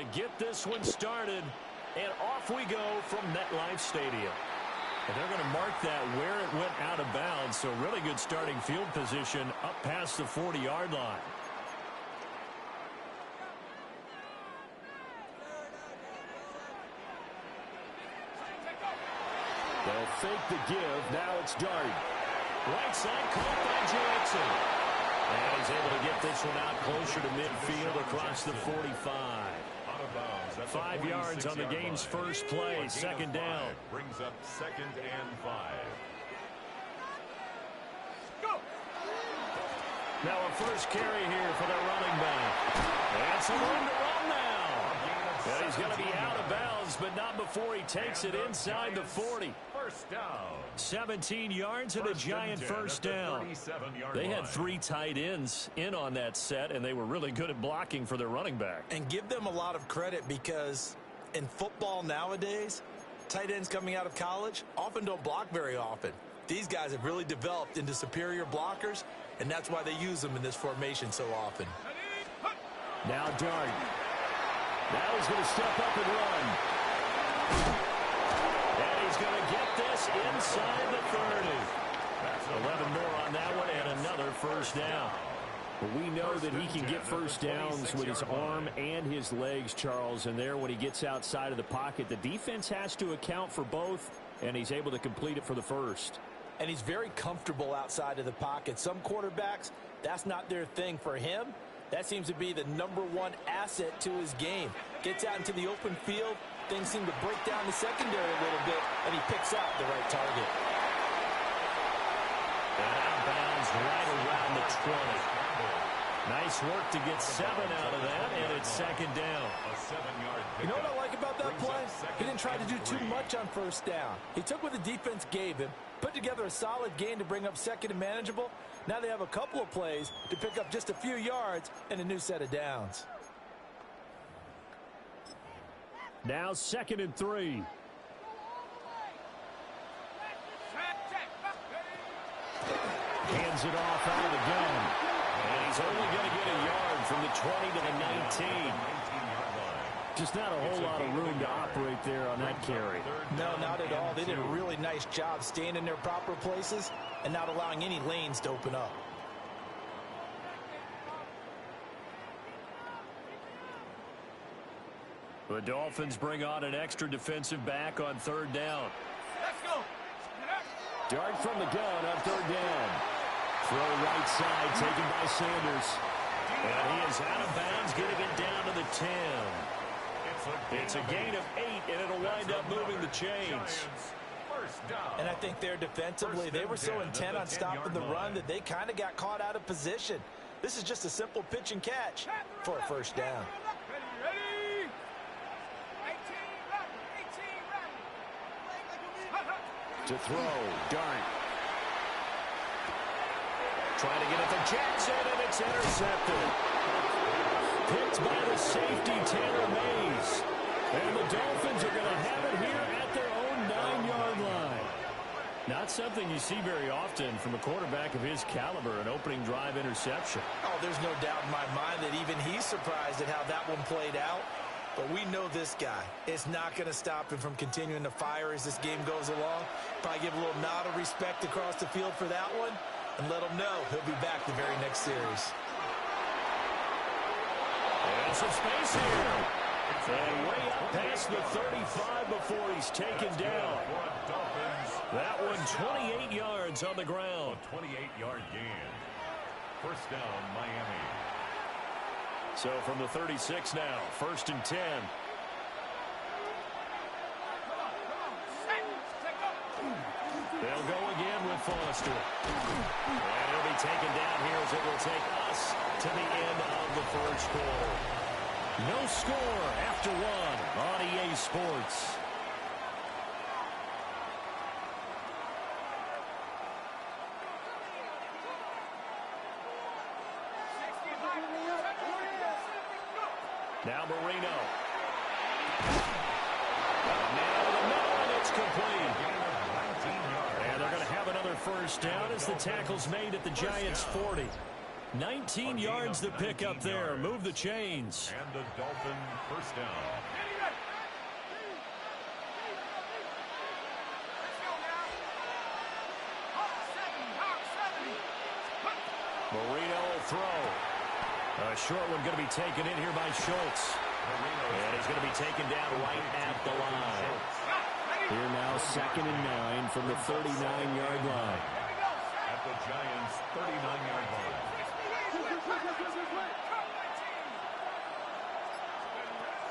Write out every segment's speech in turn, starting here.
to get this one started. And off we go from MetLife Stadium. And they're going to mark that where it went out of bounds. So really good starting field position up past the 40-yard line. They'll fake the give. Now it's Dart. Right side caught by Johnson. And he's able to get this one out closer to midfield across the 45. 5 yards on the game's first play. Second down. Brings up 2nd and 5. Now a first carry here for the running back. And some room to run now. And he's going to be out of bounds, but not before he takes it inside the 40. First down. 17 yards and a giant first down. They had 3 tight ends in on that set, and they were really good at blocking for their running back. And give them a lot of credit because in football nowadays, tight ends coming out of college often don't block very often. These guys have really developed into superior blockers, and that's why they use them in this formation so often. Now Dart. Now he's going to step up and run. And he's going to get this inside the 30. 11 more on that one and another first down. But we know that he can get first downs with his arm and his legs, Charles. And there, when he gets outside of the pocket, the defense has to account for both, and he's able to complete it for the first. And he's very comfortable outside of the pocket. Some quarterbacks, that's not their thing. For him, that seems to be the #1 asset to his game. Gets out into the open field. Things seem to break down the secondary a little bit, and he picks out the right target. And out of bounds right around the 20. Nice work to get 7 out of that, and it's second down. You know what I like about that play? He didn't try to do too much on first down. He took what the defense gave him, put together a solid gain to bring up second and manageable. Now they have a couple of plays to pick up just a few yards and a new set of downs. Now 2nd and 3. Hands it off out of the gun. And he's only going to get a yard from the 20 to the 19. Just not a whole lot of room to operate there on that carry. No, not at all. They did a really nice job staying in their proper places and not allowing any lanes to open up. The Dolphins bring on an extra defensive back on 3rd down. Let's go. Dart from the gun on 3rd down. Throw right side taken by Sanders. And he is out of bounds, getting it down to the 10. It's a gain of 8, and it'll wind up moving the chains. And I think there defensively, they were so intent on stopping the run that they kind of got caught out of position. This is just a simple pitch and catch for a first down. To throw, Dart. Trying to get it to Jackson, and it's intercepted. Picked by the safety, Taylor Mays. And the Dolphins are going to have it here at their own 9-yard line. Not something you see very often from a quarterback of his caliber, an opening drive interception. Oh, there's no doubt in my mind that even he's surprised at how that one played out. But we know this guy. It's not going to stop him from continuing to fire as this game goes along. Probably give a little nod of respect across the field for that one and let him know he'll be back the very next series. And some space here. And way up past the 35 before he's taken down. That one 28 yards on the ground. 28-yard gain. First down, Miami. So from the 36 now, 1st and 10. They'll go again with Foster. And he'll be taken down here as it will take us to the end of the first quarter. No score after 1 on EA Sports. Now Marino. Man in the middle, and it's complete. And they're going to have another first down as the tackle's made at the Giants' 40. 19 yards to pick up there. Move the chains. And the Dolphin first down. Marino will throw. A short one going to be taken in here by Schultz. And he's going to be taken down right at the line. Here now, 2nd and 9 from the 39-yard line. At the Giants' 39-yard line.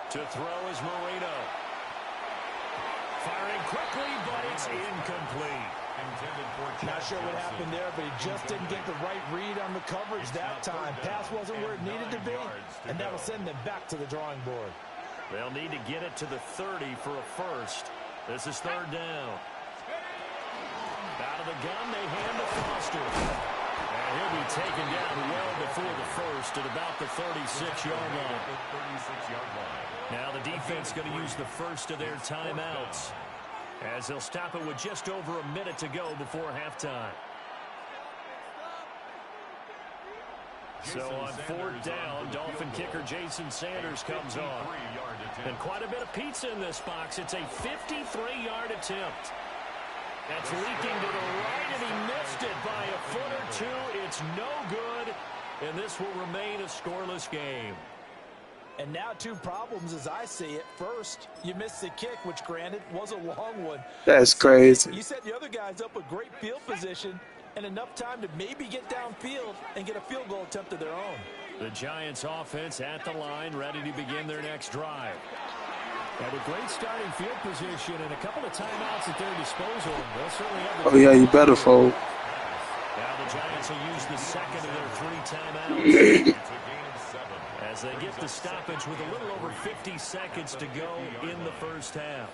To throw is Marino. Firing quickly, but it's incomplete. Not sure what happened there, but he just didn't get the right read on the coverage that time. Pass wasn't where it needed to be, and that'll send them back to the drawing board. They'll need to get it to the 30 for a first. This is 3rd down. Out of the gun, they hand to Foster. And he'll be taken down well before the first at about the 36-yard line. Now the defense going to use the first of their timeouts, as they'll stop it with just over a minute to go before halftime. So on 4th down, Dolphin kicker Jason Sanders comes on. And quite a bit of pizza in this box. It's a 53-yard attempt. That's leaking to the right, and he missed it by a foot or two. It's no good, and this will remain a scoreless game. And now 2 problems as I see it. First, you missed the kick, which granted was a long one. That's crazy. You set the other guys up with great field position and enough time to maybe get downfield and get a field goal attempt of their own. The Giants offense at the line, ready to begin their next drive. Have a great starting field position and a couple of timeouts at their disposal. They'll certainly have the Oh, yeah, you better fold. Now the Giants will use the second of their 3 timeouts as they get the stoppage with a little over 50 seconds to go in the first half.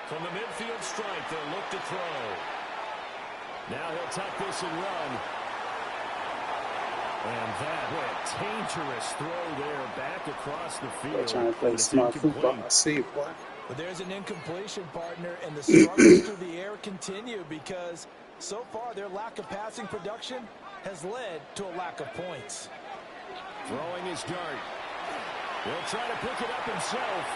From the midfield stripe, they'll look to throw. Now he'll tuck this and run. And that, what a dangerous throw there back across the field. Trying to play smart football. I see it, boy. But there's an incompletion, partner, and the struggles through the air continue because so far their lack of passing production has led to a lack of points. Throwing his dart. He'll try to pick it up himself.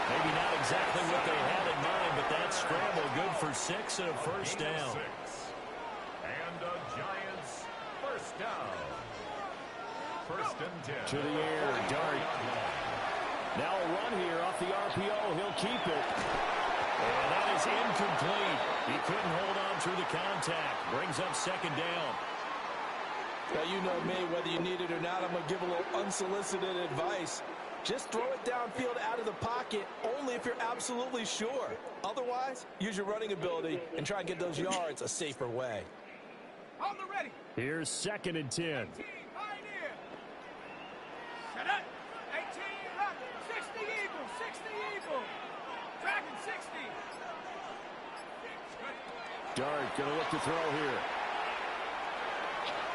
Maybe not exactly what they had in mind, but that scramble good for 6 and a first down. And the Giants first down. 1st and 10. To the air, dart. Now a run here off the RPO. He'll keep it. And that is incomplete. He couldn't hold on through the contact. Brings up 2nd down. Now, you know me, whether you need it or not, I'm going to give a little unsolicited advice. Just throw it downfield out of the pocket only if you're absolutely sure. Otherwise, use your running ability and try and get those yards a safer way. On the ready. Here's 2nd and 10. 18, pioneer. Set up. 18, left. 60 Eagle, 60 Eagle. Dragon 60. Dart going to look to throw here.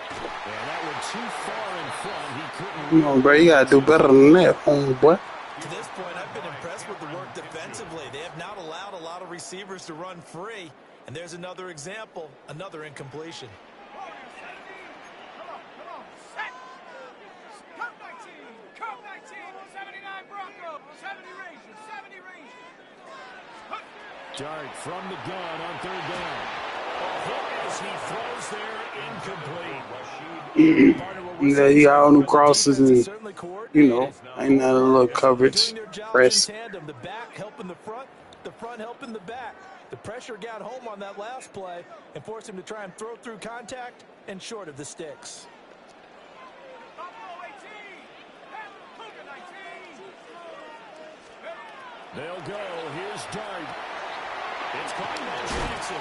And that went too far in front. He couldn't. Come on, bro. You got to do better than that, boy. To this point, I've been impressed with the work defensively. They have not allowed a lot of receivers to run free. And there's another example, another incompletion. Come on. Set. Curve 19. Curve 19. 79 Bronco. 70 Rangers. 70 Rangers. Dart from the gun on 3rd down. As he throws there, incomplete. Yeah, you got all new crosses and, you know, ain't not a little coverage. Press. The back helping the front helping the back. The pressure got home on that last play and forced him to try and throw through contact and short of the sticks. They'll go. Here's Dart. It's caught by Jackson.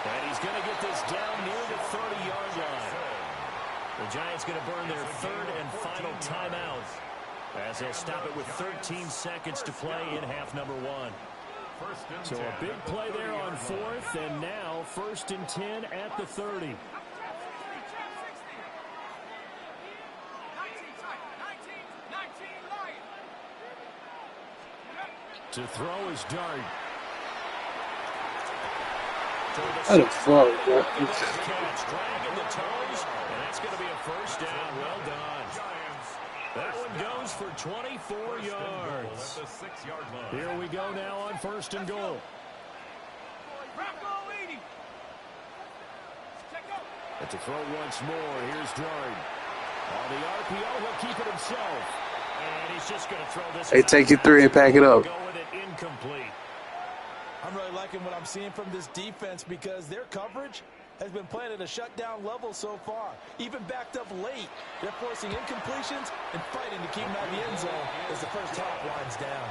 And he's going to get this down near the 30-yard line. The Giants going to burn their 3rd and final timeout as they'll stop it with 13 seconds to play in half number 1. So a big play there on 4th, and now 1st and 10 at the 30. To throw his dart. How the fuck, bro? Catch, dragging the toes, and that's going to be a first down. Well done. That one goes for 24 yards. Here we go now on 1st and goal. And to throw once more, here's Dard. On the RPO, he'll keep it himself. And he's just going to throw this. Hey, take your 3 and pack it up. Go with it incomplete. I'm really liking what I'm seeing from this defense because their coverage has been playing at a shutdown level so far. Even backed up late, they're forcing incompletions and fighting to keep them out of the end zone as the first half winds down.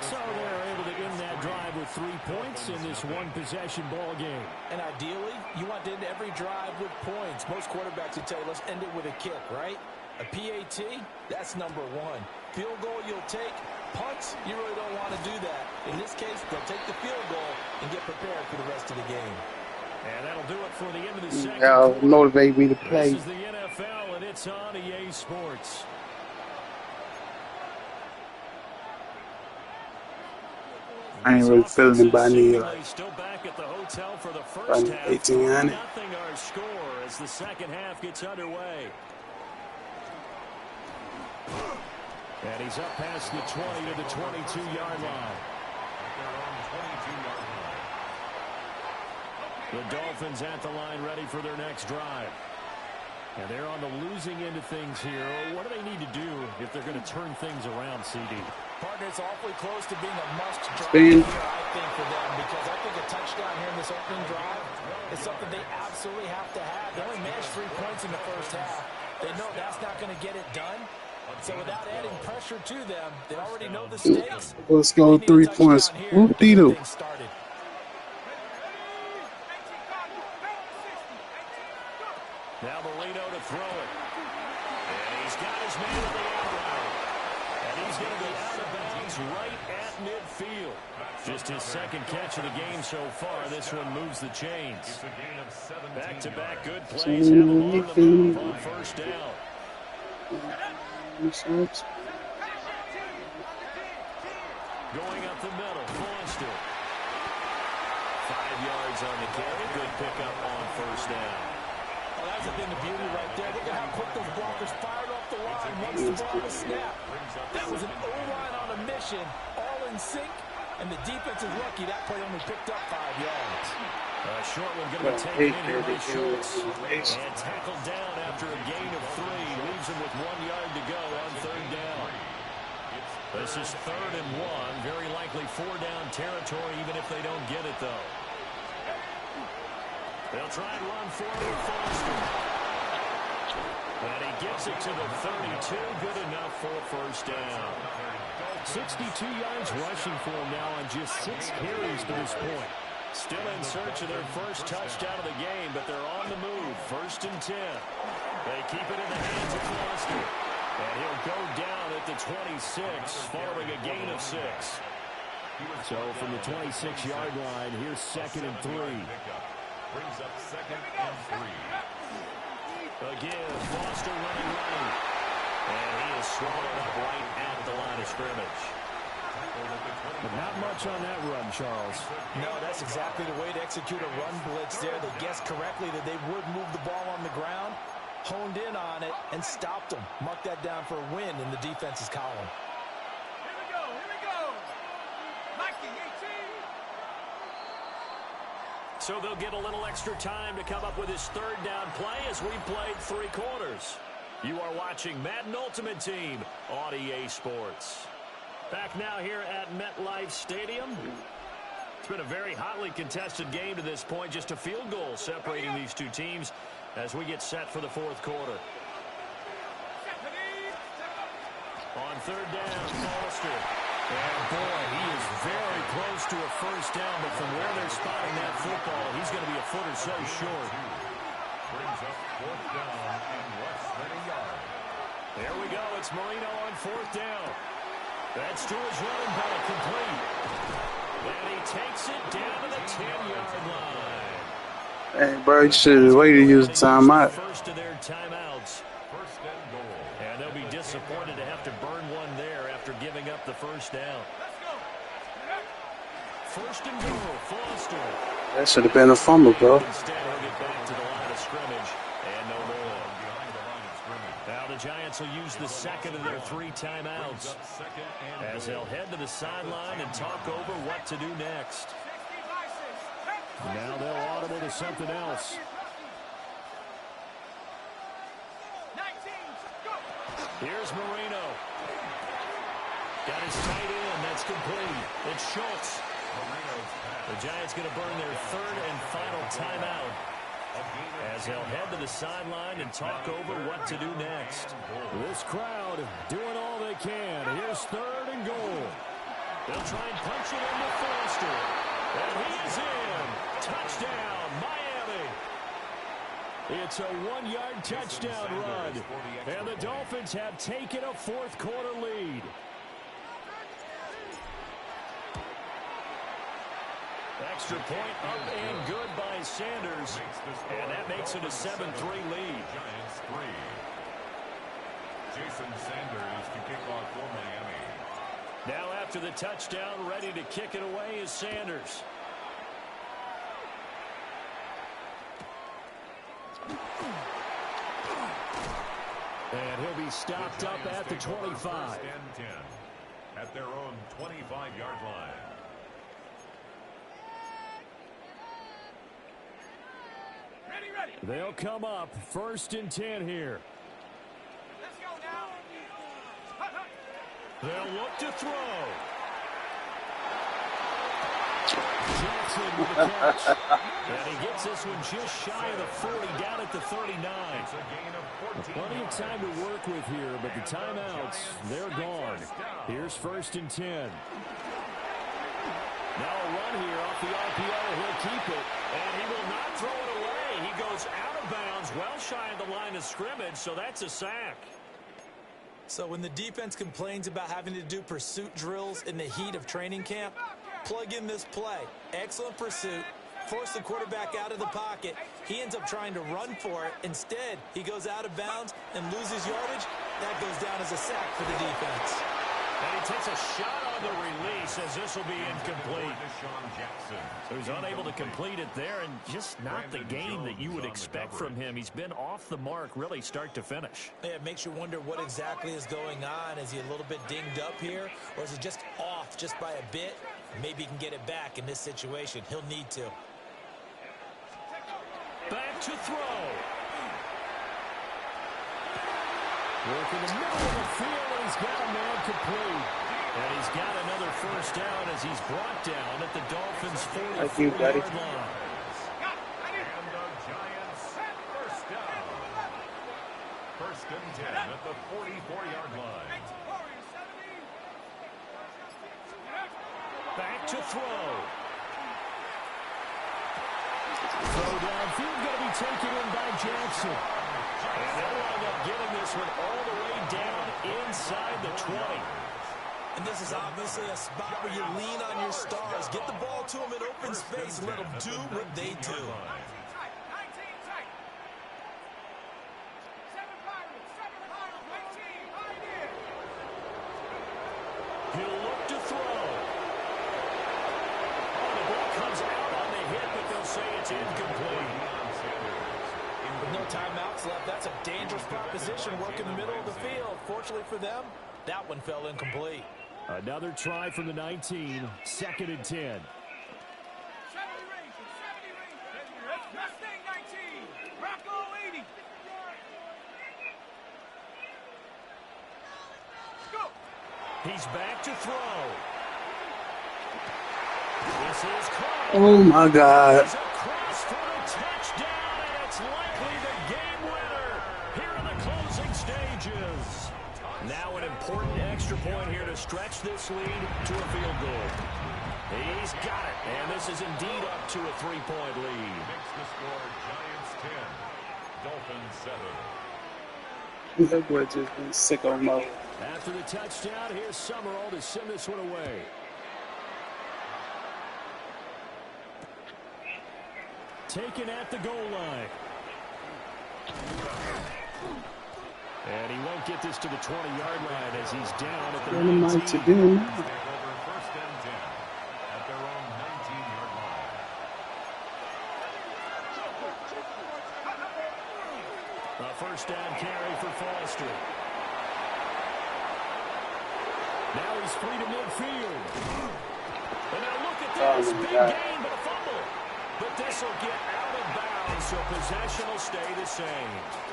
So they're able to end that drive with 3 points in this one-possession ball game. And ideally, you want to end every drive with points. Most quarterbacks would tell you, let's end it with a kick, right? A PAT, that's number 1. Field goal you'll take. Punts, you really don't want to do that. In this case, they'll take the field goal and get prepared for the rest of the game. And that'll do it for the end of the second That'll motivate me to play. This is the NFL, and it's on EA Sports. I ain't really feeling it, but I need like still back at the hotel for the first half. 1,800. Nothing our score as the second half gets underway. And he's up past the 20 to the 22-yard line. The Dolphins at the line ready for their next drive. And they're on the losing end of things here. What do they need to do if they're going to turn things around, CD? Partner, it's awfully close to being a must-drive Spin. here, I think, for them, because I think a touchdown here in this opening drive is something they absolutely have to have. They only managed 3 points in the first half. They know that's not going to get it done. So without adding pressure to them, they already know the stakes. Let's go 3 points. Whoop-dee-doo. Now Marino to throw it. And he's got his man at the end line. And he's going to be out of bounds right at midfield. Just his second catch of the game so far. This one moves the chains. Back-to-back good plays have him on the move on first down. Going up the middle, Foster. 5 yards on the carry. Good pickup on first down. Oh, that's the thing, the beauty right there. Look at how quick those blockers fired off the line once the ball was snapped. That was an O-line on a mission, all in sync, and the defense is lucky that play only picked up 5 yards. Short one going to be taken in here by Schultz. And tackled down after a gain of 3. Leaves him with 1 yard to go on third down. This is 3rd and 1. Very likely 4-down territory, even if they don't get it, though. They'll try and run forward with Foster. And he gets it to the 32. Good enough for first down. 62 yards rushing for him now on just 6 carries to this point. Still in search of their first touchdown of the game, but they're on the move. 1st and 10. They keep it in the hands of Foster. And he'll go down at the 26 following a gain of 6. So from the 26-yard line, here's 2nd and 3. Brings up 2nd and 3. Again, Foster running right. And he is swallowed up right at the line of scrimmage. But not much on that run, Charles. No, that's exactly the way to execute a run blitz there. They guessed correctly that they would move the ball on the ground, honed in on it, and stopped them. Mark that down for a win in the defense's column. Here we go, here we go. Mikey, 18. So they'll get a little extra time to come up with his 3rd down play as we played 3 quarters. You are watching Madden Ultimate Team on EA Sports. Back now here at MetLife Stadium. It's been a very hotly contested game to this point. Just a field goal separating these two teams as we get set for the 4th quarter. On 3rd down, Foster. And boy, he is very close to a first down, but from where they're spotting that football, he's going to be a foot or so short. Brings up 4th down and less than a yard. There we go. It's Marino on 4th down. That's to his running back, complete. And he takes it down to the 10-yard line. Hey, bro, you should have waited to use the timeout. First of their timeouts. 1st and goal. And they'll be disappointed to have to burn one there after giving up the first down. Let's go. first and goal. Foster. That should have been a fumble, bro. Instead, he'll get back to the line of scrimmage and no more. Now the Giants will use the second of their 3 timeouts as they'll head to the sideline and talk over what to do next. Now they'll audible to something else. Here's Marino. Got his tight end. That's complete. It's Schultz. The Giants going to burn their 3rd and final timeout as they'll head to the sideline and talk over what to do next. This crowd doing all they can. Here's 3rd and goal. They'll try and punch it into Foster. And he is in. Touchdown, Miami. It's a 1-yard touchdown run. And the Dolphins have taken a 4th quarter lead. Extra point up and good by Sanders. And that makes it a 7-3 lead. Giants 3. Jason Sanders to kick off for Miami. Now after the touchdown, ready to kick it away is Sanders. And he'll be stopped up at the 25. 1st and 10 at their own 25-yard line. Ready. They'll come up 1st and 10 here. Let's go now. They'll look to throw. Jackson with the catch. And he gets this one just shy of the 40, down at the 39. Plenty of time to work with here, but the timeouts, they're gone. Here's 1st and 10. Now a run here off the RPO. He'll keep it, and he will not throw it away. He goes out of bounds, well shy of the line of scrimmage, so that's a sack. So when the defense complains about having to do pursuit drills in the heat of training camp, plug in this play. Excellent pursuit. Force the quarterback out of the pocket. He ends up trying to run for it. Instead, he goes out of bounds and loses yardage. That goes down as a sack for the defense. And he takes a shot on the release as this will be incomplete. So he's unable to complete it there, and just not the game that you would expect from him. He's been off the mark really start to finish. Yeah, it makes you wonder what exactly is going on. Is he a little bit dinged up here, or is he just off just by a bit? Maybe he can get it back in this situation. He'll need to. Back to throw. Work in the middle of the field, and he's got a man complete. And he's got another 1st down as he's brought down at the Dolphins' 44-yard line. And the Giants 1st down. 1st and 10 at the 44-yard line. Back to throw. Throw downfield going to be taken in by Jackson. And they'll wind up getting this one all the way down inside the 20. And this is obviously a spot where you lean on your stars. Get the ball to them in open space and let them do what they do. He'll look to throw. Oh, the ball comes out on the hit, but they'll say it's incomplete. With no timeouts left, that's a dangerous proposition. Work in the middle of the field. Fortunately for them, that one fell incomplete. Another try from the 19, 2nd and 10. Mustang 19, Rocco 80. Go. He's back to throw. This is caught. Oh my God. It's across for the touchdown, and it's likely the game winner here in the closing stages. Now an important extra point here to stretch this lead to a field goal. He's got it, and this is indeed up to a 3-point lead. Makes the score Giants 10, Dolphins 7. That boy just been sicko mode. After the touchdown, here's Summerall to send this one away. Taken at the goal line. And he won't get this to the 20-yard line as he's down at the 19. What am I to do now? Take over 1st and 10 at their own A first down carry for Foster. Now he's free to midfield. And now look at this. Big gain, but a fumble. But this will get out of bounds, so possession will stay the same.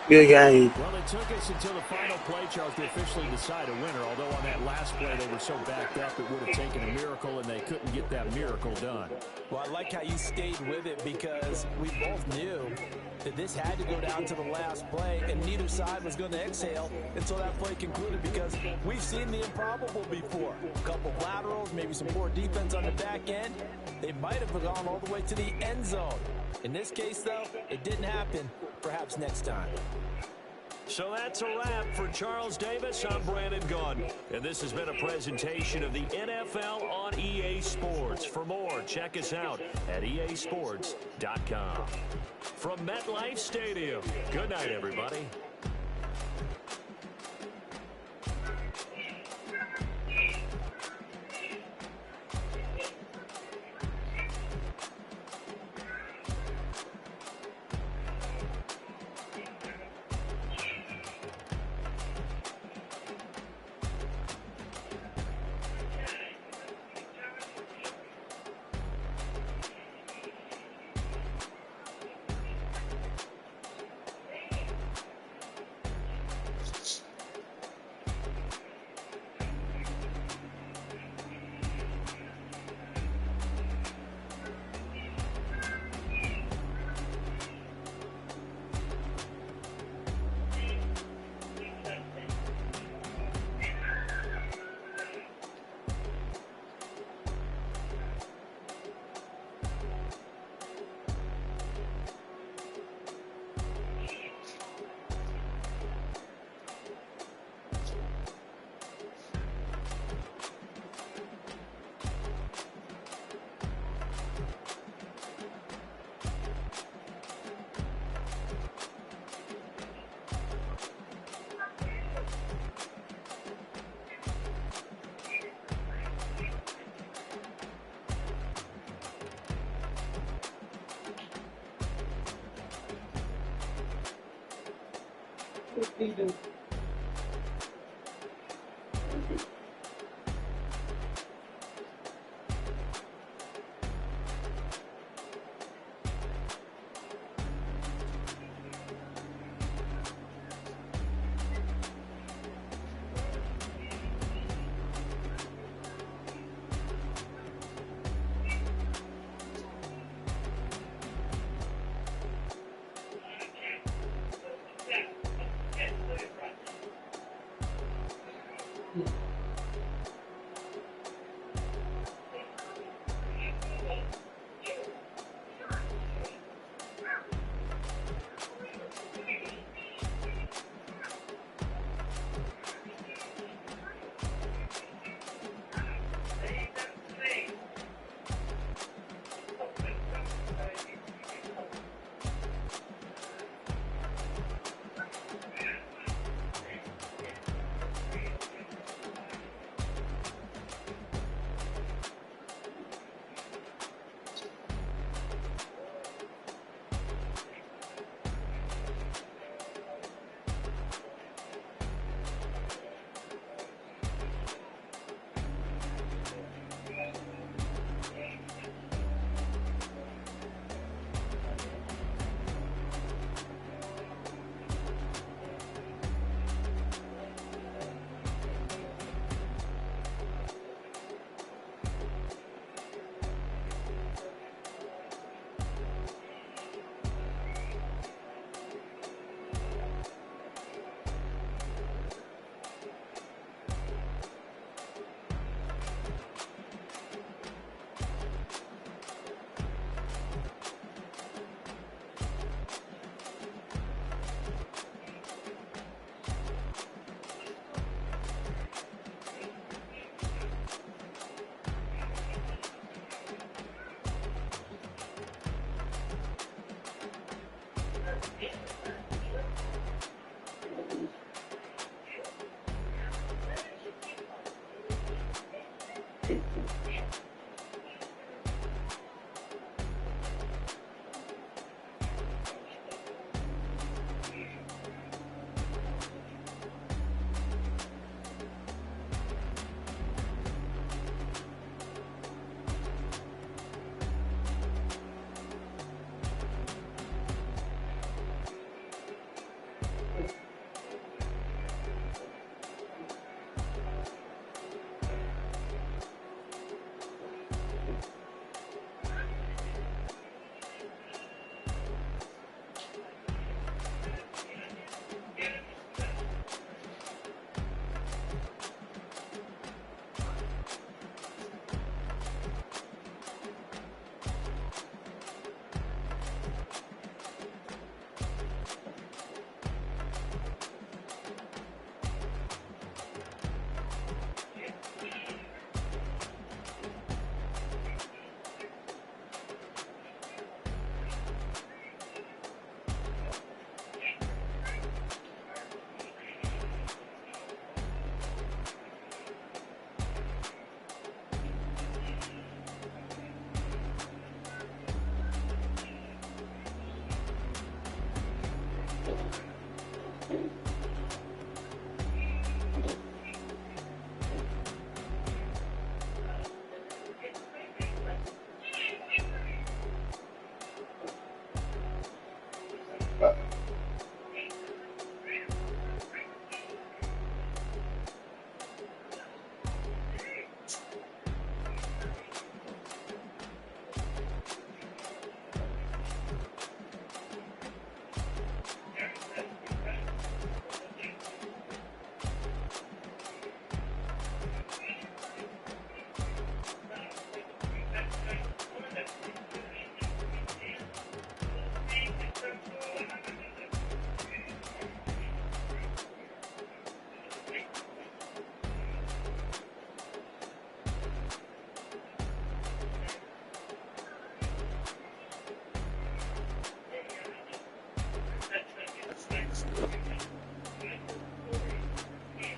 Good game. Well, it took us until the final play, Charles, to officially decide a winner. Although on that last play they were so backed up, it would have taken a miracle, and they couldn't get that miracle done. Well, I like how you stayed with it because we both knew that this had to go down to the last play, and neither side was going to exhale until that play concluded because we've seen the improbable before. A couple laterals, maybe some poor defense on the back end. They might have gone all the way to the end zone. In this case, though, it didn't happen. Perhaps next time. So that's a wrap for Charles Davis. I'm Brandon Gaudin, and this has been a presentation of the NFL on EA Sports. For more, check us out at easports.com. From MetLife Stadium, good night, everybody.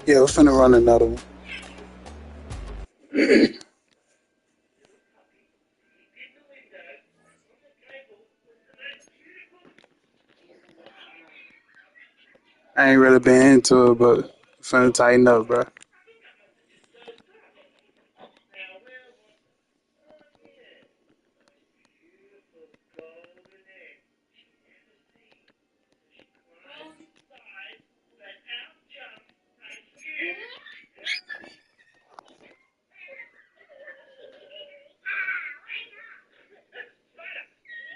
Yeah, we're finna run another one. I ain't really been into it, but finna tighten up, bro.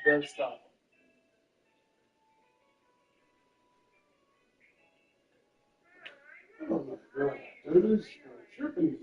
Better stop. Oh my god, dude, this is tripping.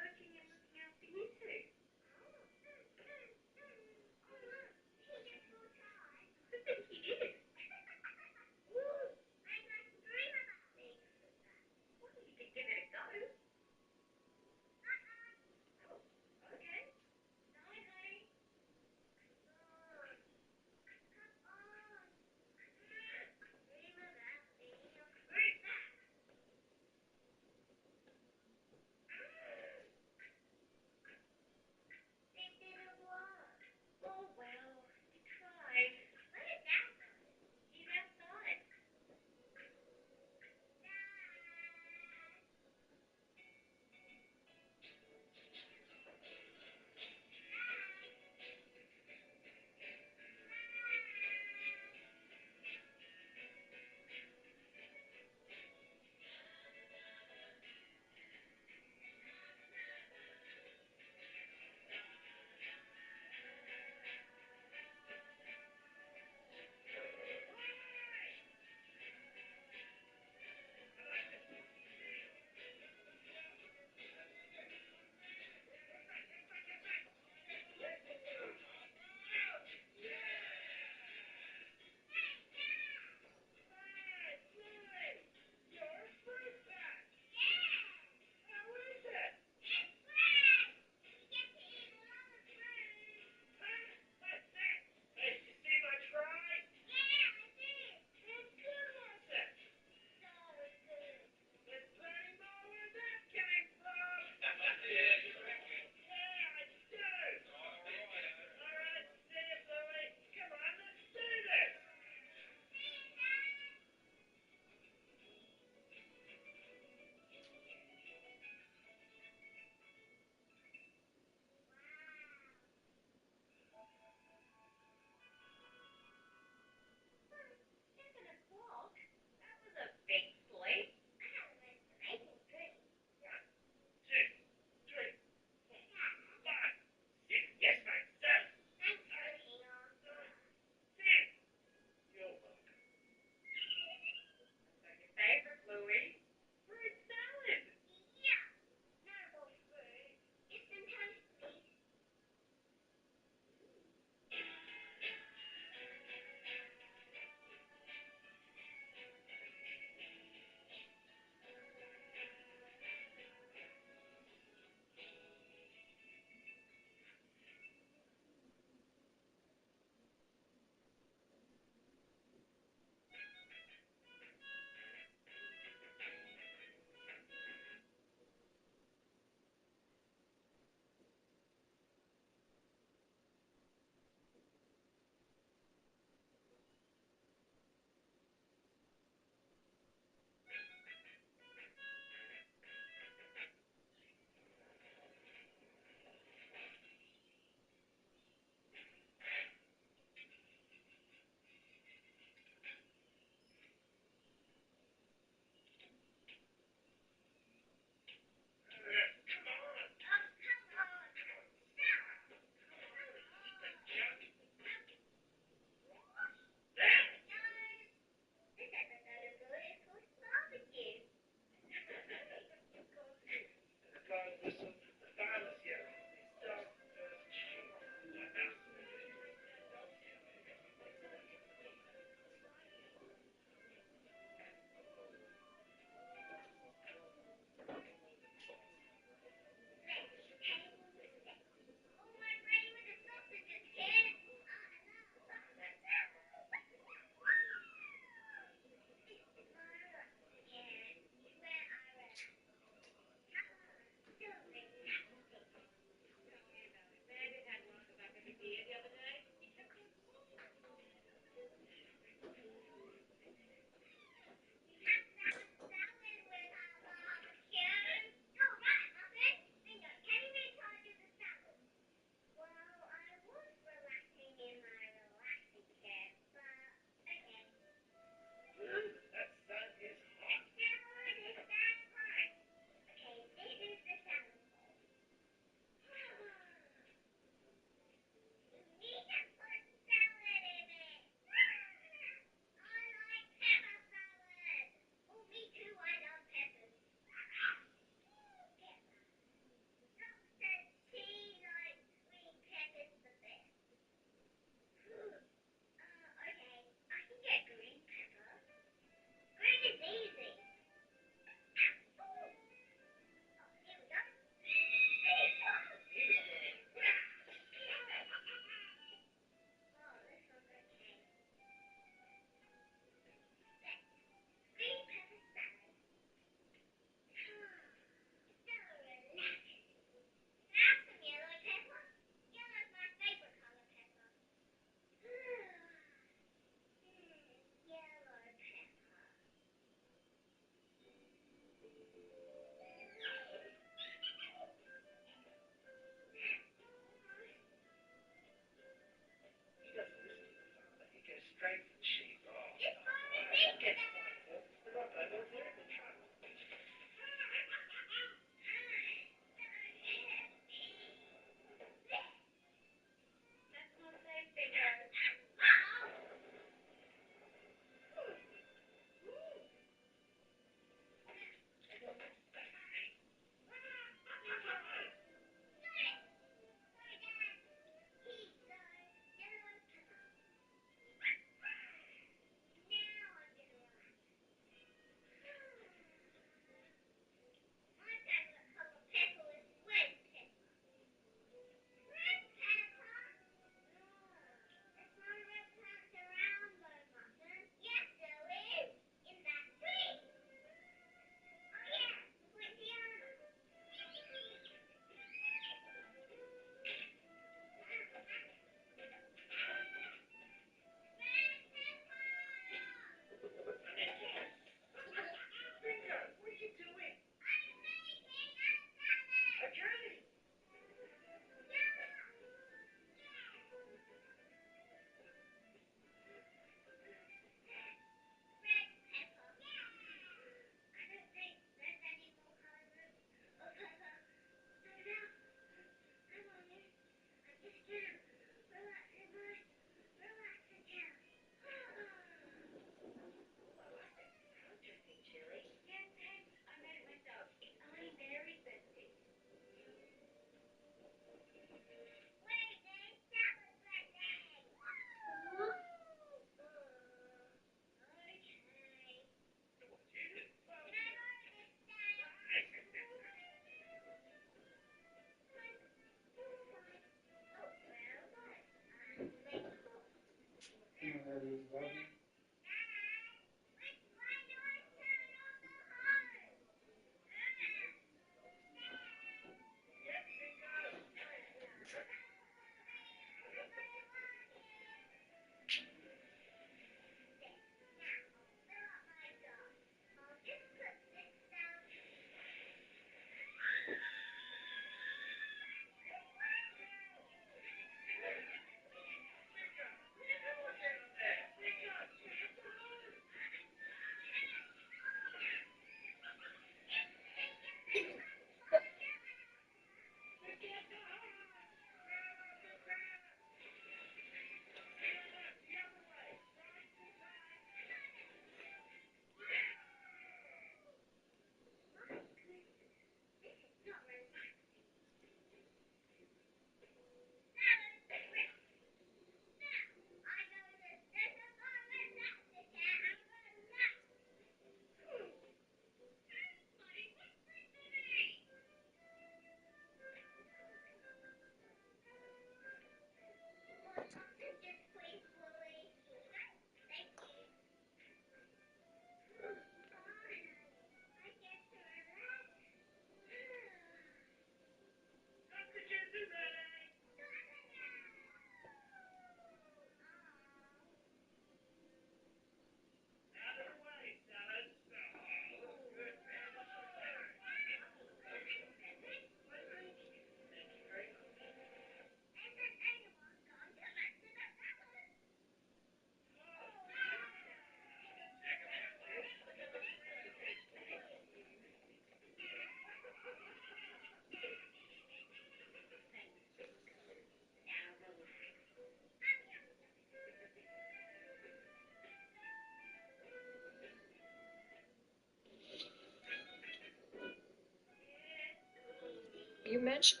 You mentioned.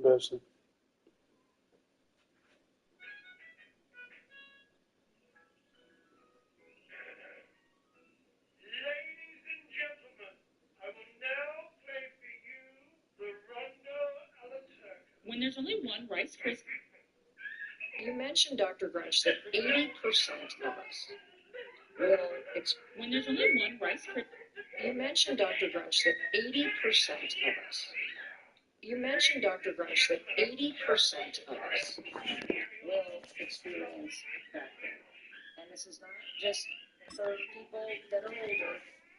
Bessie. Ladies and gentlemen, I will now play for you the Rondo alla Turca. When there's only one Rice Krispie. You mentioned, Dr. Grunch, that 80% of us will. When there's only one Rice Krispie. You mentioned, Dr. Grunch, that 80% of us. You mentioned, Dr. Grunch, that 80% of us will experience back pain. And this is not just for people that are older.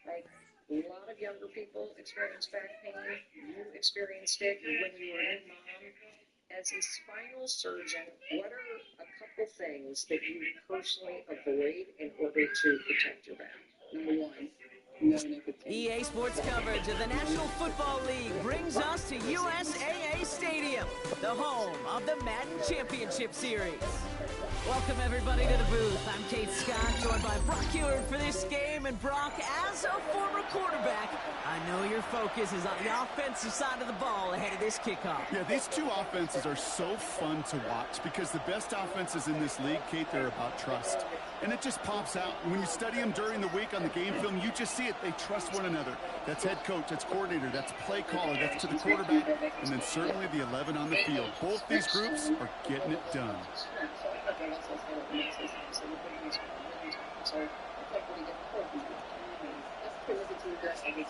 Like, a lot of younger people experience back pain. You experienced it when you were a new mom. As a spinal surgeon, what are a couple things that you personally avoid in order to protect your back? Number one. EA Sports coverage of the National Football League brings us to USAA Stadium, the home of the Madden Championship Series. Welcome everybody to the booth. I'm Kate Scott, joined by Brock Ewert for this game. And Brock, as a former quarterback, I know your focus is on the offensive side of the ball ahead of this kickoff. Yeah, these two offenses are so fun to watch because the best offenses in this league, Kate, they're about trust. And it just pops out. When you study them during the week on the game film, you just see it. They trust one another. That's head coach, that's coordinator, that's play caller, that's to the quarterback, and then certainly the 11 on the field. Both these groups are getting it done.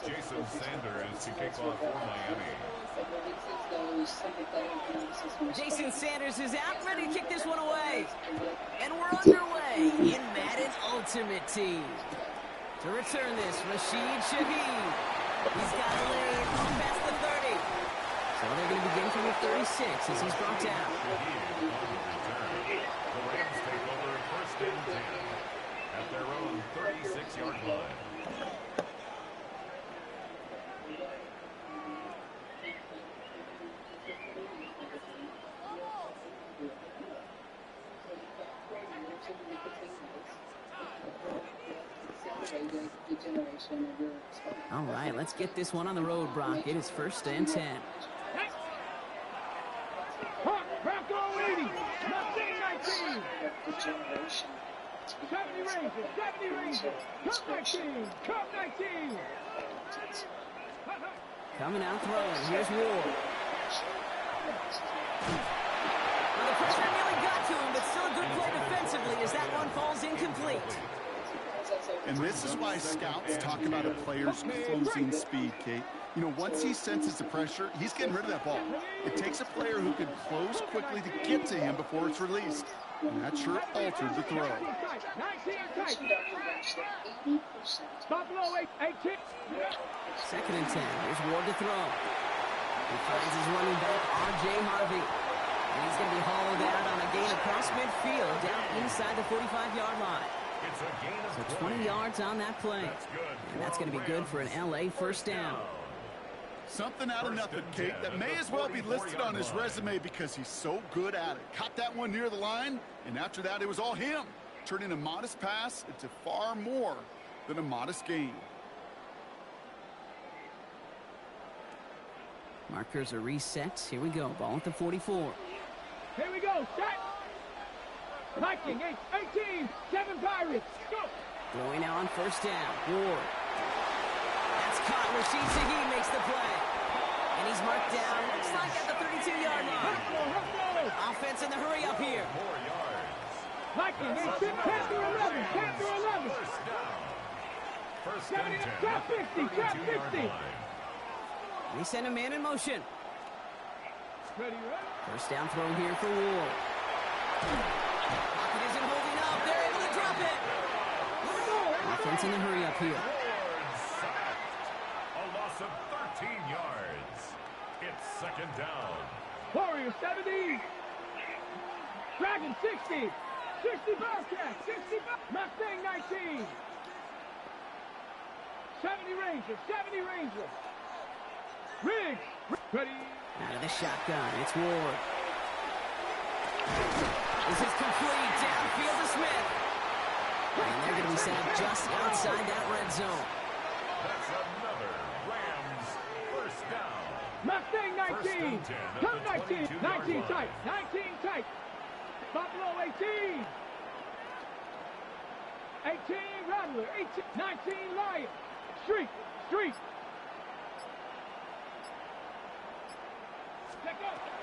Jason Sanders to kick off for Miami. Jason Sanders is out, ready to kick this one away. And we're underway in Madden Ultimate Team. To return this, Rashid Shaheed. He's got a lane past the 30. So they're going to begin from the 36 as he's brought down. The Rams take over first and 10 at their own 36-yard line. All right, let's get this one on the road, Brock. It is first and 10. Bronco 80, Mustang 19. 70 Rangers, 70 Rangers. Cup 19, Cup 19. Coming out throwing. Here's Ward. Well, the pressure nearly got to him, but still a good play defensively as that one falls incomplete. And this is why scouts talk about a player's closing speed, Kate. You know, once he senses the pressure, he's getting rid of that ball. It takes a player who can close quickly to get to him before it's released. And that sure altered the throw. Second and 10. Here's Ward to throw. He finds his running back, R.J. Harvey. And he's going to be hauled out on a gain across midfield down inside the 45-yard line. So 20 yards on that play. And that's going to be good for an L.A. first down. Something out of nothing, Kate, that may as well be listed on his resume because he's so good at it. Caught that one near the line, and after that, it was all him. Turning a modest pass into far more than a modest gain. Markers are reset. Here we go. Ball at the 44. Here we go. Set. Viking 18, 7 Pirates. Go. Throwing now on first down. Ward. That's caught. Rashid Shaheed makes the play. And he's marked down. Looks like at the 32-yard line. Offense in the hurry up here. Viking 10 through 11. 10 through 11. First and 10. Trap 50. Trap 50. They send a man in motion. Ready, right? First down throw here for Ward. Pocket isn't holding up. They're able to drop it. Offense in the hurry up here. A loss of 13 yards. It's second down. Warrior 70. Dragon 60. 60 Bobcat. 60 Mustang 19. 70 Rangers. 70 Rangers. Riggs. Ready. Out of the shotgun. It's Ward. This is complete. Downfield to Smith. And they're going to be set up just outside that red zone. That's another Rams first down. Mustang 19. Cup 19. 19 tight. 19 tight. Buffalo 18. 18 Rattler. 18. 19 Lion. Street. Street.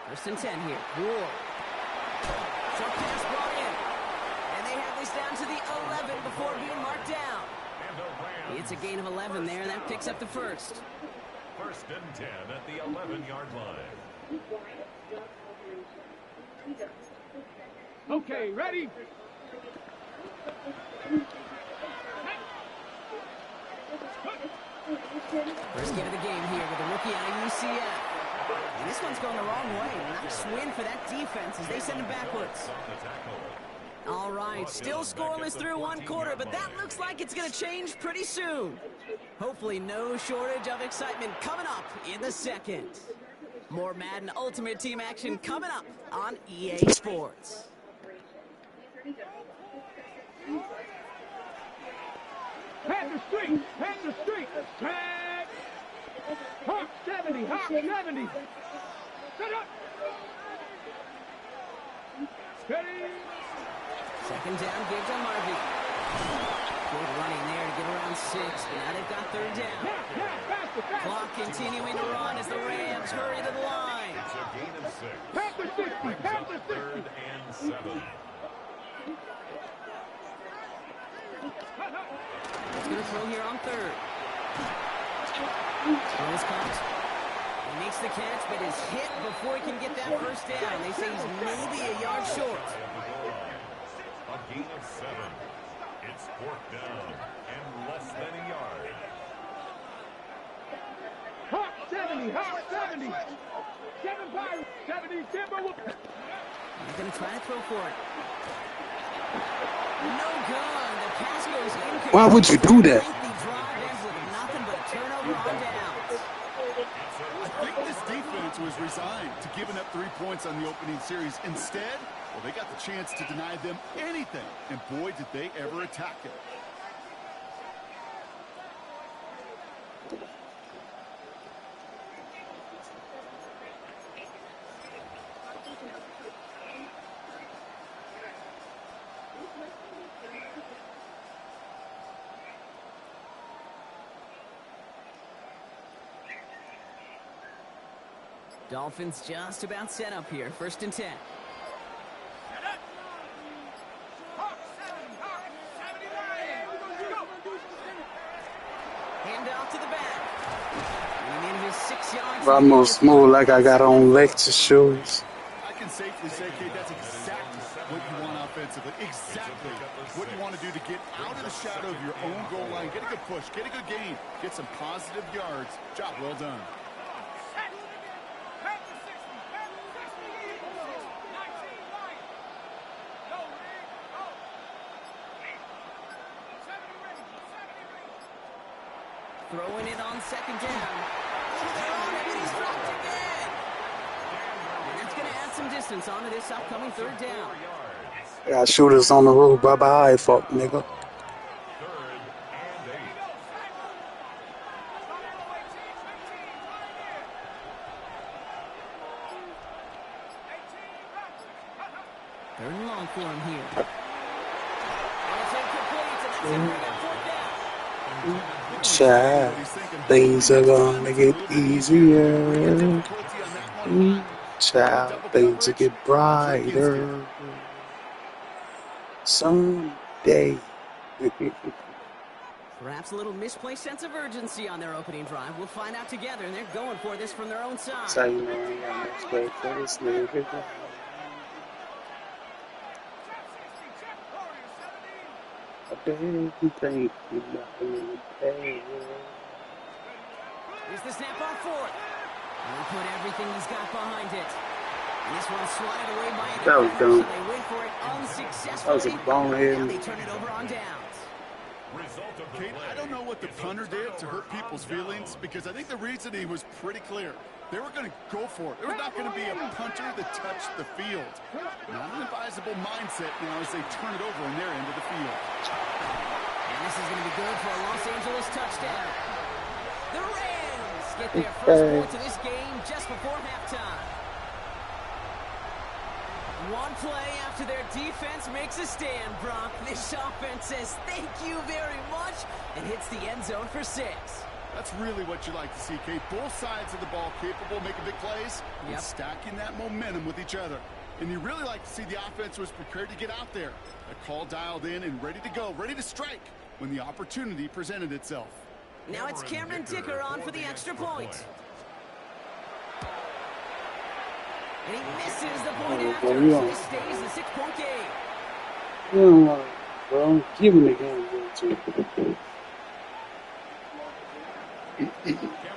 First and 10 here. Ward. Short pass brought in. And they have this down to the 11 before being marked down. It's a gain of 11 there. That picks up the first. First and 10 at the 11-yard line. Okay, ready? First game of the game here with a rookie out of UCF. And this one's going the wrong way. Nice win for that defense as they send him backwards. All right, still scoreless through one quarter, but that looks like it's going to change pretty soon. Hopefully no shortage of excitement coming up in the second. More Madden Ultimate Team action coming up on EA Sports. Panther Street! Panther Street! Tag! Hawk 70! Hawk 70! Set up! Steady! Second down, give to Harvey. Good running there to get around 6. Now they've got third down. Clock continuing to run as the Rams hurry to the line. It's a gain of 6. Panther 60! Brings Panther up 60! 3rd and 7. He's going to throw here on 3rd. Throw is caught. He makes the catch, but is hit before he can get that first down. They say he's maybe a yard short. A gain of 7. It's 4th down and less than a yard. Hawk 70! Hawk 70! 7 Pirates! 70 Timberwolves! He's going to try to throw for it. No good. The pass goes incomplete. Why would you do that? Lengthy drive ends with nothing but a turnover on downs. I think this defense was resigned to giving up 3 points on the opening series. Instead, well, they got the chance to deny them anything, and boy, did they ever attack it. Dolphins just about set up here. 1st and 10. Hand off to the back. And in his 6 yards. Almost more like I got on lecture shoes. I can safely say, Kate, that's exactly what you want offensively. Exactly what you want to do to get out of the shadow of your own goal line. Get a good push, get a good gain, get some positive yards. Job well done. Throwing it on 2nd down. They're on it, and he's dropped again. And that's going to add some distance onto this upcoming 3rd down. Got shooters on the road. Bye-bye, fuck nigga. 3rd and 8. Third and long for him here. And it's incomplete, and that's going to bring up 4th down. Child, things are gonna get easier. Child, things will get brighter someday. Perhaps a little misplaced sense of urgency on their opening drive. We'll find out together, and they're going for this from their own side. So you know, I got much great for this nigga. I bet you think you're not gonna pay. Here's the snap on 4th. And he put everything he's got behind it. And this one swatted away by an That was defender, dumb. so they went for it unsuccessfully. That was a bonehead. Now they turn it over on downs. Result of the Kate, play. I don't know what the punter did to hurt people's feelings because I think the reasoning was pretty clear. They were going to go for it. There was not going to be a punter that touched the field. Not an advisable mindset now as they turn it over in their end of the field. And this is going to be good for a Los Angeles touchdown. The Rams get their first points of this game just before halftime. One play after their defense makes a stand, Brock. This offense says thank you very much and hits the end zone for 6. That's really what you like to see, Kate. Both sides of the ball capable of making big plays and stacking that momentum with each other. And you really like to see the offense was prepared to get out there. A call dialed in and ready to go, ready to strike when the opportunity presented itself. Now it's Cameron Dicker on for the extra point. And he misses the point after, so this stays the 6-point game. You don't want it, bro. Give him the game, too.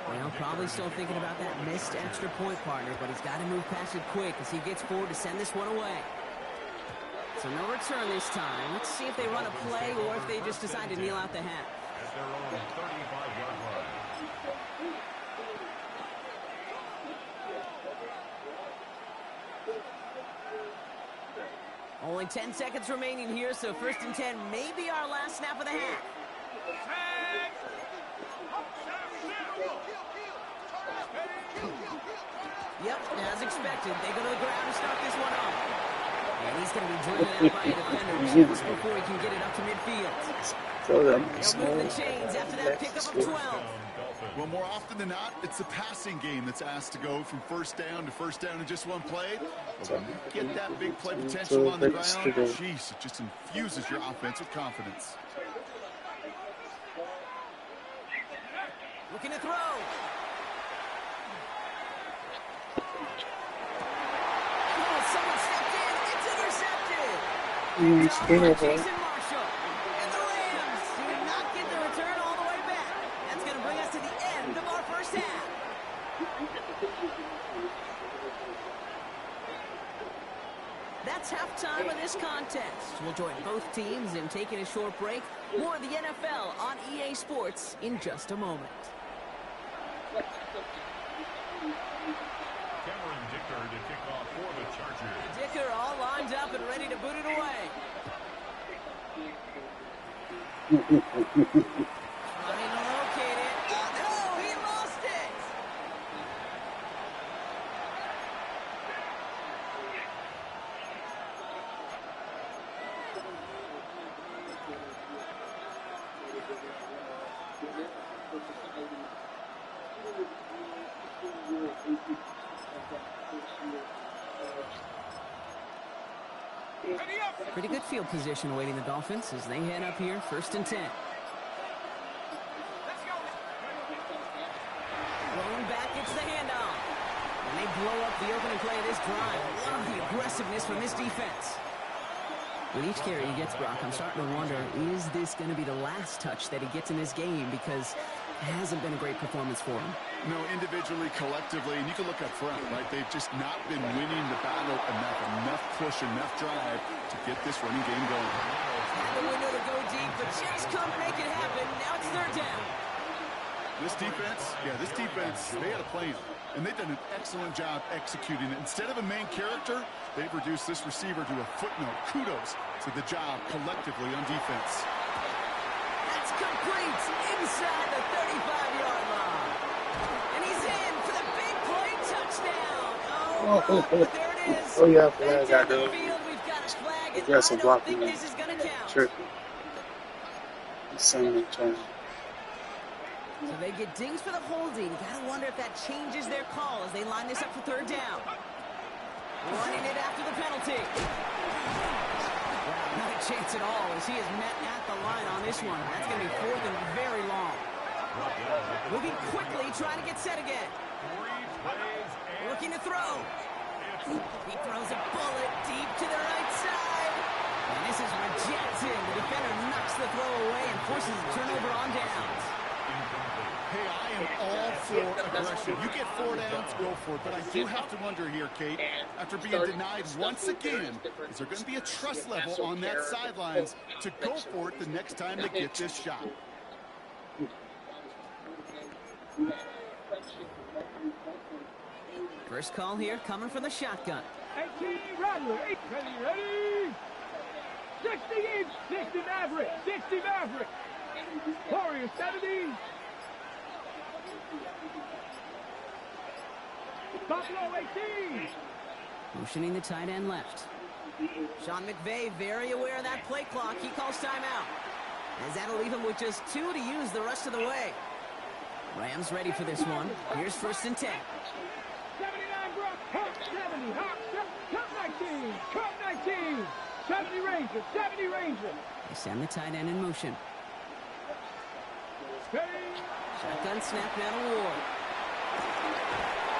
Well, probably still thinking about that missed extra point, partner, but he's got to move past it quick as he gets forward to send this one away. So no return this time. Let's see if they run a play or if they just decide to kneel out the half. their own 35-yard line. Only 10 seconds remaining here, so 1st and 10 may be our last snap of the half. Yep, as expected, they go to the ground to start this one off. And he's going to be driven out by a defender just before he can get it up to midfield. They'll move the chains after that pickup of 12. Well, more often than not, it's the passing game that's asked to go from first down to first down in just one play. But when you get that big play potential on the ground, jeez, it just infuses your offense with confidence. Looking to throw. Oh, someone stepped in. It's intercepted. Jason Marshall. And the Rams do not get the return all the way back. That's going to bring us to the end of our first half. That's halftime of this contest. We'll join both teams in taking a short break. More of the NFL on EA Sports in just a moment. Cameron Dicker to kick off for the Chargers. Dicker all lined up and ready to boot it away. Trying to locate it. Oh, he lost it. Pretty good field position awaiting the Dolphins as they head up here, 1st and 10. Rolling back, gets the handoff. And they blow up the opening play of this drive. Love the aggressiveness from this defense. With each carry he gets, Brock, I'm starting to wonder, is this going to be the last touch that he gets in this game? Because it hasn't been a great performance for him. No, individually, collectively, and you can look up front, right? They've just not been winning the battle enough push, enough drive to get this running game going. Had the window to go deep, but just couldn't make it happen. Now it's 3rd down. This defense, they had a plan, and they've done an excellent job executing it. Instead of a main character, they've reduced this receiver to a footnote. Kudos to the job collectively on defense. That's complete inside the 35-yard line. And he's in for the big play touchdown. Oh, there it is. Oh, yeah, flag got the there. field, we've got a flag, and Aggressive I don't blocking. think this is going to count. Sure. Same turn. So they get dings for the holding. You got to wonder if that changes their call as they line this up for 3rd down. Running it after the penalty. Wow, not a chance at all as he is met at the line on this one. That's going to be 4th and very long. Moving quickly, trying to get set again. Looking to throw. He throws a bullet deep to the right side. And this is rejected. The defender knocks the throw away and forces a turnover on downs. Hey, I am all for aggression. You get 4 downs, go for it. But I do have to wonder here, Kate, after being denied once again, is there going to be a trust level on that sidelines to go for it the next time they get this shot? First call here coming from the shotgun. 18 Rattler, 8 ready. 60 each, 60 Maverick, 60 Maverick. Warrior 70. Buffalo 18. Motioning the tight end left. Sean McVay very aware of that play clock. He calls timeout. As that'll leave him with just 2 to use the rest of the way. Rams ready for this one. Here's 1st and 10. 79 Brock, Hawk 70, Hawk, Cup 19, Cup 19. 70 Ranger, 70 Ranger. They send the tight end in motion. Shotgun snap now to Ward.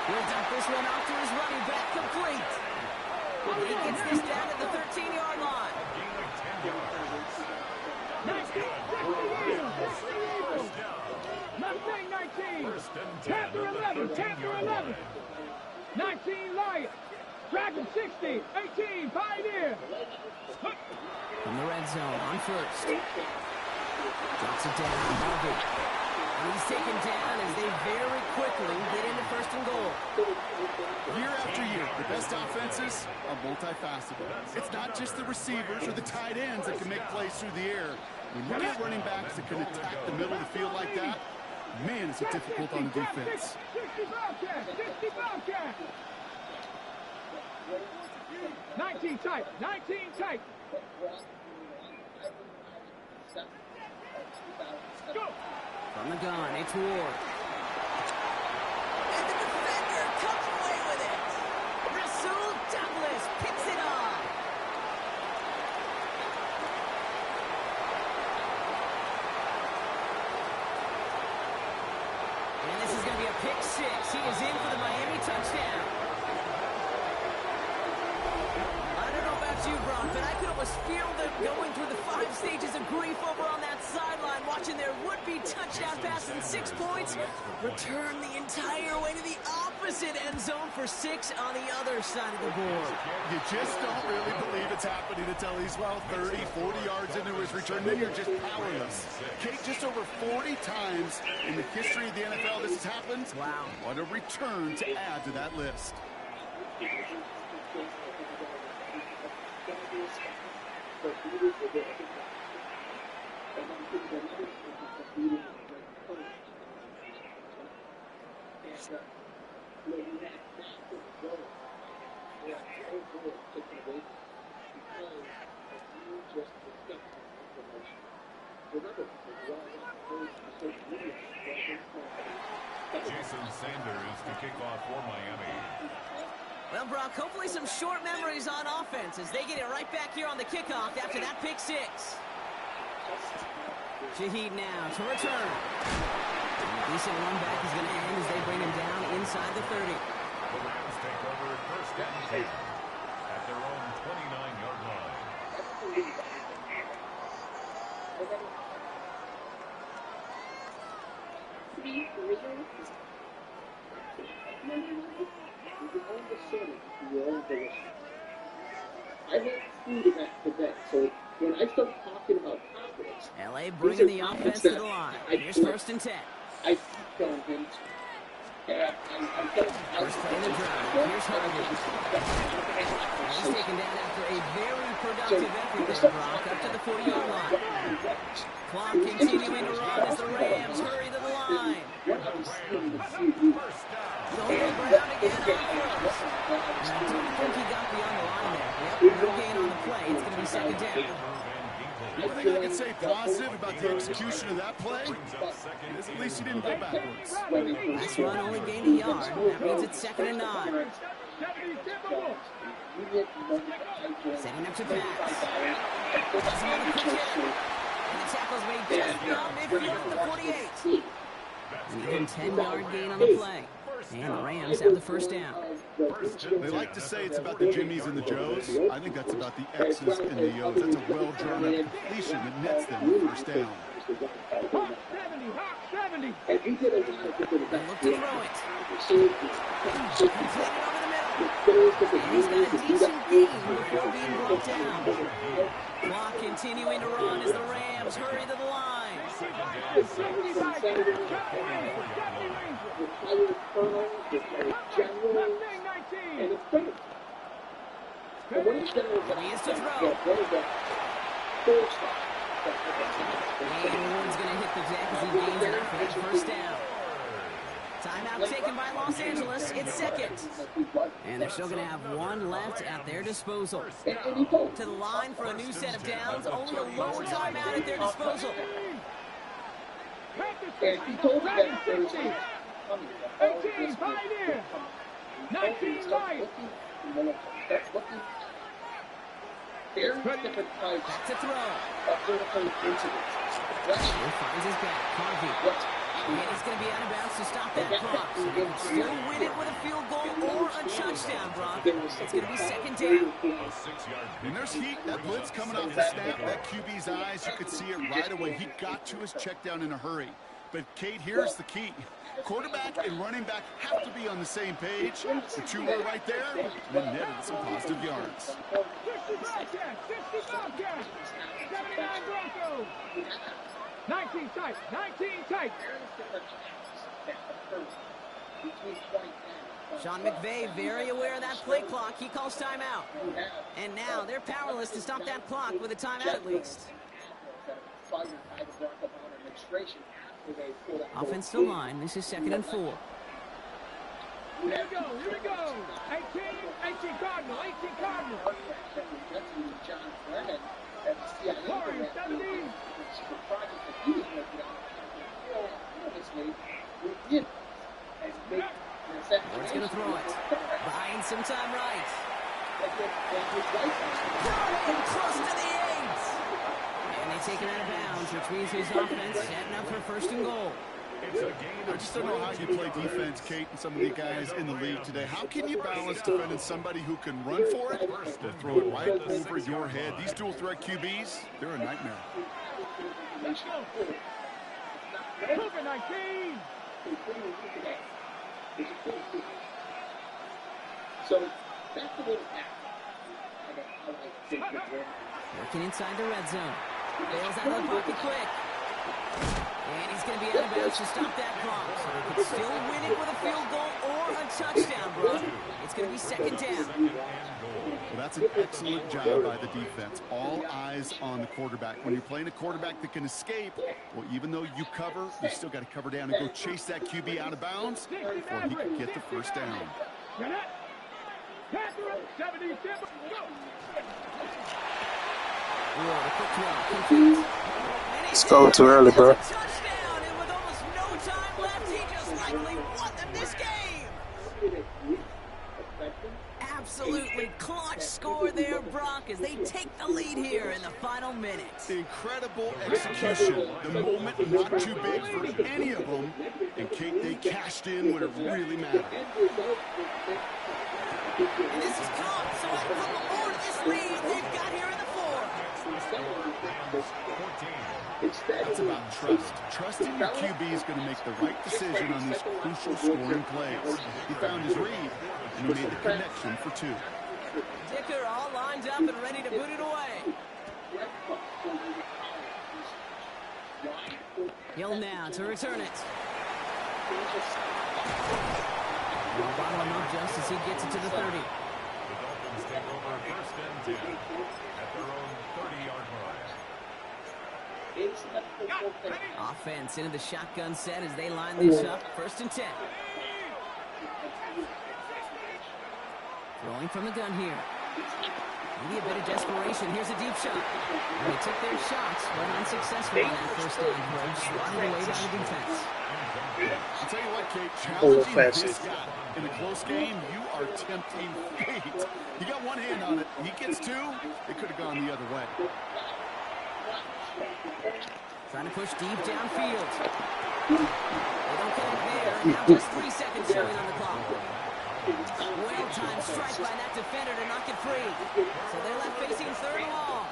He'll dump this one off to his running back, complete. And he gets this down at the 13-yard line. Mustang 19. Panther 11, Panther 11. 19 Lion. Dragon 60, 18 Pioneer. From the red zone on 1st. Drops gets it down. Harvey. And he's taken down as they very quickly get into 1st and goal. Year after year, the best offenses are multifaceted. It's not just the receivers or the tight ends that can make plays through the air. When you get running backs that can attack the middle of the field like that, man, is it difficult on the defense. 19 tight, 19 tight. Go. From the gun, it's Ward. And the defender comes away with it. Rasul Douglas picks it off. And this is going to be a pick 6. He is in for the Miami touchdown. I don't know about you, Brock, but I could almost feel them going through the 5 stages of grief over on that sideline, watching their would-be touchdown pass in 6 points return the entire way to the opposite end zone for 6 on the other side of the board. You just don't really believe it's happening until he's, well, 30, 40 yards into his return. Then you're just powerless. Kate, just over 40 times in the history of the NFL this has happened. Wow. What a return to add to that list. Jason Sanders to kick off for Miami. Well, Brock, hopefully some short memories on offense as they get it right back here on the kickoff after that pick 6. Shaheed now to return. And a decent run back is going to end as they bring him down inside the 30. The Rams take over at 1st and 10 at their own 29-yard line. I had food in that event, so when I start talking about confidence, LA bringing the offense to the line. Here's 1st and 10. I keep telling him, First play in the drive. Here's Harvey. He's taken down after a very productive effort there, Brock, up to the 40-yard line. Clock continuing to run as the Rams hurry to the line. Going to the ground again on 1st. I don't think he got beyond the line there. Yep, no gain on the play. It's going to be 2nd down. One thing I can say positive about the execution of that play is at least he didn't go backwards. This run only gained a yard. That means it's 2nd and 9. Setting up to pass. That's another quick hit. And the tackle's made just beyond midfield at the 48. An even 10-yard gain on the play. And the Rams have the 1st down. They like to say it's about the Jimmies and the Joes. I think that's about the X's and the O's. That's a well-drawn-up completion that nets them the 1st down. Hawk 70, Hawk 70. They look to throw it. Completed over the middle. And he's got a decent gain before being brought down. Clock continuing to run as the Rams hurry to the line. He is to throw. And Ward's going to hit the deck as he gains enough for that 1st down. Timeout taken by Los Angeles. It's 2nd. And they're still going to have 1 left at their disposal. To the line for a new set of downs. Only a lower timeout at their disposal. 18, 5 in. 19, 5. Back to throw. He finds his back. Harvey. And it's going to be out of bounds to stop that clock. So they can still win it with a field goal or a touchdown, Brock. It's going to be 2nd down. And there's heat. That blitz coming off the snap. That QB's eyes, you could see it right away. He got to his check down in a hurry. But, Kate, here's the key. Quarterback and running back have to be on the same page. The 2 were right there and netted some positive yards. 60 Bobcats, 60 Bobcats, 79 Broncos. 19 tight. 19 tight. Sean McVay very aware of that play clock. He calls timeout. And now they're powerless to stop that clock with a timeout at least. Offensive line. This is 2nd and 4. Here we go. Here we go. 18 Cardinal. 18 Cardinal. Warriors, 17. Ward's going to throw it. Buying some time right. Close to the 8. And they take him out of bounds, which means his offense setting up for 1st and goal. I just don't know how you play defense, Kate, and some of the guys in the league today. How can you balance defending somebody who can run for it or throw it right over your head? These dual threat QBs, they're a nightmare. Let's go. Cougar 19. So that's the way to act. Working inside the red zone. Bails out of the pocket quick. And he's going to be out of bounds to stop that clock. So they could still win it with a field goal or a touchdown, bro. It's going to be 2nd down. Well, that's an excellent job by the defense. All eyes on the quarterback. When you're playing a quarterback that can escape, well, even though you cover, you still got to cover down and go chase that QB out of bounds before he can get the 1st down. Let's go too early, bro. Touchdown, and with almost no time left, he just likely won them this game. Absolutely clutch score there, Brock, as they take the lead here in the final minutes. Incredible execution. The moment not too big for any of them. And Kate, they cashed in when it really mattered. And this is caught, so I put them more to this lead they've got here in the 4. That's about trust. Trusting your QB is going to make the right decision on these crucial scoring plays. He found his read, and he made the connection for 2. Dicker all lined up and ready to boot it away. Hill now to return it. Bottom him up just as he gets it to the 30. The Dolphins take over 1st and 10 at their own 30-yard line. Offense into the shotgun set as they line this up. 1st and 10. Throwing from the gun here. Maybe a bit of desperation. Here's a deep shot. They took their shots, but unsuccessful on that 1st down approach. Swatted away by the defense. I'll tell you what, Kate, challenging this guy in a close game, you are tempting fate. He got one hand on it. He gets 2. It could have gone the other way. Trying to push deep downfield. They don't get it there. And now just 3 seconds showing on the clock. Well-timed strike by that defender to knock it free. So they're left facing 3rd and long.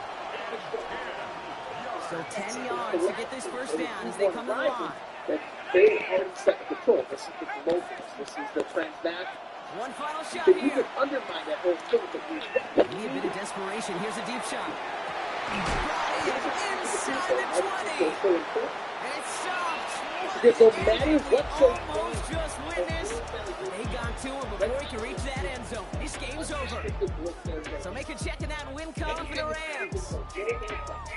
So 10 yards to get this 1st down as they come to the line. They already set the control. This is the locals. This is the transback. One final shot You here. can undermine that whole thing with the Need a bit of desperation. Here's a deep shot. Inside the 20. And it's stopped. It don't matter what Almost just witnessed. They got to him before he could reach that end zone. This game's over. So make a check of that win column for the Rams.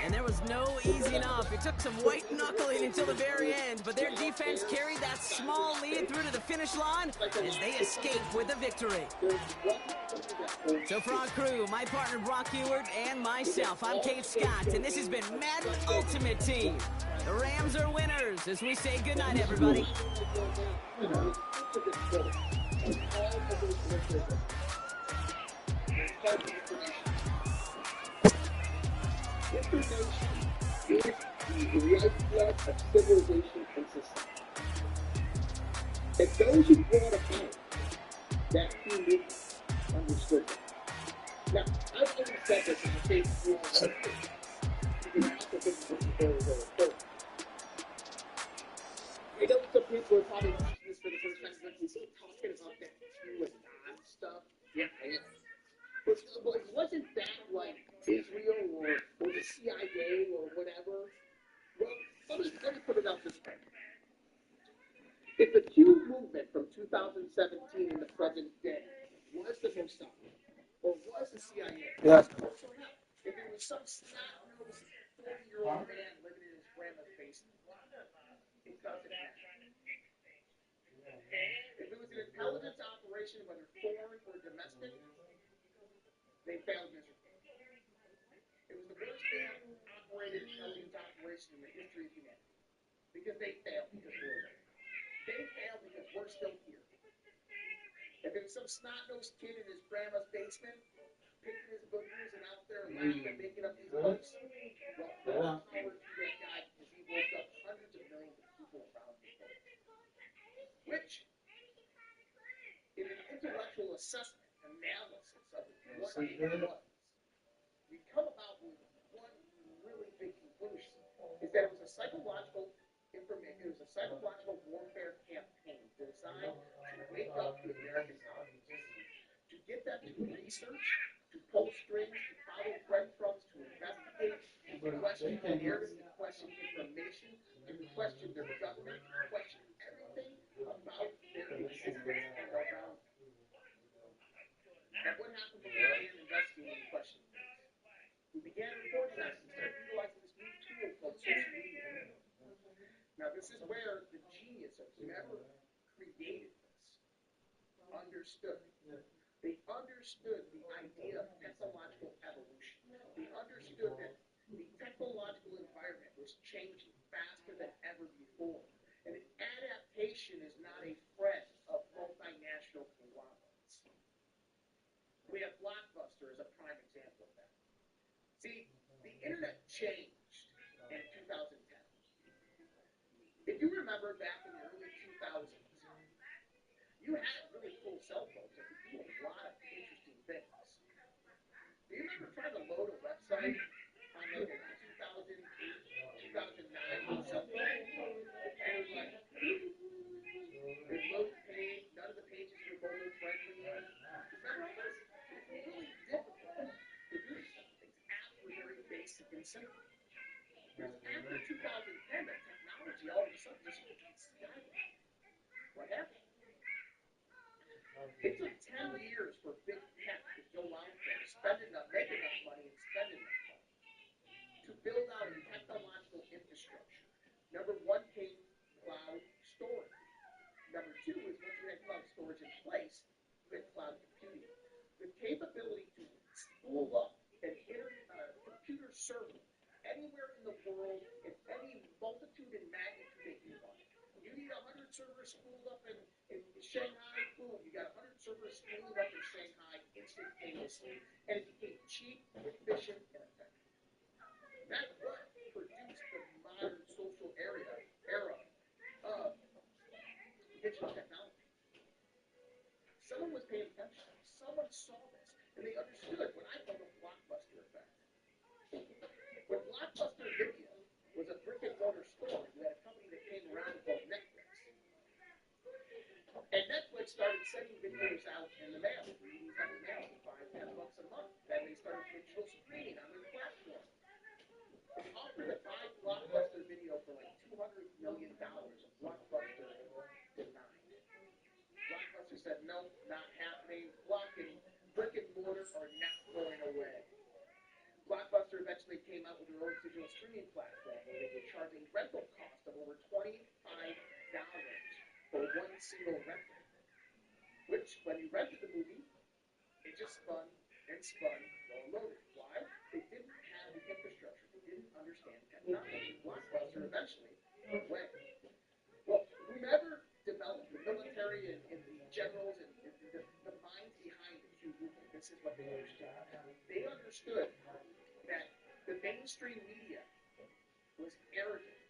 And there was no easy enough. It took some white knuckling until the very end, but their defense carried that small lead through to the finish line as they escaped with a victory. So for our crew, my partner Brock Ewert and myself, I'm Kate Scott, and this has been Madden Ultimate Team. The Rams are winners as we say goodnight, everybody. Information is the lifeblood of civilization and society. And those who brought it out, that few understood it. Now, I've always said this in the case of you can have to think this is very, very important. I know some people are probably watching this for the first time, but he's still talking about that Q and non stuff. Yeah, I am. But wasn't that like Israel or the CIA or whatever? Well, let me If the Q movement from 2017 in the present day was the Mossad or was the CIA, Yeah. if it was some snot-nosed 40-year-old man living in his grandma's basement, it doesn't matter. If it was an intelligence operation, whether foreign or domestic, they failed miserably. It was the worst operated intelligence operation in the history of humanity. Because they failed because we're away. They failed because we're still here. If it was some snot-nosed kid in his grandma's basement, picking his boogers and out there laughing, making up these books, well, power to that guy because he woke up hundreds of millions of people around the world. Which, in an intellectual assessment, analysis of what it was, we come about with one really big conclusion, is that it was a psychological warfare campaign designed to wake up the American audience, to get them to research, to pull strings, to follow breadcrumbs, to investigate, to question narrative, to question information, to question their government, to question everything about their existence and around them. And what happened when we began investigating and questioning things? We began reporting on it. We started utilizing this new tool called social media. Now, this is where the genius of whoever created this understood. They understood the idea of technological evolution. They understood that the technological environment was changing faster than ever before. And an adaptation is not a friend of multinational conglomerates. We have Blockbuster as a prime example of that. See, the internet changed in 2010. If you remember back in the early 2000s, you had really cool cell phones that could do a lot of interesting things. Do you remember trying to load a website on like a 2008, 2009 cell phone? And it was like, it load the page, none of the pages were mobile friendly. Remember all this? It's really difficult to do stuff. It's actually very basic and simple. Because after 2010, the technology all of a sudden just skyrocketed. What happened? It took 10 years for big tech to go out there, spend enough, make enough money, and spend enough money to build out a technological infrastructure. Number one came cloud storage. Number two is once you had cloud storage in place, you had cloud computing. The capability to spool up an computer server anywhere in the world in any multitude and magnitude that you want. You need 100 servers spooled up in Shanghai, boom, you got 100 servers spooled up in Shanghai instantaneously, and it became cheap, efficient, and effective. That's what produced the modern social era of digital technology. Someone was paying attention. Someone saw this, and they understood what I call the Blockbuster effect. When Blockbuster Video was a brick-and-mortar store, you had a company that came around called Netflix. And Netflix started sending videos out in the mail. DVDs out in the mail for $5, $10 a month. Then they started digital streaming on their platform. They offered to buy Blockbuster Video for like $200 million. Blockbuster denied. Blockbuster said, nope, not happening. Brick and mortar are not going away. Blockbuster eventually came out with their own digital streaming platform where they were charging rental costs of over $25 for one single rental. Which, when you rented the movie, it just spun and spun while loaded. Why? They didn't have the infrastructure. They didn't understand technology. Blockbuster eventually went away. Well, whomever developed the military and the generals and the minds behind the Q movement, this is what they understood. They understood that the mainstream media was arrogant,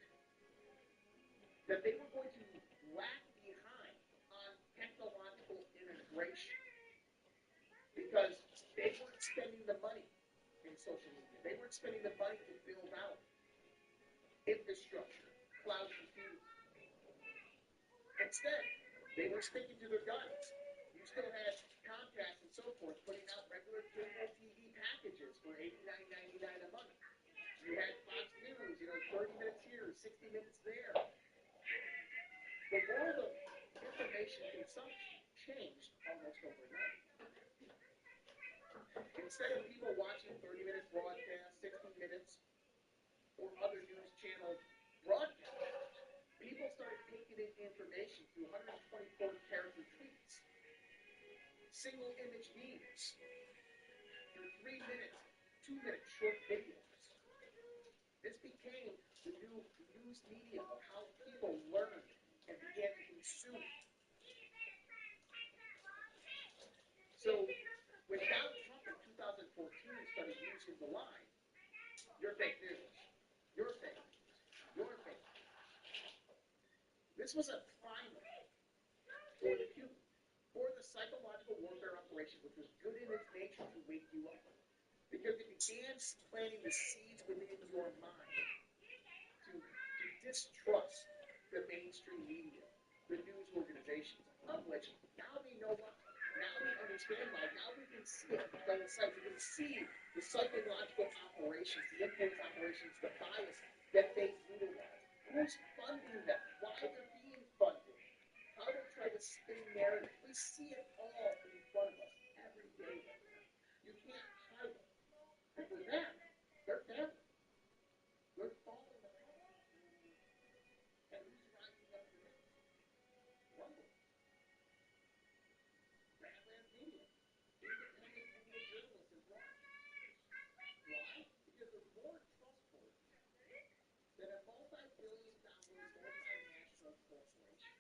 that they were going to lag behind on technological integration because they weren't spending the money in social media. They weren't spending the money to build out infrastructure, cloud computing. Instead, they were sticking to their guns. You still had Comcast and so forth putting out regular cable TV packages for $89.99 a month. You had Fox News, 30 minutes here, 60 minutes there. the world of information consumption changed almost overnight. Instead of people watching 30-minute broadcasts, 60 minutes, or other news channel broadcasts, people started taking in information through 124-character tweets, single-image memes, through 3-minute, 2-minute short videos. This became the new news media of how people learned and began to consume. So, when Donald Trump in 2014 started using the line, "You're fake news, you're fake news, you're fake news," this was a primer for the psychological warfare operation, which was good in its nature to wake you up. Because it began planting the seeds within your mind to distrust the mainstream media, the news organizations, of which now we know why. Now we understand why. Now we can see it on the site. We can see the psychological operations, the influence operations, the bias that they utilize. Who's funding them? Why they're being funded? How they try to spin narrative. We see it all in front of us every day. You can't hide it. And for them, they're family. They're falling apart. And who's rising up to them? Rumble. Badlands Media. Independent media journalists and broadcasters. Why? Because they're more trustworthy than a multi-billion-dollar multinational corporation.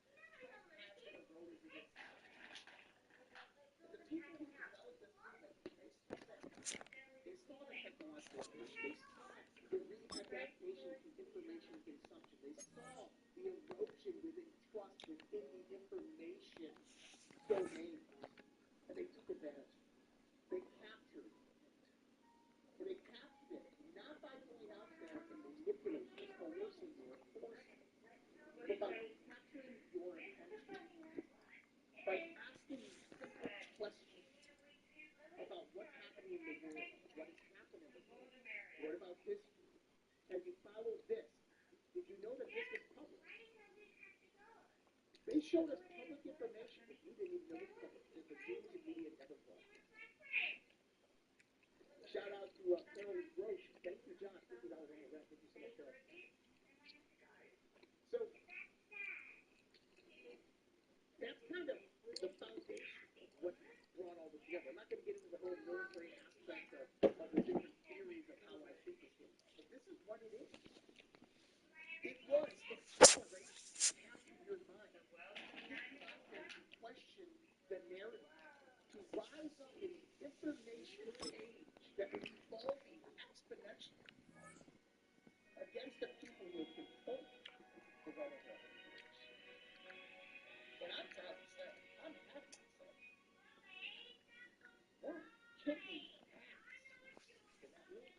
Trust has to grow as it is. But the people who developed this movement, they saw the technological push. They saw the readaptation to information consumption. They saw the erosion within trust within the information domain. And they took advantage. They captured it. And they captured it not by going out there and manipulating it, coercing you, or forcing it, but by capturing your attention. By asking simple questions about what's happening in the world, what has happened in the world, what about history? Have you followed this? Did you know that this was public? They showed us public information that you didn't even know was public, that the news and media never broadcast. Shout out to Carol Roche. Thank you, John. $50 on the rent. Thank you so much, Carol. So, that's kind of the foundation of what brought all this together. I'm not going to get into the whole military aspect of the different theories of how I think this came about, but this is what it is. It was a preparation to capture your mind, to question the narrative, to rise up in an information age that is evolving exponentially against the people who have controlled the run of our years. And I'm proud to say, I'm happy to say, we're kicking ass in that league.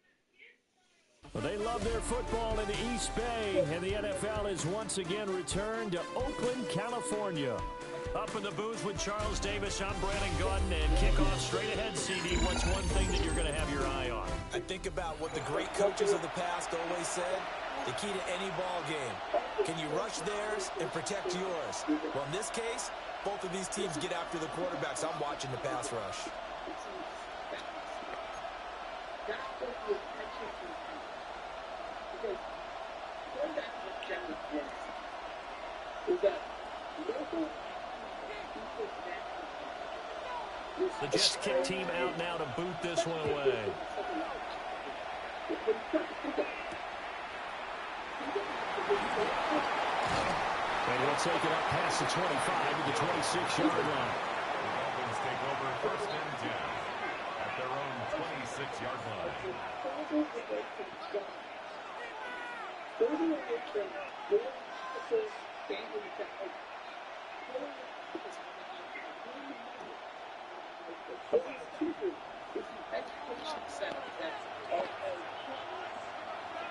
Well, they love their football in the East Bay, and the NFL is once again returned to Oakland, California. Up in the booth with Charles Davis, I'm Brandon Gaudin, and kickoff straight ahead, CD. What's one thing that you're going to have your eye on? I think about what the great coaches of the past always said. The key to any ball game. Can you rush theirs and protect yours? Well, in this case, both of these teams get after the quarterbacks. I'm watching the pass rush. That's what the attention to do. Because going back to what Jen was saying, is that local people's national The Jets kick team out now to boot this one away. And he'll take it up past the 25 to the 26-yard line. The Dolphins take over 1st and 10 at their own 26-yard line.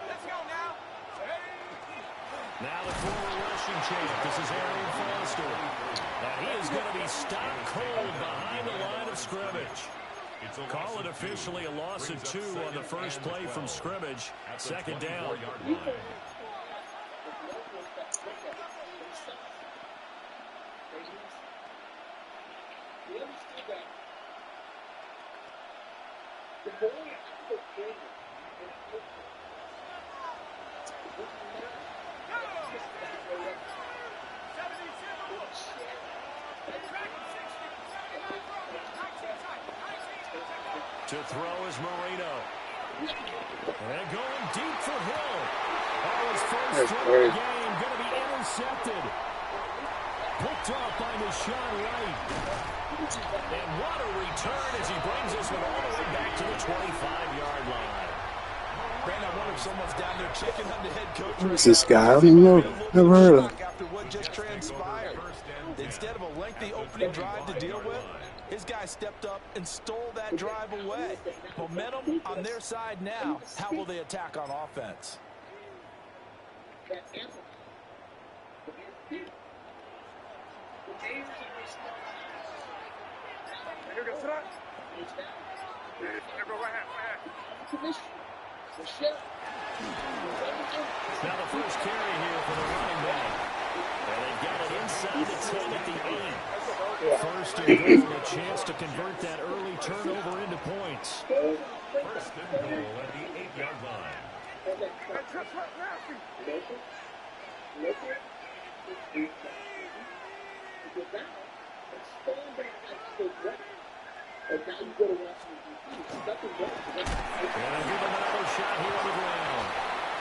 Let's go now. Now the former rushing champ. This is Aaron Foster. And he is going to be stopped cold behind the line of scrimmage. Call it officially a loss of 2 on the first play from scrimmage. Second down. To throw is Marino. And going deep for Hill. Oh, his first throw of the game going to be intercepted. Picked off by Deshaun Wright. And what a return as he brings us all the way back to the 25-yard line. Brandon, I wonder if someone's down there checking on the head coach. Who's this guy? I don't know. Never heard of him. After what just transpired. Instead of a lengthy opening drive to deal with, his guy stepped up and stole that drive away. Momentum on their side now. How will they attack on offense? Now the first carry here for the running back. And they got it inside the 10 at the 8. First and goal, a chance to convert that early turnover into points. First and goal at the 8-yard line. And give him another shot here on the ground.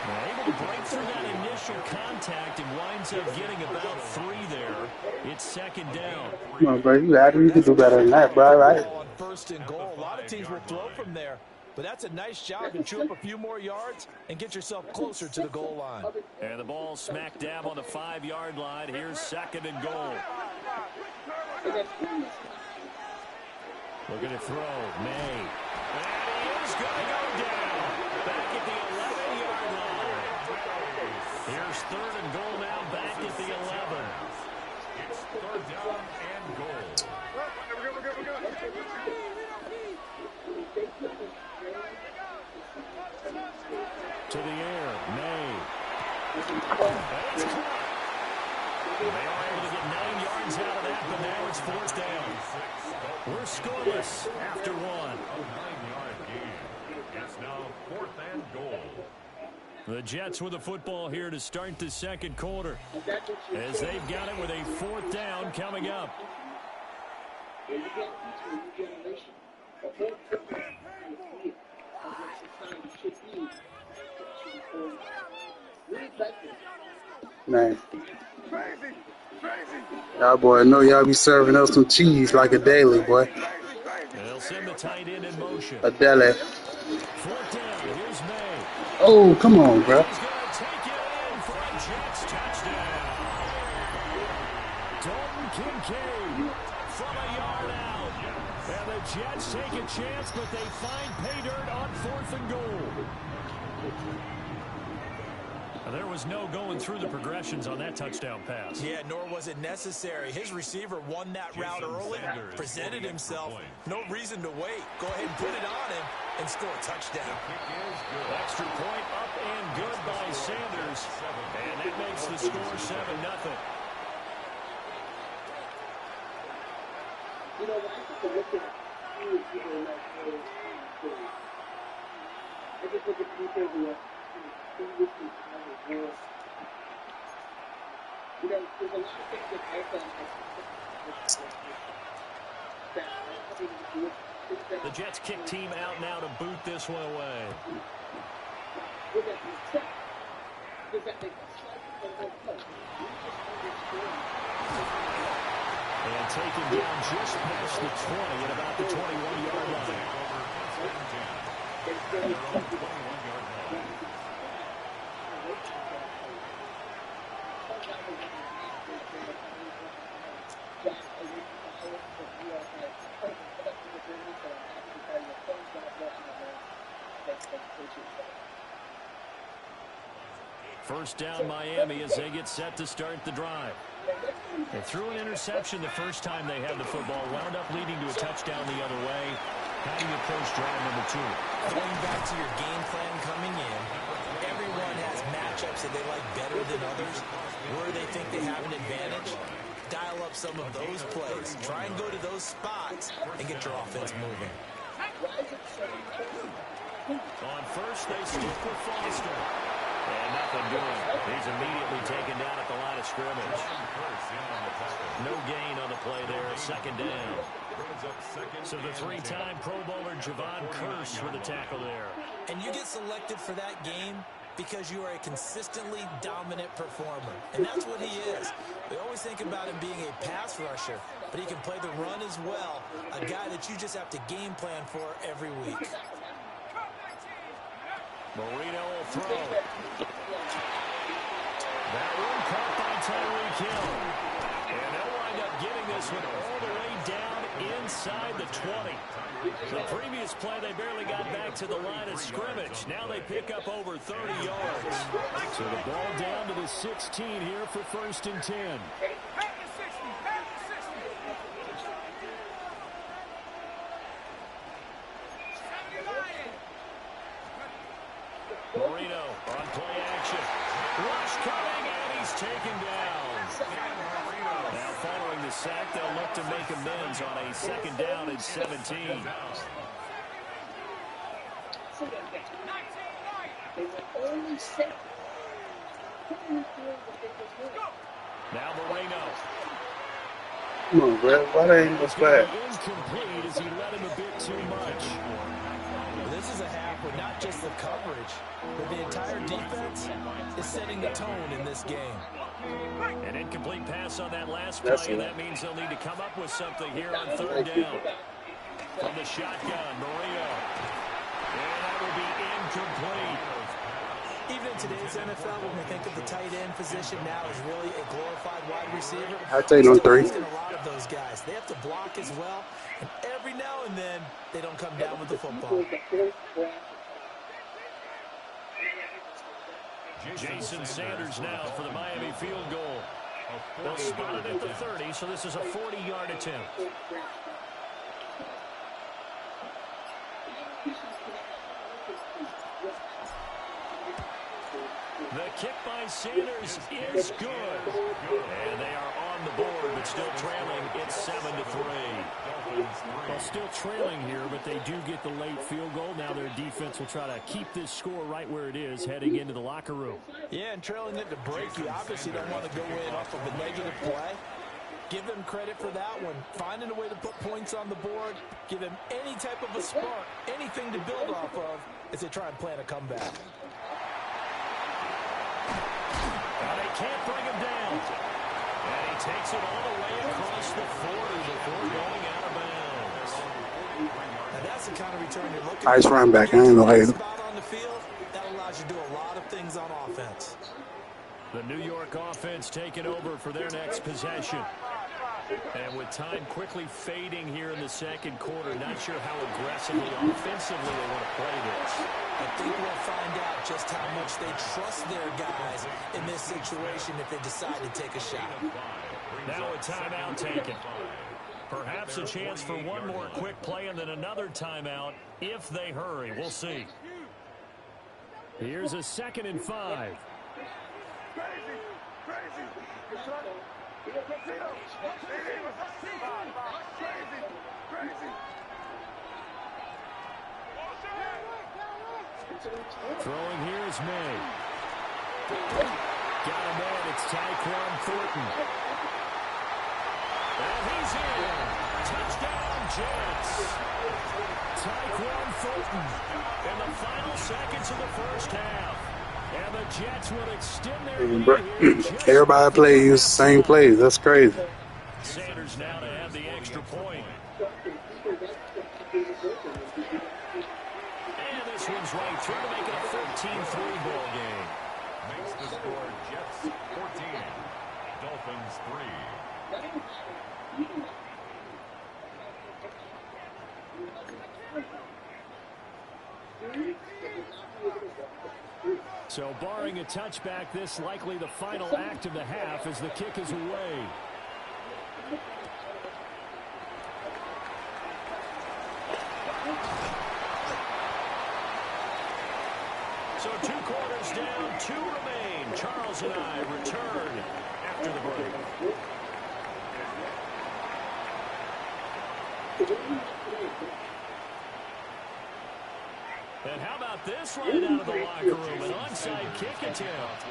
Able to break through that initial contact and winds up getting about 3 there. It's second down. Come on, bro. You can do better than that, bro. Right? On first and goal, a lot of teams will throw from there. But that's a nice job to chew up a few more yards and get yourself closer to the goal line. And the ball smack dab on the 5-yard line. Here's second and goal. Looking to throw. May. And he is going to go down. Back at the 11-yard line. Here's third and goal now. Back at the 11. It's third down and goal. To the air. May. It's caught. They are able to get 9 yards out of that, but now it's fourth down. We're scoreless after 1. A 9-yard gain. It's now fourth and goal. The Jets with the football here to start the second quarter, as they've got it with a fourth down coming up. Man. Y'all boy, I know y'all be serving us some cheese like a daily, boy. They'll send the tight end in motion. A deli. Fourth down. Here's May. Oh, come on, bro. He's going to take it in for a Jets touchdown. Dalton Kincaid from a yard out. And the Jets take a chance, but they find pay dirt on fourth and goal. There was no going through the progressions on that touchdown pass. Yeah, nor was it necessary. His receiver won that route early, presented himself. No reason to wait. Go ahead and put it on him and score a touchdown. Extra point up and good by Sanders. And that makes the score 7-0. You know, when I take a look at who is people like I just look at people who are previously kind of world. You know, there's a lot of things that I've done that the Jets kick team out now to boot this one away. Would that be a check? Does that make a slight play? And taken down just past the 20 at about the 21-yard line. First down Miami as they get set to start the drive. They threw an interception the first time they had the football, wound up leading to a touchdown the other way. How do you approach drive number 2? Going back to your game plan coming in, everyone has matchups that they like better than others. Where they think they have an advantage, dial up some of those plays. Try and go to those spots and get your offense moving. Why is it so important? On first, they stick with Foster. And nothing doing. He's immediately taken down at the line of scrimmage. No gain on the play there. Second down. So the three-time Pro Bowler Javon Curse with a tackle there. And you get selected for that game because you are a consistently dominant performer. And that's what he is. We always think about him being a pass rusher, but he can play the run as well. A guy that you just have to game plan for every week. Marino will throw. That one caught by Tyreek Hill. And they'll wind up getting this one all the way down inside the 20. The previous play, they barely got back to the line of scrimmage. Now they pick up over 30 yards. So the ball down to the 16 here for first and 10. Marino on play action. Rush coming, and he's taken down. Now following the sack, they'll look to make amends on a second down and 17. They were only set. Now Marino. Come on, Brad. Why they ain't this bad? Incomplete as he let him a bit too much. Well, this is a half where not just the coverage, but the entire defense is setting the tone in this game. An incomplete pass on that last play, and that means they'll need to come up with something here on third down. From the shotgun, Marino. And that will be incomplete. Even in today's NFL, when we think of the tight end position now as really a glorified wide receiver, I take on 3. a lot of those guys. They have to block as well, and every now and then they don't come down with the football. Jason Sanders now for the Miami field goal. They'll spot it at the 30, so this is a 40-yard attempt. The kick by Sanders is good. And they are on the board, but still trailing. It's 7-3. Well, still trailing here, but they do get the late field goal. Now their defense will try to keep this score right where it is heading into the locker room. Yeah, and trailing it to break, you obviously don't want to go in off of a negative play. Give them credit for that one. Finding a way to put points on the board, give them any type of a spark, anything to build off of as they try and plan a comeback. Now they can't bring him down. And he takes it all the way across the 40 before going out of bounds. Now that's the kind of return you're looking Nice for. run back. I ain't gonna hate him. On the field, that allows you to do a lot of things on offense. The New York offense taking over for their next possession. And with time quickly fading here in the second quarter, not sure how aggressively, offensively they want to play this. I think we'll find out just how much they trust their guys in this situation if they decide to take a shot. Now a timeout taken. Perhaps a chance for one more quick play and then another timeout if they hurry. We'll see. Here's a 2nd and 5. Throwing here is May. Got him there. It's Tyquan Thornton. And he's in. Touchdown, Jets. Tyquan Thornton in the final seconds of the first half. And the Jets will extend their lead here. Everybody use the same plays. That's crazy. Sanders now to have the extra point. And this one's right through to make it a 14-3 ball game. Makes the score Jets 14, Dolphins 3. So barring a touchback, this likely the final act of the half as the kick is away. So 2 quarters down, 2 remain. Charles and I return after the break. And how about this right out of the locker room? An onside kick attempt.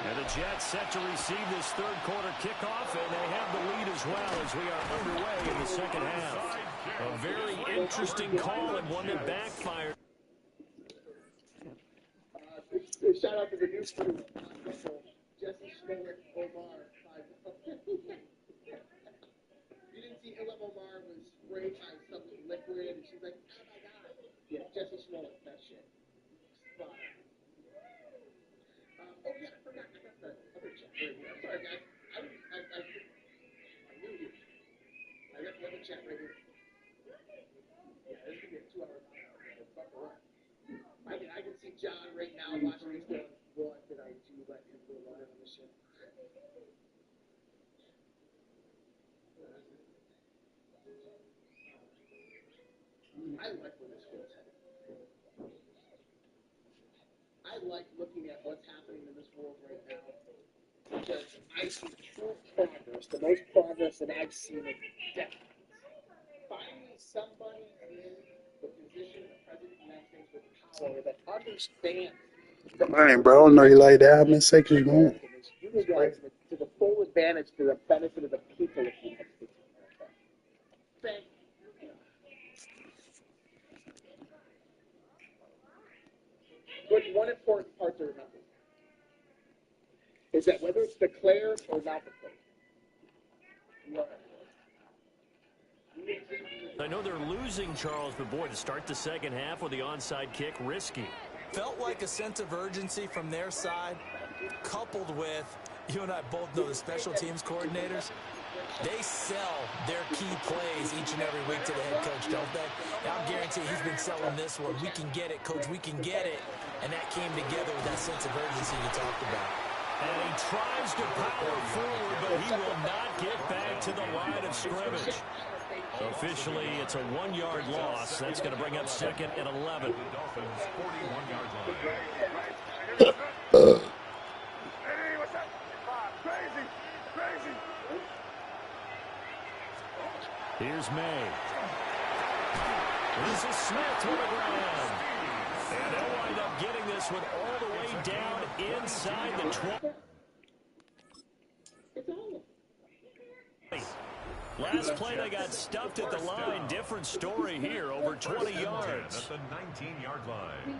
And the Jets set to receive this third quarter kickoff, and they have the lead as well as we are underway in the second half. A very interesting call and one that backfired. Shout out to the new crew, Jesse Schmidt, Omar. You didn't see Ilham Omar was sprayed by something liquid, and she's like, oh my god. Yeah, Jesse Schmidt, that shit. Spot on. Oh yeah, I forgot. I got the other chat right here. I'm sorry, guys. I'm new here. I got the other chat right here. Yeah, this is gonna be a 2-hour podcast. Buckle up. I can see John right now watching this going, what did I do? Let him go live on the show. I like where this goes headed. I like looking at what's happening in this world right now because I see true progress, the most progress that I've seen in decades. Finally, somebody in the position of the president of the United States with power that understands. Man, bro, I don't know you like that. How many seconds you want? Utilize it to the full advantage, to the benefit of the people of the United States of America. Thank you. But one important part to remember is that whether it's declared or not declared, I know they're losing, Charles, but boy, to start the second half with the onside kick, risky. Felt like a sense of urgency from their side, coupled with, you and I both know the special teams coordinators, they sell their key plays each and every week to the head coach, don't they? And I'm guaranteeing he's been selling this one. We can get it, coach, we can get it. And that came together with that sense of urgency you talked about. And he tries to power forward, but he will not get back to the line of scrimmage. Officially, it's a 1-yard loss. That's going to bring up second and 11. Here's May. This is Smith on the ground. And they'll wind up getting this one all the way down inside the 20. Last play, they got stuffed at the line. Different story here, over 20 yards. At the 19-yard line.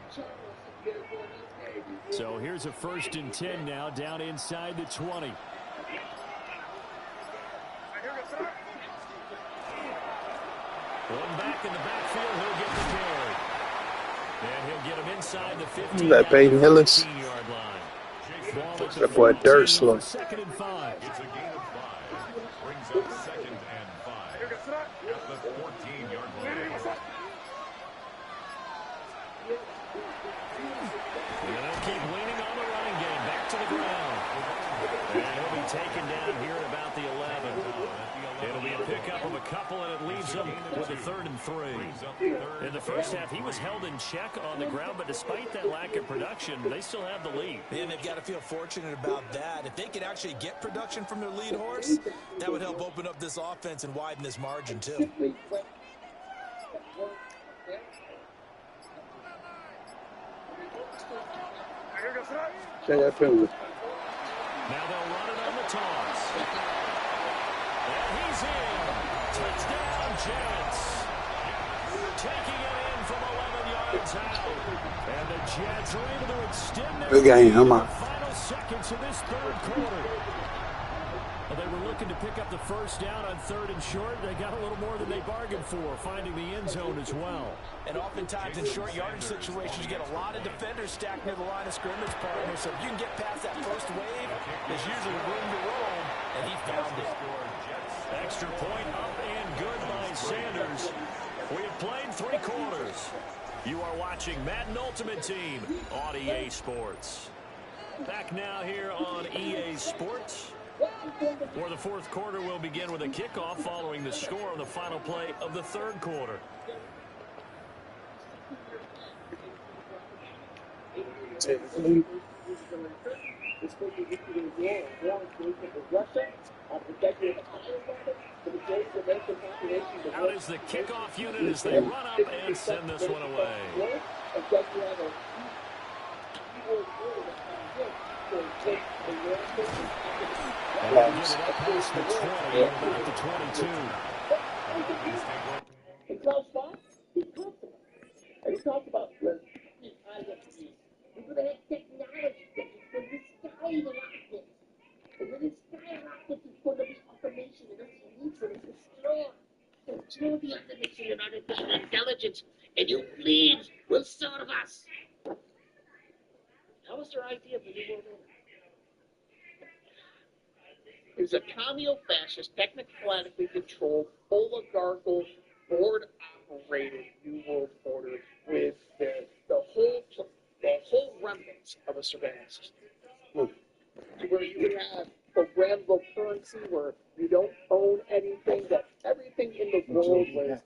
So here's a 1st and 10 now, down inside the 20. One back in the backfield, he'll get the carry. And he'll get him inside the 15. That Peyton Hillis. That boy dirt slow. Second and 5. It's a gain of 5. Brings up second and 5 at the 14-yard line. And they'll keep leaning on the running game. Back to the ground. And he'll be taken down here at about the 11. It'll be a pickup of a couple, and it leaves him with a 3rd and 3. In the first half, he was held in check on the ground, but despite that lack of production, they still have the lead. And they've got to feel fortunate about that. If they could actually get production from their lead horse, that would help open up this offense and widen this margin, too. Check that penalty. Now they'll run it on the toss. And he's in. Touchdown, Jets. Taking it in from 11 yards out. And the Jets are able to extend their Good game, lead in come the on. final seconds of this third quarter. Well, they were looking to pick up the first down on 3rd and short. They got a little more than they bargained for, finding the end zone as well. And oftentimes in short yardage situations, you get a lot of defenders stacked near the line of scrimmage, partner. So if you can get past that first wave, there's usually room to roam, and he found it. Extra point up and good by Sanders. We have played 3 quarters. You are watching Madden Ultimate Team on EA Sports. Back now here on EA Sports. For the 4th quarter, we'll begin with a kickoff following the score on the final play of the 3rd quarter. uses the record. This could be nuclear war or war engagement with Russia. Protecting the fire weapon, the majority of the American population. Out is the kickoff unit as they run up and send this one away. And then you have a keyword word that comes in. So take the American and they'll get it up past the 20 and about the 22. And Klaus Fox, he talked about it. And he talked about the IFC. We're going to have technology that is going to skyrocket. And when it skyrockets, it's going to be automation. And that's unique for us to explore the automation and artificial intelligence. And you please will serve us. That was their idea for the world order. It was a commune-fascist, technocratically controlled, oligarchical, board-operated New World Order with the whole remnants of a surveillance system. Where you would have programmable currency, where you don't own anything, that everything in the world was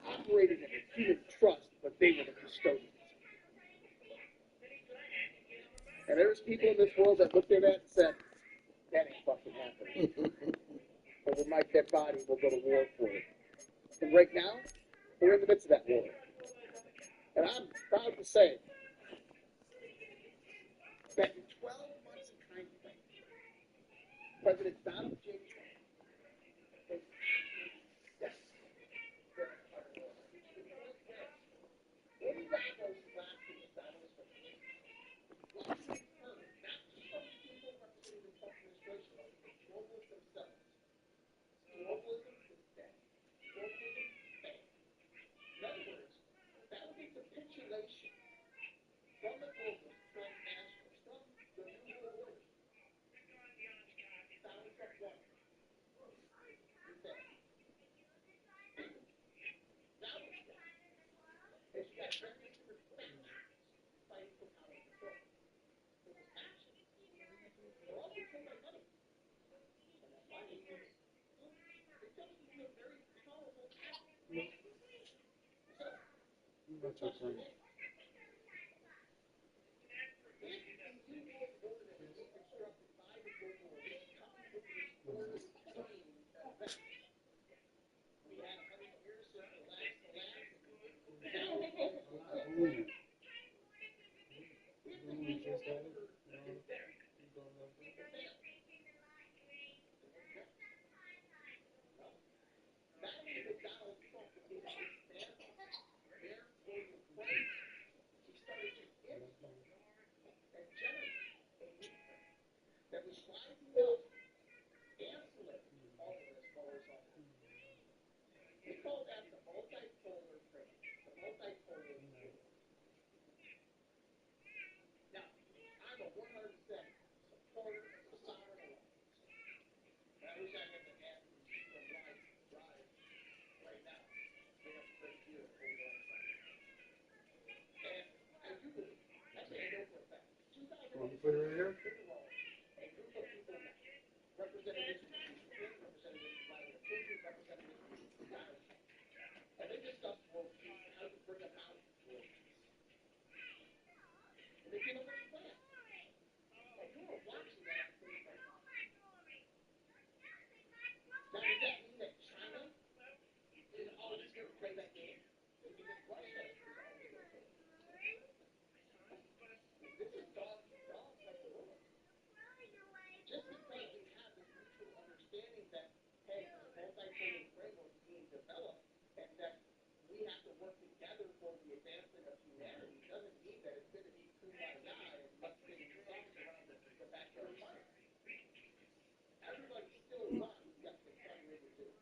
operating in a human trust, but they were the custodians. And there's people in this world that looked at that and said, that ain't fucking happening. But with my dead body, we'll go to war for it. And right now, we're in the midst of that war. And I'm proud to say that in 12 months of kind of thing, President Donald J. Trump has yes, Any Davos last week, Davos was lots of heard, not just from the people representing the Trump administration, but the globalists themselves. Globalism is dead. Globalism failed. In other words, that was a capitulation from the globalists, from nationalists, from the New World Order. Donald Trump won. He failed. Now it's dead. As you got various different factions fighting for power and control. So this action, they're all controlled by money. And that money is, it comes to be a very powerful act. So, we're touching it. If the New World Order that is constructed by the global elite comes with this world chain event, we had 100 years to relax. Now, if the New World Order is there, not only did Donald Trump begin to expand their global presence, he started to implement and generate a movement that was rising up ancillary to all of this horizontal. We call that the multipolar frame, the multipolar view. Now, I'm a 100% supporter of the sovereign alliance. And I wish I had the app to see them live right now. They have a great view of the whole website. And I do believe, actually I know for a fact, 2008, a group of people met. Representatives from Ukraine, representatives from Vladimir Putin, representatives from Donald Trump. And they discussed world peace and how to bring about world peace. And they came up with a plan. And you were watching that on TV right now. Now, does that mean that China is always going to play that game? Does it mean that Russia is always going to play that game? This is dog eat dog type of world. Just because we have this mutual understanding that, hey, this multipolar framework is being developed and that we have to work together for the advancement of humanity doesn't mean that it's going to be kumbaya and let's sing songs around the backyard fire. Everybody still wants, yes, the sun river too.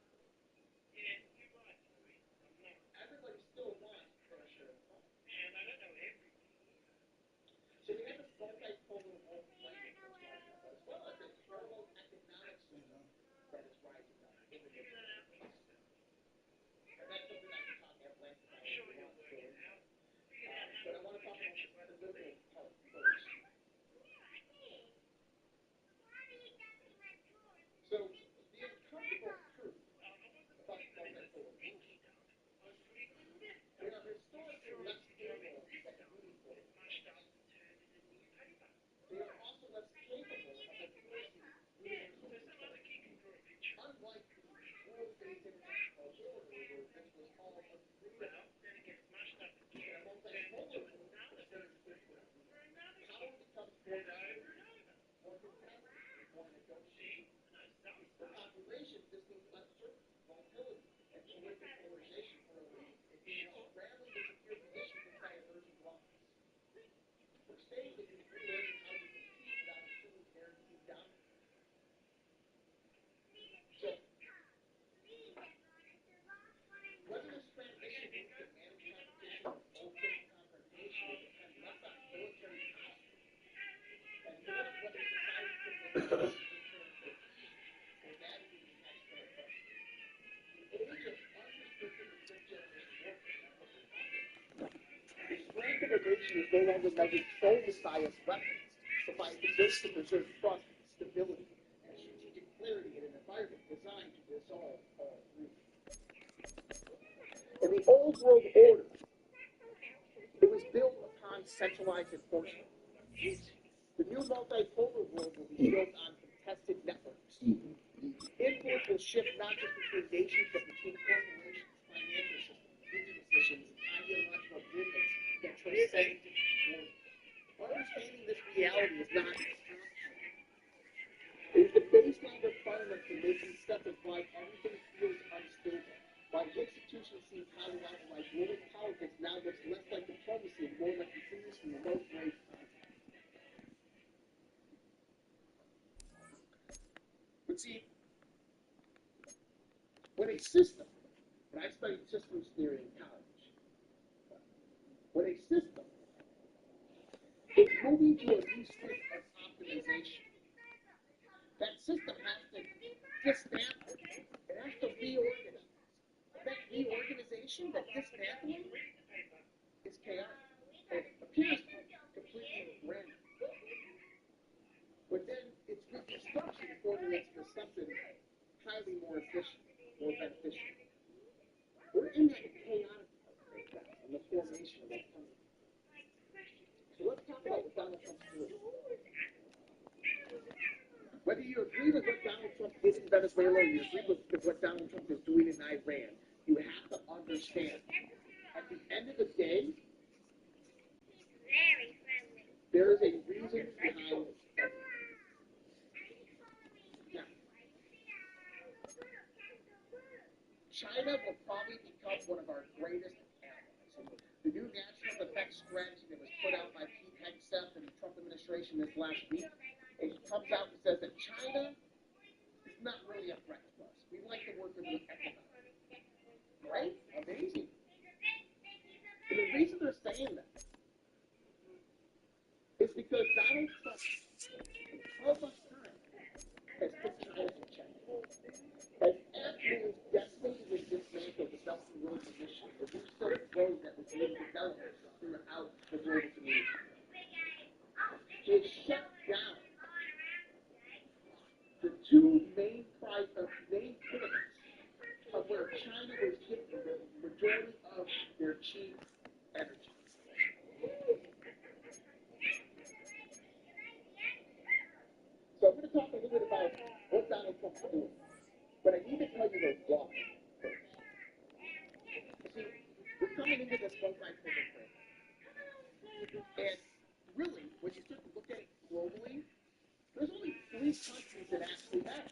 Everybody still wants fair share of fun. So we have this multipolar world framework that's rising up, as well as this global economic system that is rising up in the different countries. And that's something I can talk at length about if you want. So prediction is no longer measured solely by its weapons, but by its ability to preserve trust, stability, and strategic clarity in an environment designed to resolve all three. In the old world order, it was built upon centralized enforcement. The new multipolar world will be built on contested networks. Influence will shift not just between nations, but between corporations, financial systems, business systems, and ideological movements that transcend borders. Understanding this reality is not optional. It is the baseline requirement for making sense of why everything feels unstable, why institutions seem highly out, why global politics now looks less like diplomacy and more like continuously remote grade contact. But see, when a system, and I studied systems theory in college, when a system is moving to a new state of optimization, that system has to dismantle, it has to reorganize. That reorganization, that dismantling, is chaotic. It appears completely random. But then its reconstruction formulates for something highly more efficient, more beneficial. We're in that chaotic part right now, in the formation of that company. So let's talk about what Donald Trump's doing. Whether you agree with what Donald Trump did in Venezuela or you agree with what Donald Trump is doing in Iran, you have to understand, at the end of the day, there is a reason behind everything. Now, China will probably become one of our greatest allies. And the new national defense strategy that was put out by Pete Hegseth and the Trump administration this last week, and he comes out and says that China is not really a threat to us. We like to work with the economic. Right? Amazing. And the reason they're saying that is because Donald Trump, for 12 months' time, has put China in check. Has absolutely decimated and dismantled the Belt and Road Initiative, the new Silk Road that was being developed throughout the global community. He has shut down the two main pillars of where China was getting the majority of their cheap energy. So I'm going to talk a little bit about what Donald Trump's doing, but I need to tell you the why first. You see, we're coming into this multipolar thing, and really, when you start to look at it globally, there's only 3 countries that actually matter.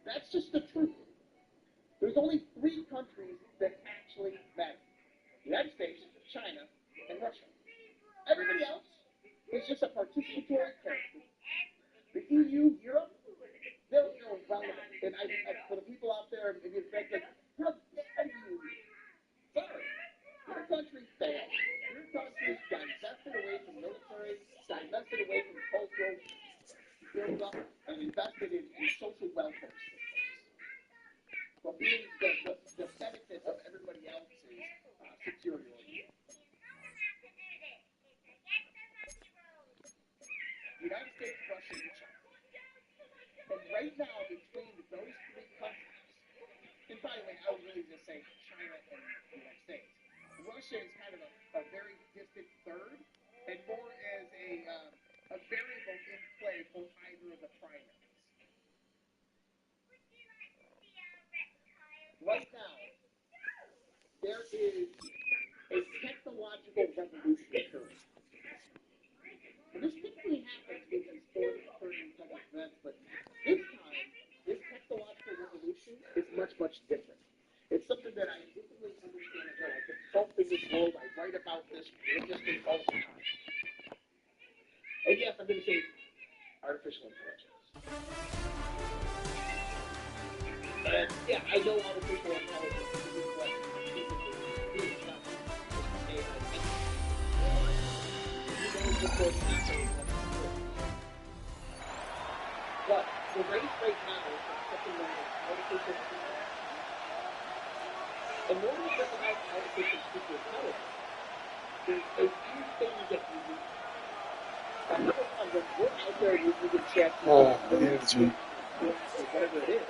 That's just the truth. There's only 3 countries that actually matter. The United States, China, and Russia. Everybody else is just a participatory character. The EU, Europe, they're irrelevant. And for the people out there, if you think like, how dare you? Sorry. Your country failed. Your country divested away from military, divested away from cultural build-up, and invested in social welfare systems. Well, being the benefit of everybody else's security organization. The United States, Russia, and China. And right now, between those 3 countries, and by the way, I would really just say China and the United States. Russia is kind of a very distant third, and more as a variable in play for either of the primaries. Right now, there is a technological revolution occurring. And this typically happens with these 30 public events, but this time, this technological revolution is much, much different. It's something that I deeply understand as well. I consult in this world, I write about this religiously all the time. And yes, I'm going to say artificial intelligence. And yeah, I know artificial intelligence is what people do. It's not AI. But the race right now is something that is artificial intelligence. And when we think about artificial intelligence, there's a few things that you do. We're out there using check. Whatever it is.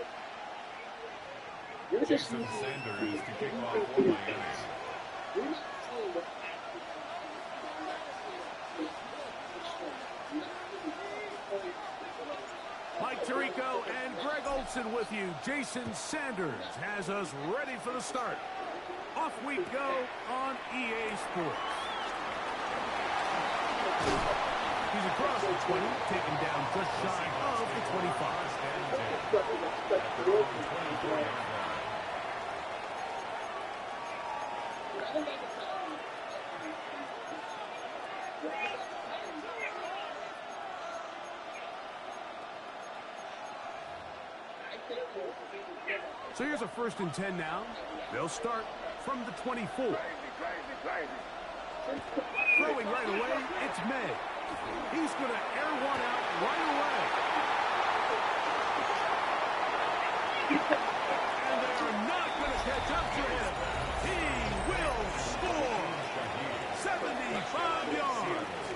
You're just Jason using Sanders to kick off for Miami. you're just seeing what Mike Tirico and Greg Olson with you. Jason Sanders has us ready for the start. Off we go on EA Sports. He's across the 20, taken down just shy of the 25. So here's a 1st and 10 now. They'll start from the 24. Throwing right away, it's May. He's going to air one out right away. And they're not going to catch up to him. He will score. 75 yards.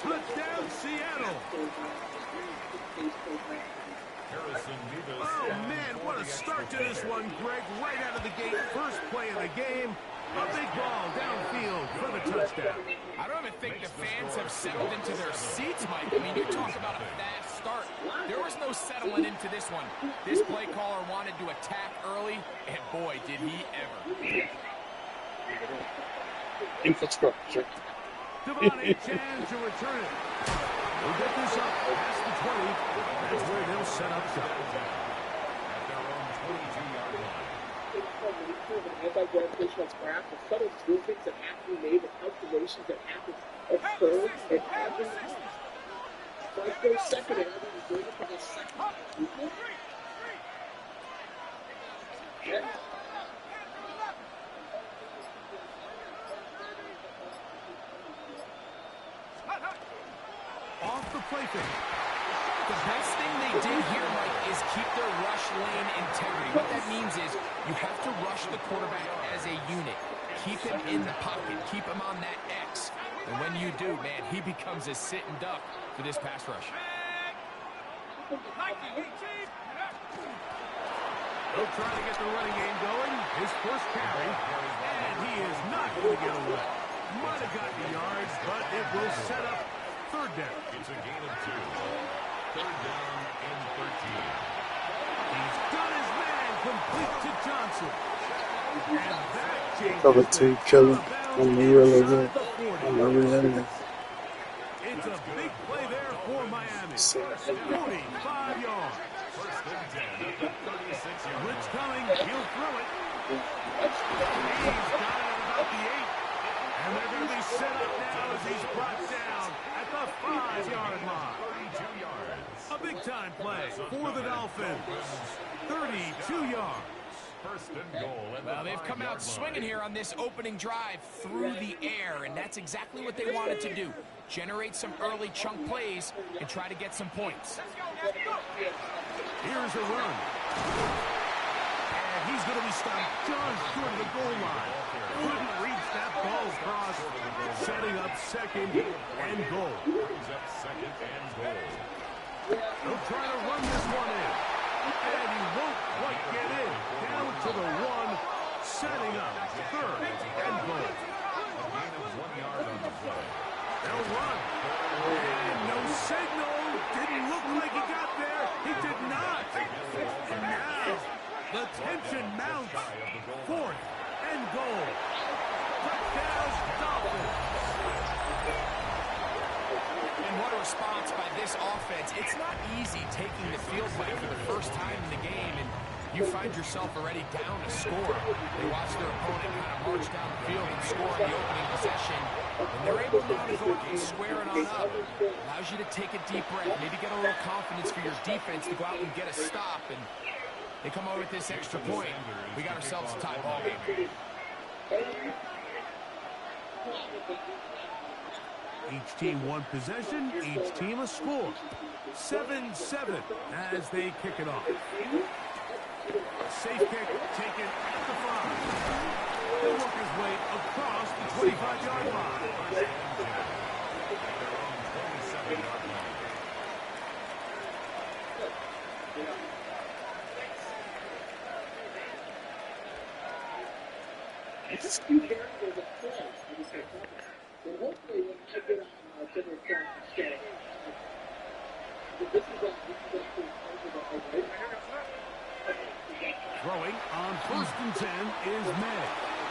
Touchdown, Seattle. Oh, man, what a start to this one, Greg. Right out of the gate, first play of the game. A big ball downfield for the touchdown. I don't even think the fans have settled into their seats, Mike. I mean, you talk about a fast start. There was no settling into this one. This play caller wanted to attack early, and boy, did he ever. Infrastructure. Devon chance to return it. We'll get this up past the 20. That's where they'll set up shop. At their own 22-yard line. Anti-gravitational craft, the subtle movements that have to be made, the calculations that have to occur, and every microsecond, and every doing it for the second movement. Off the play fake. The best thing they did here, Mike, is keep their rush lane integrity. What that means is you have to rush the quarterback as a unit. Keep him in the pocket. Keep him on that X. And when you do, man, he becomes a sitting duck for this pass rush. They'll try to get the running game going. His first carry, and he is not going to get away. Might have gotten the yards, but it will set up 3rd down. It's a gain of 2. 3rd down and 13. He's got his man complete to Johnson. And that changes Cover 2, kill him. I'm really good. I'm really good. It's a big play there for Miami. 45 yards. 1st and 10 at the 36-yard line. Blitz coming. He'll throw it. He's got it at about the 8. And they're going to be set up now as he's brought down at the 5-yard line. 32 yards. A big-time play for the Dolphins. 32 yards. 1st and goal. Well, they've come out swinging here on this opening drive through the air, and that's exactly what they wanted to do. Generate some early chunk plays and try to get some points. Here's a run. And he's going to be stopped just short of the goal line. Couldn't reach that ball cross. Setting up 2nd and goal. Brings up 2nd and goal. They'll try to run this one in. And he won't quite get in. Down to the 1. Setting up 3rd and goal. A gain of 1 yard on the play. They'll run. And no signal. Didn't look like he got there. He did not. And now the tension mounts. 4th and goal. Touchdown, Dolphins. And what a response by this offense. It's not easy taking the field play for the first time in the game, and you find yourself already down a score. They watch their opponent kind of march down the field and score in the opening possession, and they're able now to go and square it on up. Allows you to take a deep breath, maybe get a little confidence for your defense to go out and get a stop, and they come over with this extra point. We got ourselves a tie ball game here. Each team one possession, each team a score. 7-7 as they kick it off. Safe kick taken at the 5. He'll work his way across the 25-yard line. Just a few variables at play in this conference. So hopefully when I get on General Conference show, this is actually Throwing on 1st and 10 is May.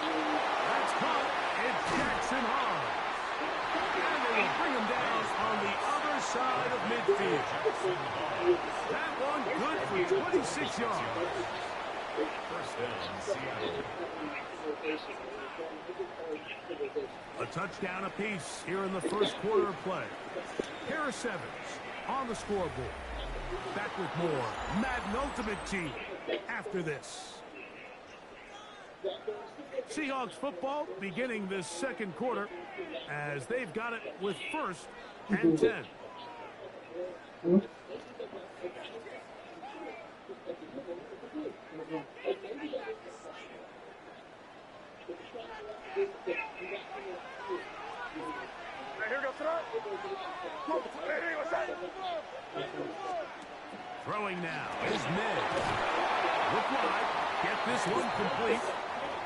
That's caught. It's Jackson Hahn. And they will bring him down on the other side of midfield. That one good for 26 yards. First down, Seattle. A touchdown apiece here in the first quarter of play. Harris Evans on the scoreboard. Back with more Madden Ultimate Team after this. Seahawks football beginning this second quarter as they've got it with 1st and 10. Throwing now is Ned. Look wide. Get this one complete.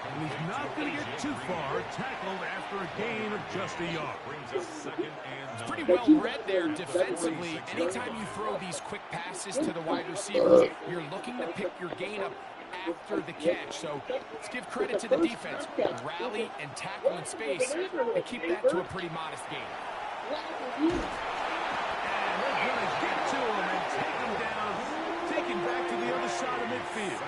And he's not going to get too far. Tackled after a gain of just a yard. It's pretty well read there defensively. Anytime you throw these quick passes to the wide receivers, you're looking to pick your gain up after the catch. So let's give credit to the defense. Rally and tackle in space and keep that to a pretty modest gain. And they're going to get to him and take him down, take him back to the other side of midfield.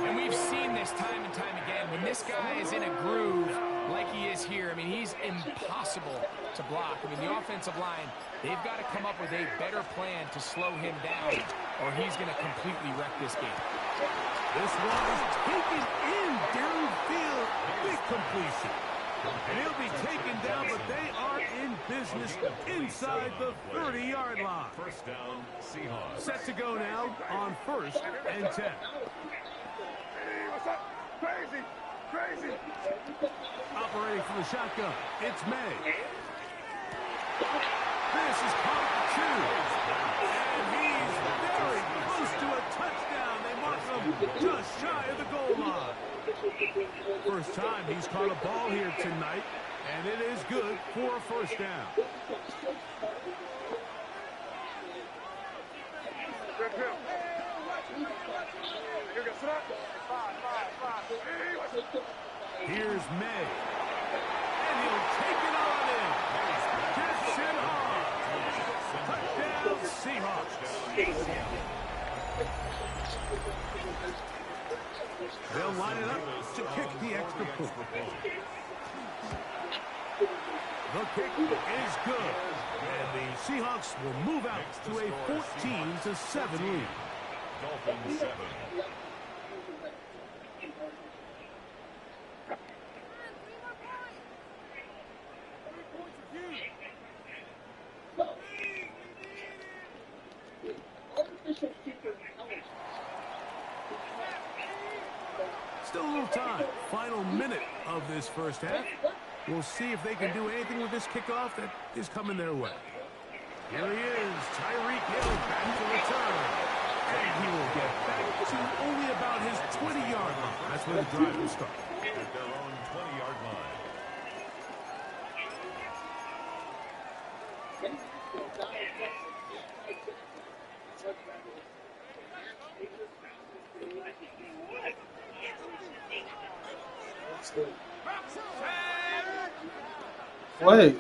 And we've seen this time and time again. When this guy is in a groove like he is here, I mean, he's impossible to block. I mean, the offensive line, they've got to come up with a better plan to slow him down, or he's going to completely wreck this game. This one is taken in downfield. Big completion. And he'll be taken down, but they are in business inside the 30-yard line. First down, Seahawks. Set to go now on 1st and 10. Hey, what's up? Crazy, crazy. Operating from the shotgun, it's May. This is caught for 2. And he's very close to a touchdown. They mark him just shy of the goal line. First time he's caught a ball here tonight, and it is good for a first down. Here's May, and he'll take it on in. Jackson Hahn. Touchdown, Seahawks. They'll line it up to kick the extra point. The kick is good. And the Seahawks will move out to a 14-7 lead. Dolphins 7. Still a little time. Final minute of this first half. We'll see if they can do anything with this kickoff that is coming their way. Here he is, Tyreek Hill back to return. And he will get back to only about his 20-yard line. That's where the drive will start. At their own 20-yard line. Play.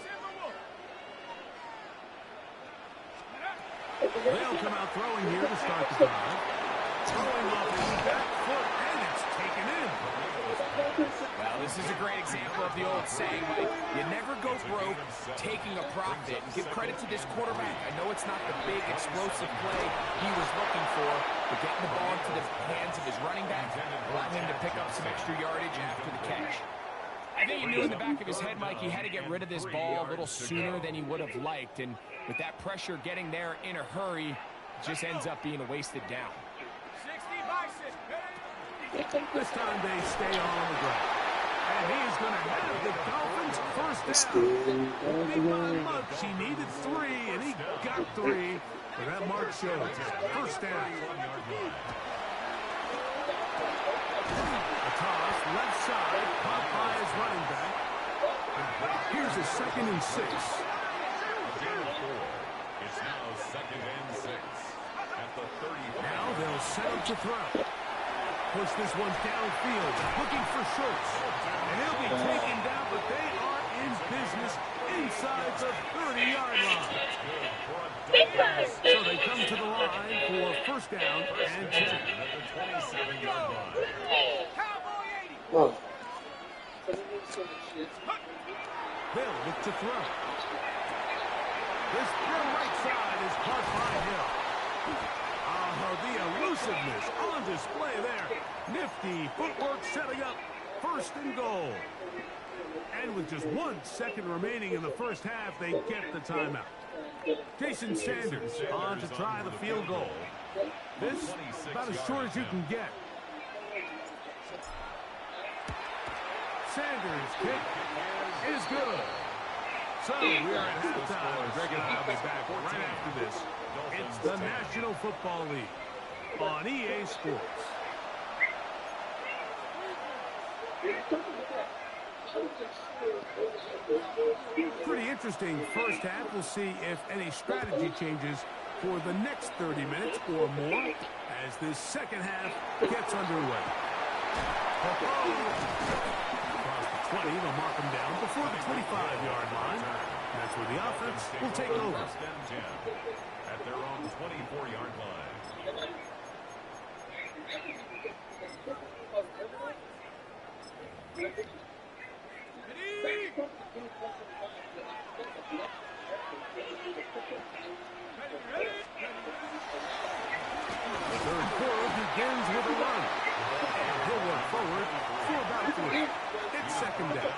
They'll come out throwing here to start the drive. Throwing off his back foot, and it's taken in. Well, this is a great example of the old saying, like, you never go broke taking a profit. And give credit to this quarterback. I know it's not the big, explosive play he was looking for, but getting the ball into the hands of his running back allowed him to pick up some extra yardage after the catch. I think he knew in the back of his head, Mike, he had to get rid of this ball a little sooner than he would have liked. And with that pressure getting there in a hurry, it just ends up being a wasted down. 60 by 6. This time they stay on the ground. And he's going to have the Dolphins first down. Big by much. He needed 3, and he got 3. But that mark shows. First down. A toss, left side, caught by his running back. Here's a 2nd and 6. It's now 2nd and 6 at the 30. Now they'll set up to throw. Push this one downfield, looking for Schultz. And he'll be taken down, but they are in business inside the 30-yard line. So they come to the line for first down and 10. At the 27-yard line. Oh. They'll look to throw. This pure right side is caught by Hill. The elusiveness on display there. Nifty footwork setting up first and goal. And with just 1 second remaining in the first half, they get the timeout. Jason Sanders on to try the field goal. This about as short as you can get. Sanders' kick is good. So we are at halftime. Greg and I will be back right after this. It's the National Football League on EA Sports. Pretty interesting first half. We'll see if any strategy changes for the next 30 minutes or more as this second half gets underway. Across the 20, they'll mark them down before the 25-yard line. That's where the offense will take over. At their own 24-yard line. The third quarter begins with a run. And he'll work forward for about 3. It's second down.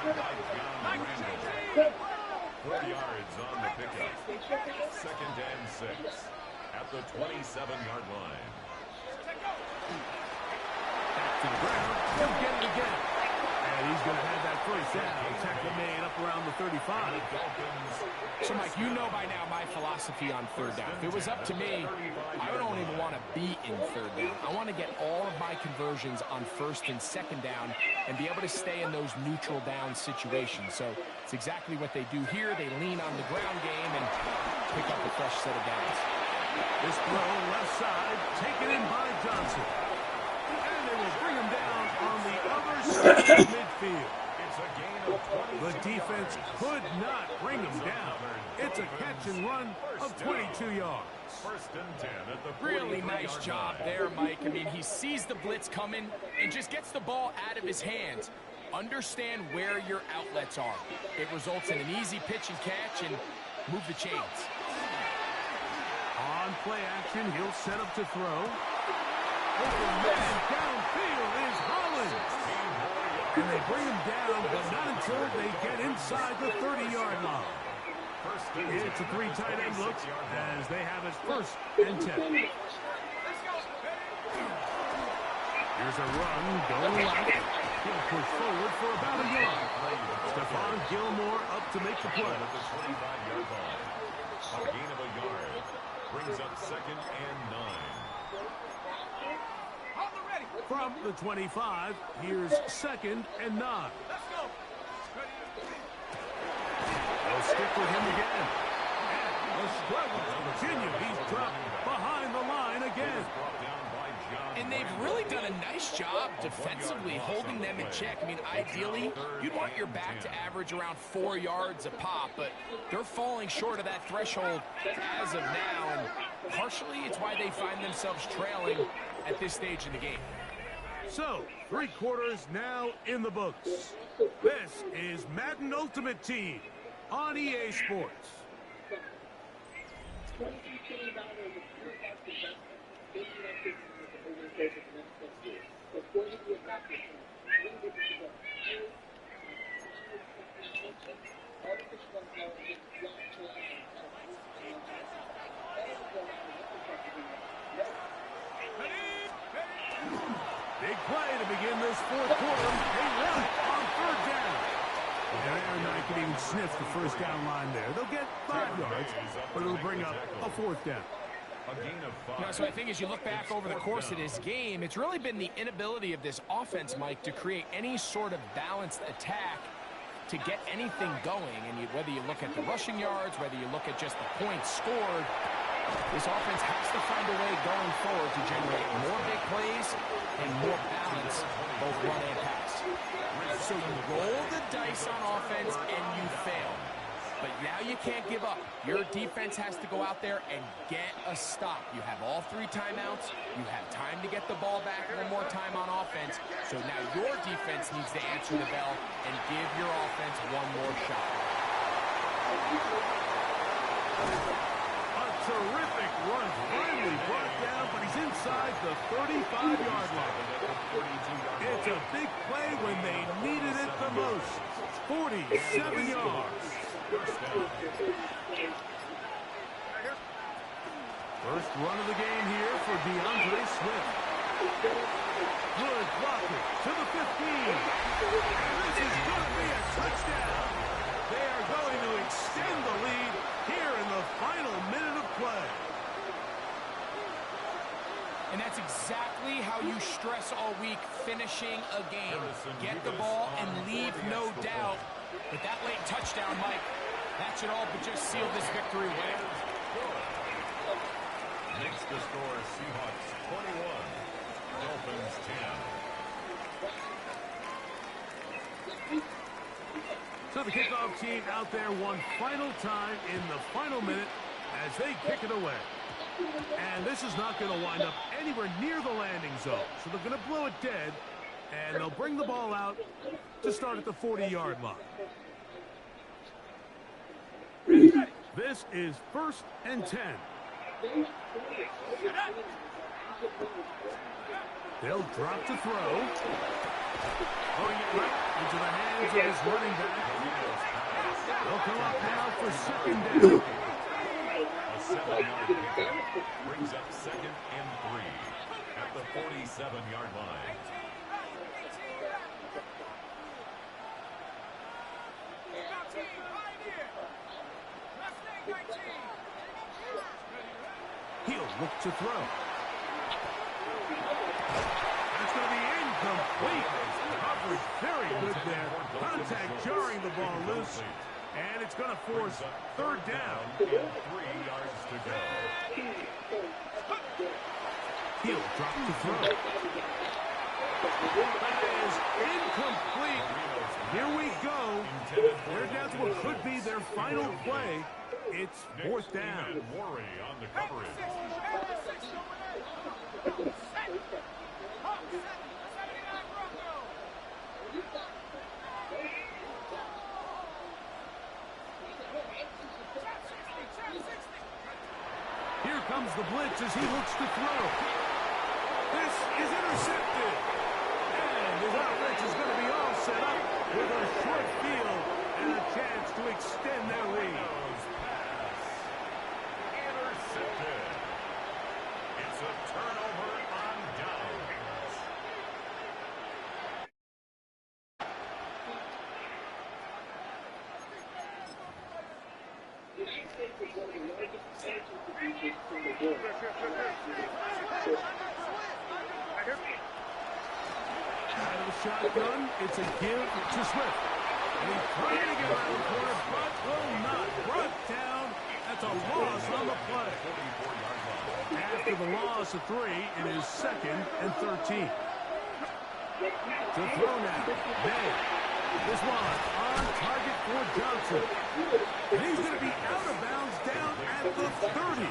40 yards on the pickup. 2nd and 6 at the 27-yard line. Back to the ground. He'll get it again. And he's going to have that first down. Tackle made up around the 35. So, Mike, you know by now my philosophy on third down. If it was up to me, I don't even want to be in third down. I want to get all of my conversions on first and second down and be able to stay in those neutral down situations. So it's exactly what they do here. They lean on the ground game and pick up a fresh set of downs. This throw left side taken in by Johnson. And they will bring him down on the other side of midfield. It's a gain of 20. The defense could not bring him down. It's a catch and run of 22 yards. First and 10 at the Really nice job there, Mike. I mean, he sees the blitz coming and just gets the ball out of his hands. Understand where your outlets are. It results in an easy pitch and catch and move the chains. On play action, he'll set up to throw. Open man downfield is Holland. And they bring him down, but not until they get inside the 30-yard line. It's a 3 tight end look as they have it first and 10. Here's a run, going left. He'll push forward for about a yard. Stephon Gilmore up to make the play. At the 25-yard line. A gain of a yard. Brings up 2nd and 9. From the 25, here's 2nd and 9. They'll stick with him again. And the struggles continue. He's dropped behind the line again. And they've really done a nice job defensively holding them in check. I mean, ideally, you'd want your back to average around 4 yards a pop, but they're falling short of that threshold as of now, and partially it's why they find themselves trailing at this stage in the game. So, 3 quarters now in the books. This is Madden Ultimate Team on EA Sports. Big play to can even sniff the first down line there. They'll get 5 yards, but it'll bring up a 4th down. So I think as you look back over the course of this game, it's really been the inability of this offense, Mike, to create any sort of balanced attack to get anything going. And whether you look at the rushing yards, whether you look at just the points scored, this offense has to find a way going forward to generate more big plays and more balance, both run and pass. So you roll the dice on offense and you fail. But now you can't give up. Your defense has to go out there and get a stop. You have all 3 timeouts. You have time to get the ball back one more time on offense. So now your defense needs to answer the bell and give your offense one more shot. A terrific run, finally brought down, but he's inside the 35-yard line. It's a big play when they needed it the most. 47 yards. First run of the game here for DeAndre Swift. Good blocking to the 15. And this is going to be a touchdown. They are going to extend the lead here in the final minute of play. And that's exactly how you stress all week, finishing a game. Get the ball and leave no doubt. But that late touchdown, Mike, that should all but just seal this victory away. Makes the score Seahawks 21, Dolphins 10. So the kickoff team out there one final time in the final minute as they kick it away. And this is not going to wind up anywhere near the landing zone. So they're going to blow it dead, and they'll bring the ball out to start at the 40-yard line. This is 1st and 10. They'll drop to throw. Throwing it right into the hands of his running back. They'll come up now for 2nd down. A 7-yard pickup brings up 2nd and 3 at the 47-yard line. He'll look to throw. That's going to be incomplete. Coverage very good there. Contact jarring the ball loose. And it's going to force 3rd down. 3 yards to go. He'll drop to throw. That is incomplete. Here we go. They're down to what could be their final play. It's 4th down. Worry on the coverage. Here comes the blitz as he looks to throw. This is intercepted. And his offense is going to be all set up with a short field and a chance to extend their lead. Intercepted. It's a turnover on downs. Out of the shotgun, it's a give to Swift. And he's trying to get around the corner, but will not. Brought down. That's a loss on the play. After the loss of 3, it is 2nd and 13. To throw now. May. This one on target for Johnson. And he's going to be out of bounds down at the 30.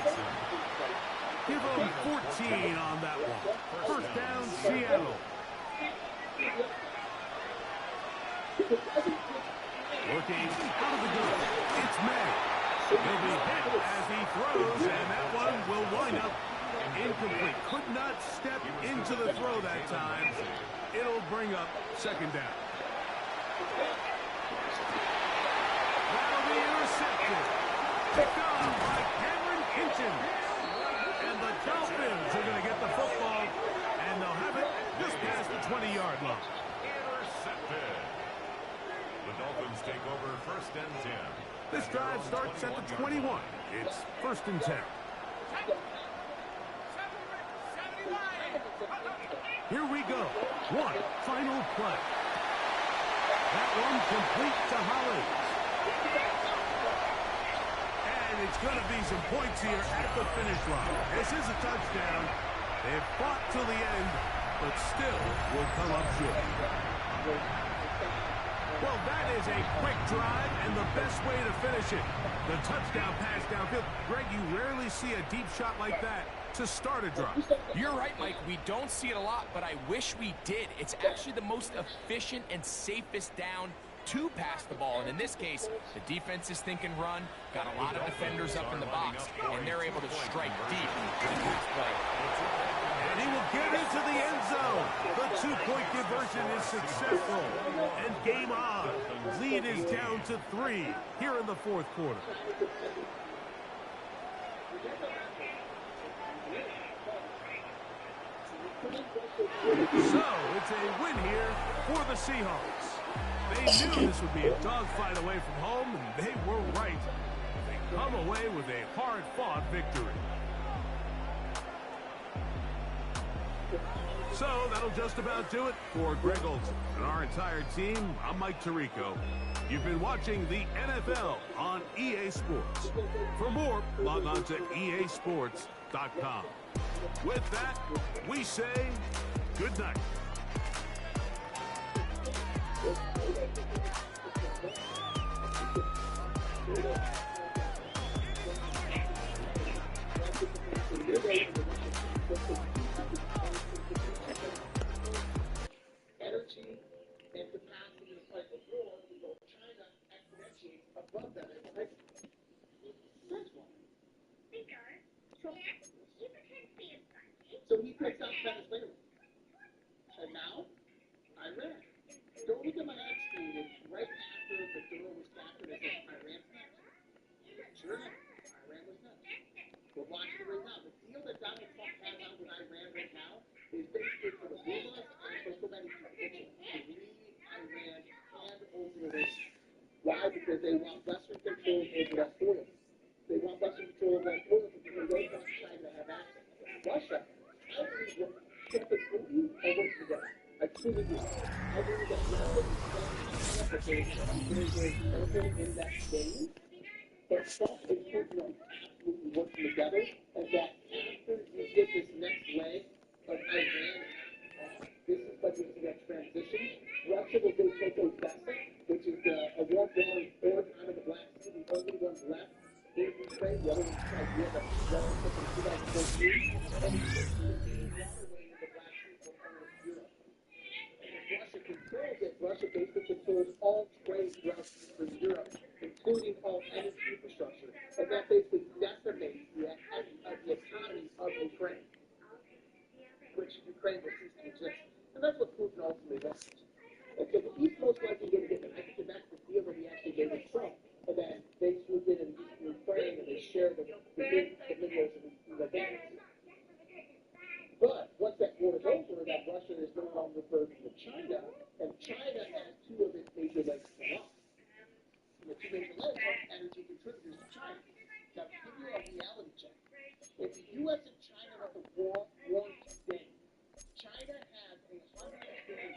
Give him 14 on that one. 1st down, Seattle. Working out of the gun. It's May. He'll be hit as he throws, and that one will wind up incomplete. Could not step into the throw that time. It'll bring up 2nd down. That'll be intercepted. Picked off by Cameron Hinton. And the Dolphins are going to get the football, and they'll have it just past the 20-yard line. Intercepted. The The Dolphins take over 1st and 10. This drive starts at the 21. It's 1st and 10. Here we go. One final play. That one complete to Hollins. And it's going to be some points here at the finish line. This is a touchdown. They've fought till the end, but still will come up short. Well, that is a quick drive and the best way to finish it. The touchdown pass downfield. Greg, you rarely see a deep shot like that to start a drive. You're right, Mike. We don't see it a lot, but I wish we did. It's actually the most efficient and safest down to pass the ball. And in this case, the defense is thinking run, got a lot of defenders up in the box, and they're able to strike deep to the pass play. And he will get into the end zone. The two-point conversion is successful. And game on. Lead is down to 3 here in the 4th quarter. So, it's a win here for the Seahawks. They knew this would be a dogfight away from home, and they were right. They come away with a hard-fought victory. So, that'll just about do it for Greg Olsen and our entire team. I'm Mike Tirico. You've been watching the NFL on EA Sports. For more, log on to easports.com. With that, we say good night. Energy and capacity to play the floor, because China exponentiates above that. So he picks out Venezuela. And now, Iran. Don't look at my ad screen. It's right after the door was captured. It says Iran's next. Sure enough, Iran was next. But watch it right now. The deal that Donald Trump has out with Iran right now is basically for the mullahs and for so many people to lead Iran hand over the wrist. Why? Because they want Western control over that oil. They want Western control over that oil because they don't want China to have access. Russia, I believe what Trump and Putin are working together. I truly do. I believe that Russia is very, very careful in that game. But Trump and Putin are absolutely working together, and that after you get this next leg of Iran, this is like this is that transition. Russia will go take Odessa, which is a war-torn port out of the Black Sea, the only one left in Ukraine. The other one's Crimea that Russia took in 2014, and it's the main waterway in the Black Sea for all of Europe. And if Russia controls it, Russia basically controls all trade throughout Eastern Europe, including all energy infrastructure, and that basically decimates the economy of Ukraine, which Ukraine will cease to exist. And that's what Putin ultimately wants. And so he's most likely going to get it. I think that's the deal that he actually gave with Trump, and that they swoop in and Ukraine and they share the minerals and the gas. But once that war is over, that Russia is no longer burdened with China, and China has two of its major legs come up. And the two major legs are energy contributors to China. Now, to give you a reality check, if the U.S. and China were to war today, China has $100 billion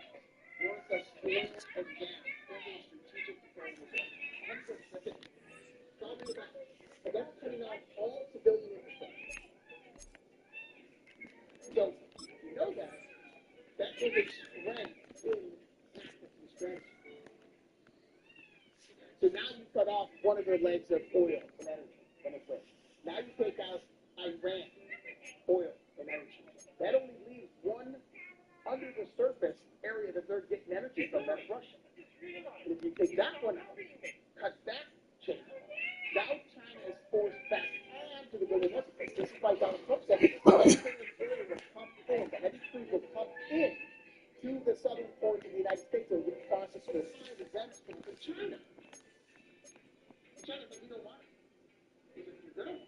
worth of oil and gas in their strategic petroleum reserve. That's it. Solve it back. And that's cutting off all civilian infrastructure. So, if you know that, that is a strength in tactical strategy. So now you cut off one of their legs of oil and energy, Venezuela. Now you take out Iran, oil and energy. That only leaves one under the surface area that they're getting energy from, that's Russia. And if you take that one out, cut that chain, now China is forced back onto the global marketplace. This is why Donald Trump said the oil will pump in, the heavy crude will pump in to the southern ports of the United States and get processed for events from China. China said, we don't want it. Because if you're going to want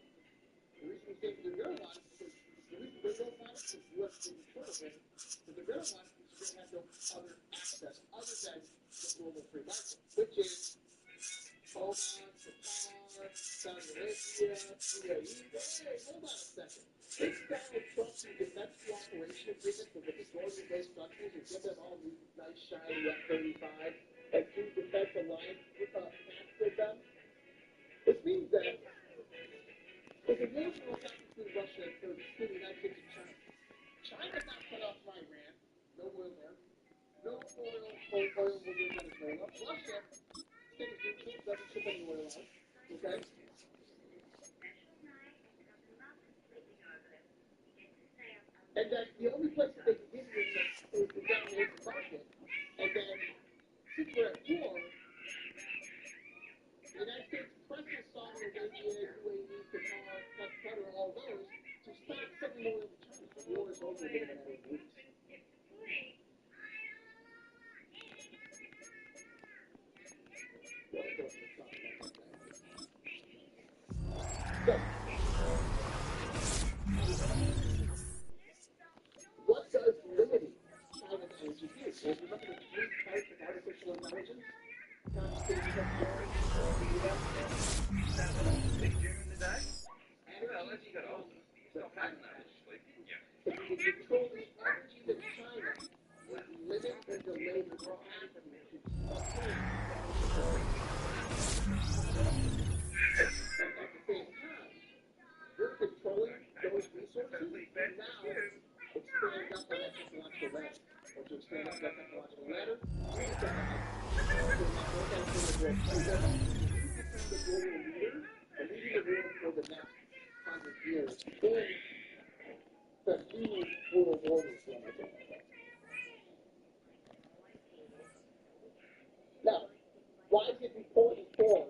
it, the reason we say you're going to want it is because the reason they don't want it is U.S. control of it. But they're going to want it because you're going to have no other access other than the global free market. which is Oman, Qatar, Saudi Arabia, UAE. Hey, hold on a second. This Donald Trump defense cooperation agreement with the majority of those countries and give them all new, nice, shiny F-35 and do defense alliance pact with them. This means that there's a war going on between Russia and Turkey, the United States and China. China's not cut off from Iran. No oil there. No oil will go to Venezuela. Russia, state of neutral, doesn't ship any oil out. Okay? And then the only place that they can get it is the down the open market. And then, since we're at war, the United States presses Saudi Arabia, UAE, Qatar, all those to stop sending oil to China. The war is over in a matter of weeks. So, what does limiting China's energy do? Well, remember the three types of artificial intelligence? Computational power, data, if you could control the energy that China would limit and delay the growth of the nation. And at the same time, you're controlling those resources and now expand up on that technological ladder. Or to expand up that technological ladder, you become the global leader and leading the world for the next 100 years in the new world order. Now, why is it important for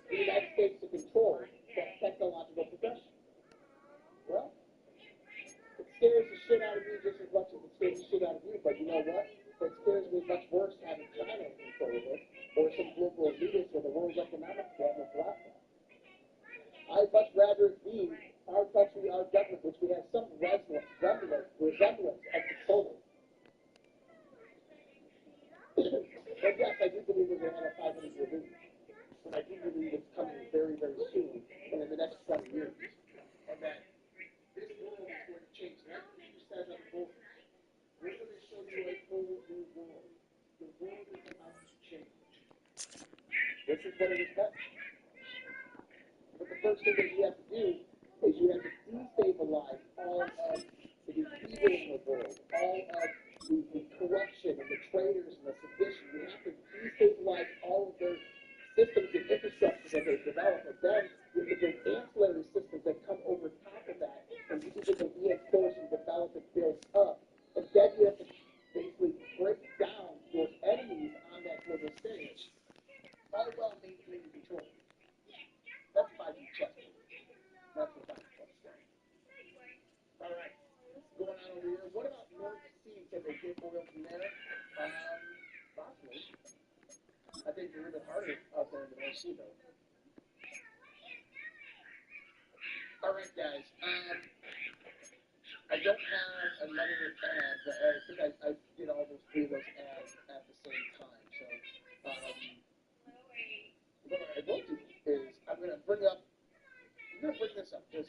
the United States to control that technological progression? Well, it scares the shit out of me just as much as it scares the shit out of you, but you know what? It scares me much worse having China control it or some global leaders or the World Economic Forum or platform. I'd much rather it be our country, our government, which we have some resemblance of control. But yes, I do believe we're going to have a 500-year lead. And I do believe it's coming very, very soon, and in the next 20 years. And that this world is going to change. That's what you said on the board. We're going to show you a whole new world. The world is about to change. This is what it is meant. But the first thing that you have to do is you have to destabilize all of the evil in the world, all of the corruption and the traitors and the sedition. You have to destabilize all of their systems and infrastructure that they've developed. And then you have to build ancillary systems that come over top of that and you need to reinforce and develop and build up. And then you have to basically break down your enemies on that global stage, all while maintaining control. That's 5G chess. That's what 5G chess is. All right. Going on over here. What about North Sea? Can they get oil from there? Possibly. I think it's a little bit harder out there in the North Sea, though. All right, guys. I don't have another ad. I think I did all those three of those ads at the same time. So, what I will do is I'm going to bring this up. Because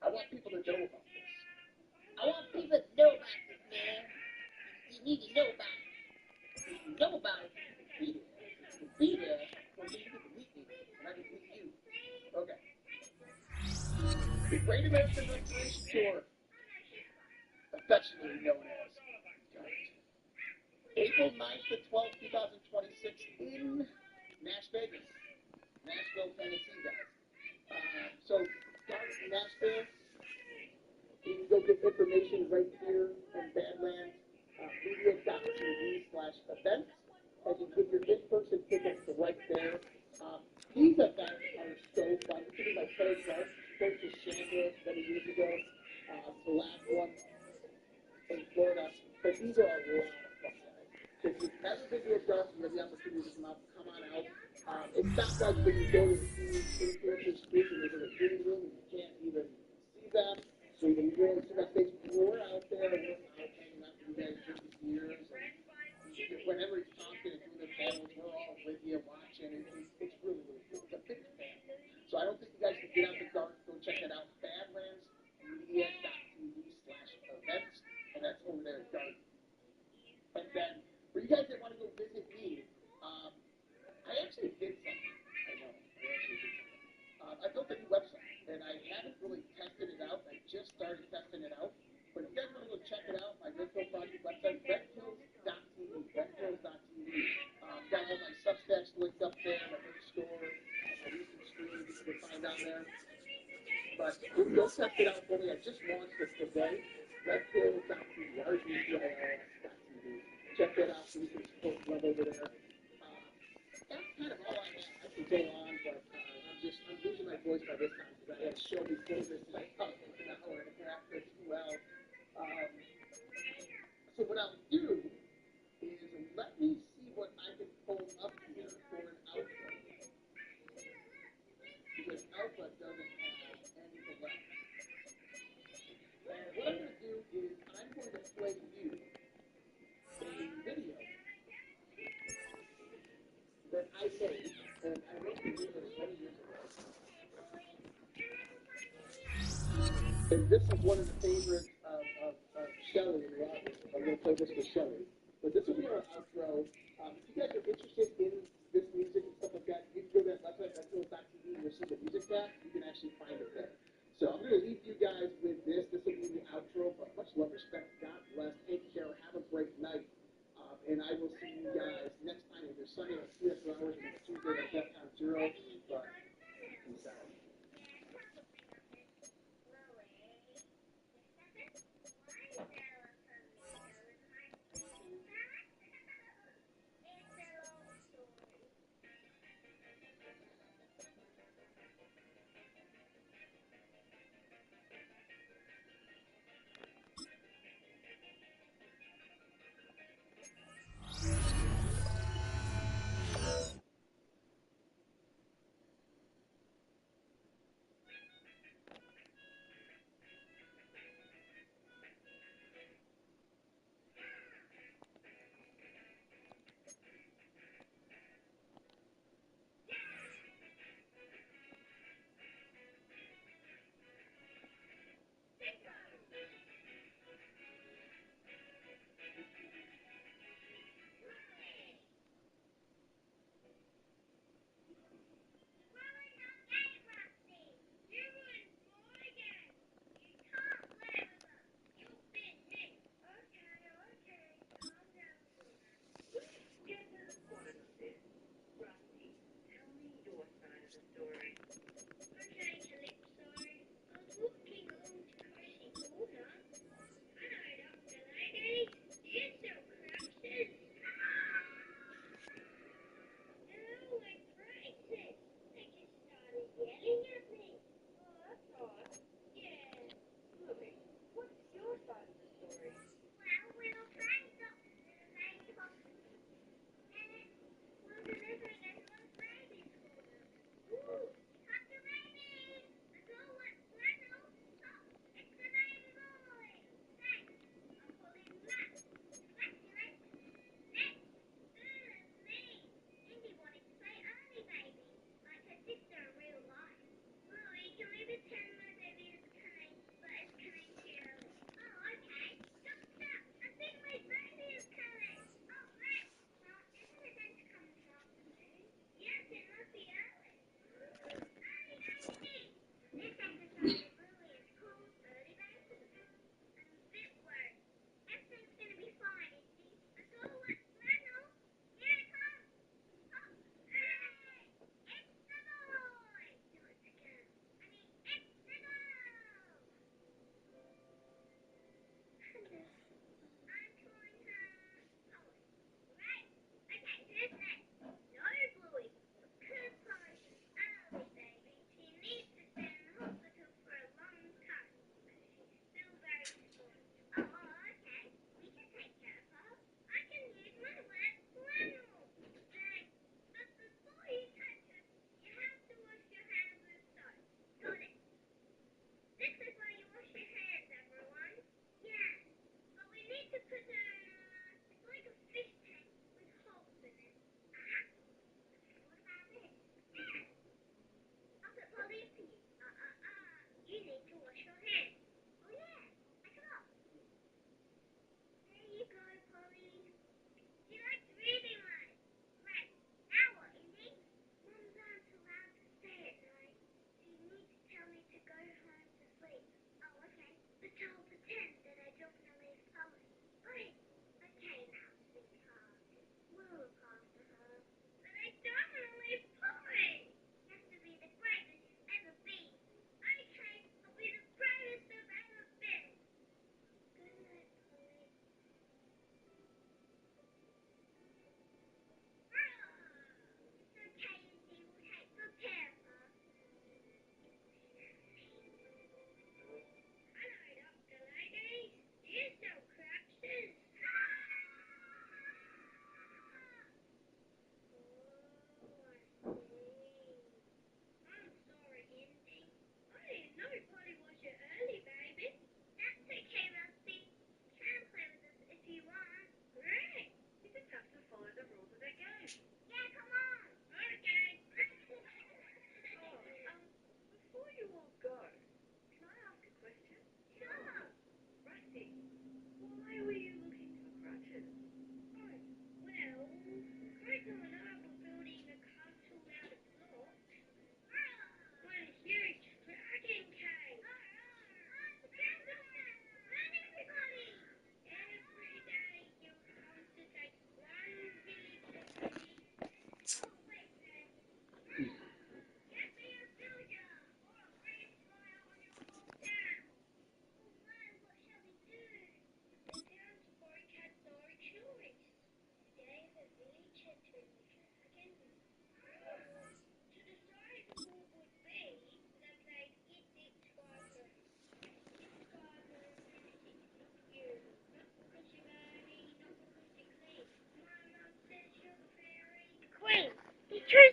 I want people to know about this. I want people to know about this, man. You need to know about it. If you know about it, be there. Be there, or you can meet me, and I can meet you. Okay. The Great American Restoration Tour, affectionately known as April 9th to 12th, 2026 in Nashville, Tennessee, guys. So, start in Nashville. You can go get information right here on Badlands media.tv/events. And you get your in-person tickets right there. These events are so fun. This is my third one. Spoke to Chandra many years ago. The last one in Florida. But these are a lot of fun, guys. So if you've never been to a golf, you have the opportunity to come out. It's not like when you go to see in-person speaking, there's a green room and you can't even see them. So you can really see that face. We're out there, we're out hanging out with you guys 50 years. And you we're all with you watching. It's really, really cool. It's a big fan. So I don't think you guys can get out the dark. Go check that out. BadlandsMedia.tv/events, and that's over there at Dark. And then for you guys that want to go visit me, I actually did something. I know. I built a new website, and I haven't really tested it out. I just started testing it out. But if you guys want to go check it out, my Red Pill Project website, redpills.tv, redpills.tv. Got all my Substacks linked up there, my big store, my recent streams you can find on there. But go check it out for me. I just launched it today. Redpills.tv, redpills.tv. Check that out so you can support the club over there. That's kind of all I have. I can go on, but I'm losing my voice by this time because I had to show me focus like an hour and a half as well. So what I'll do is let me see what I can pull up here for an outro. Because Alpha doesn't have anything left. And what I'm going to do is I'm going to play you a video that I made, and I wrote the video many years ago. And this is one of the favorites of Shelly in the audience. I'm going to play this for Shelly. But this will be our outro. If you guys are interested in this music and stuff like that, you can go to that website, redpills.tv, and you'll see the music tab. You can actually find it there. So I'm going to leave you guys with this. This will be the outro. But much love, respect. God bless. Take care. Have a great night. And I will see you guys next time. Either Sunday at 3 after hours and Tuesday at DEFCON 0. But peace out.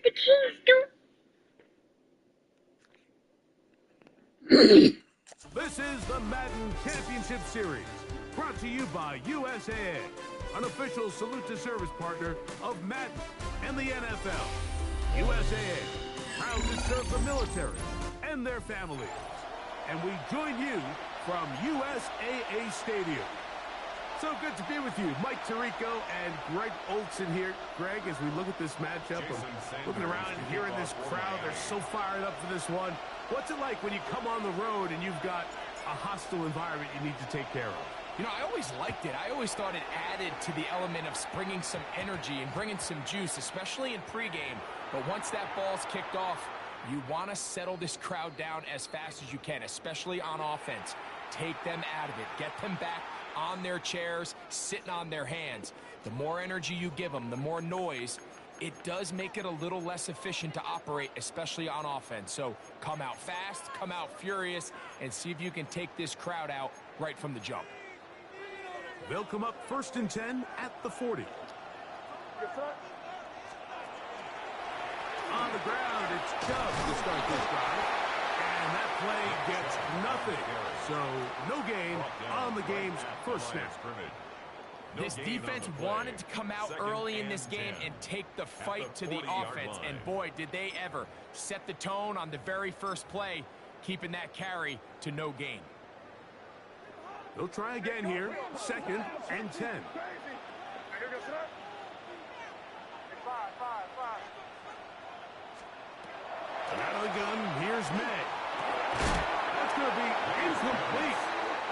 the keys, This is the Madden Championship Series, brought to you by USAA, an official salute-to-service partner of Madden and the NFL. USAA, proud to serve the military and their families. And we join you from USAA Stadium. So good to be with you. Mike Tirico and Greg Olson here. Greg, as we look at this matchup, I'm looking around and hearing this crowd. They're so fired up for this one. What's it like when you come on the road and you've got a hostile environment you need to take care of? You know, I always liked it. I always thought it added to the element of bringing some energy and bringing some juice, especially in pregame. But once that ball's kicked off, you want to settle this crowd down as fast as you can, especially on offense. Take them out of it. Get them back on their chairs, sitting on their hands. The more energy you give them, the more noise, it does make it a little less efficient to operate, especially on offense. So come out fast, come out furious, and see if you can take this crowd out right from the jump. They'll come up 1st and 10 at the 40. On the ground, it's Chubb to start this drive. And that play gets nothing. So no gain on the game's first snap. This defense wanted to come out early in this game and take the fight to the offense. And boy, did they ever set the tone on the very first play, keeping that carry to no gain. They'll try again here. 2nd and 10. Out of the gun, here's May. That's going to be incomplete.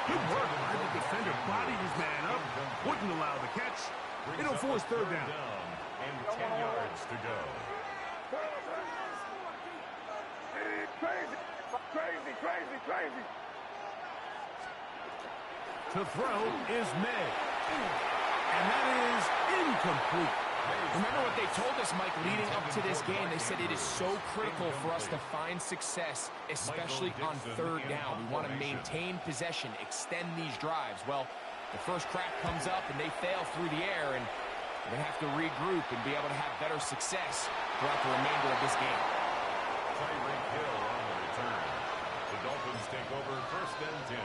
Good work by the defender. Bodied his man up. Wouldn't allow the catch. It'll force 3rd down. And 10 yards to go. Crazy. To throw is May. And that is incomplete. Remember what they told us, Mike, leading up to this game. They said it is so critical for us to find success, especially on 3rd down. We want to maintain possession, extend these drives. Well, the first crack comes up and they fail through the air, and they're going to have to regroup and be able to have better success throughout the remainder of this game. Tyreek Hill on the return. The Dolphins take over 1st and 10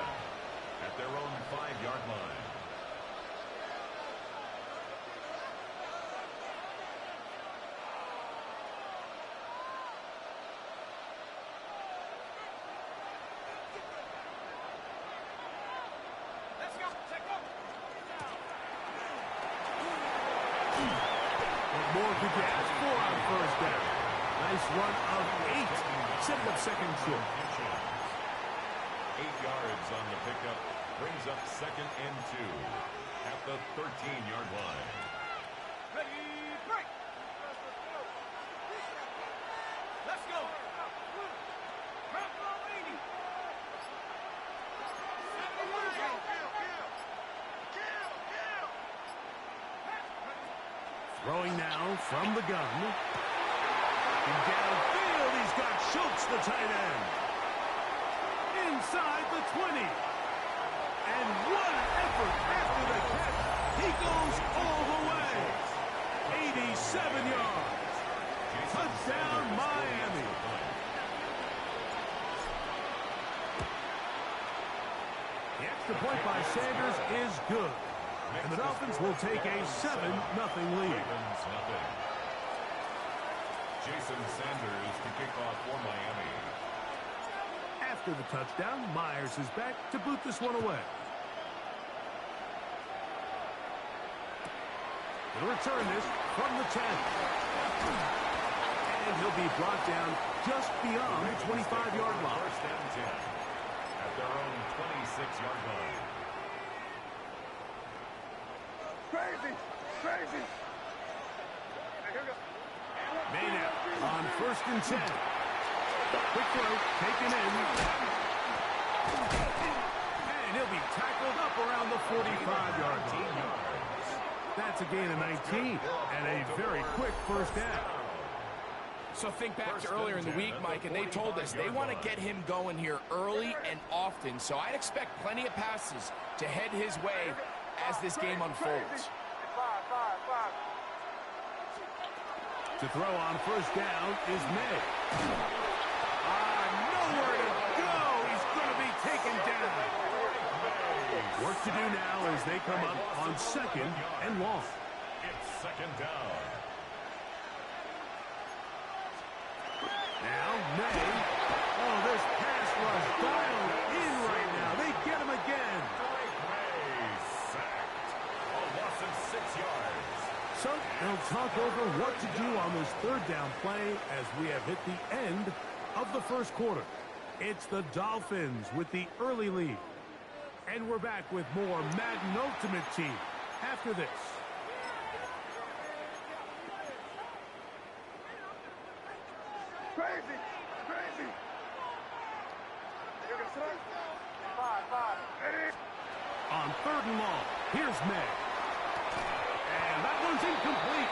at their own 5-yard line. What more could you ask for on 1st down? Nice run of 8. Setting up 2nd short. 8 yards on the pickup. Brings up 2nd and 2 at the 13-yard line. Ready, break. Let's go. Throwing now from the gun. And downfield, he's got Schultz, the tight end. Inside the 20. And what an effort after the catch. He goes all the way. 87 yards. Touchdown, Miami. The extra point by Sanders is good. And the Dolphins will take a 7-0 lead. Jason Sanders to kick off for Miami. After the touchdown, Myers is back to boot this one away. He'll return this from the 10. And he'll be brought down just beyond the 25-yard line. 1st and 10 at their own 26-yard line. Crazy. Maynard on 1st and 10. Quick throw, taken in. And he'll be tackled up around the 45-yard line. That's a gain of 19 and a very quick 1st down. So think back to earlier in the week, Mike, and they told us they want to get him going here early and often. So I'd expect plenty of passes to head his way as this game unfolds. To throw on first down is May. Nowhere to go. He's going to be taken down. Work to do now as they come up on 2nd and long. It's 2nd down. Now May. Oh, this pass was dialed in right now. They get him again. May sacked. A loss of 6 yards. So they'll talk over what to do on this 3rd down play as we have hit the end of the 1st quarter. It's the Dolphins with the early lead. And we're back with more Madden Ultimate Team after this. Crazy. On 3rd and long, here's May. And that one's incomplete.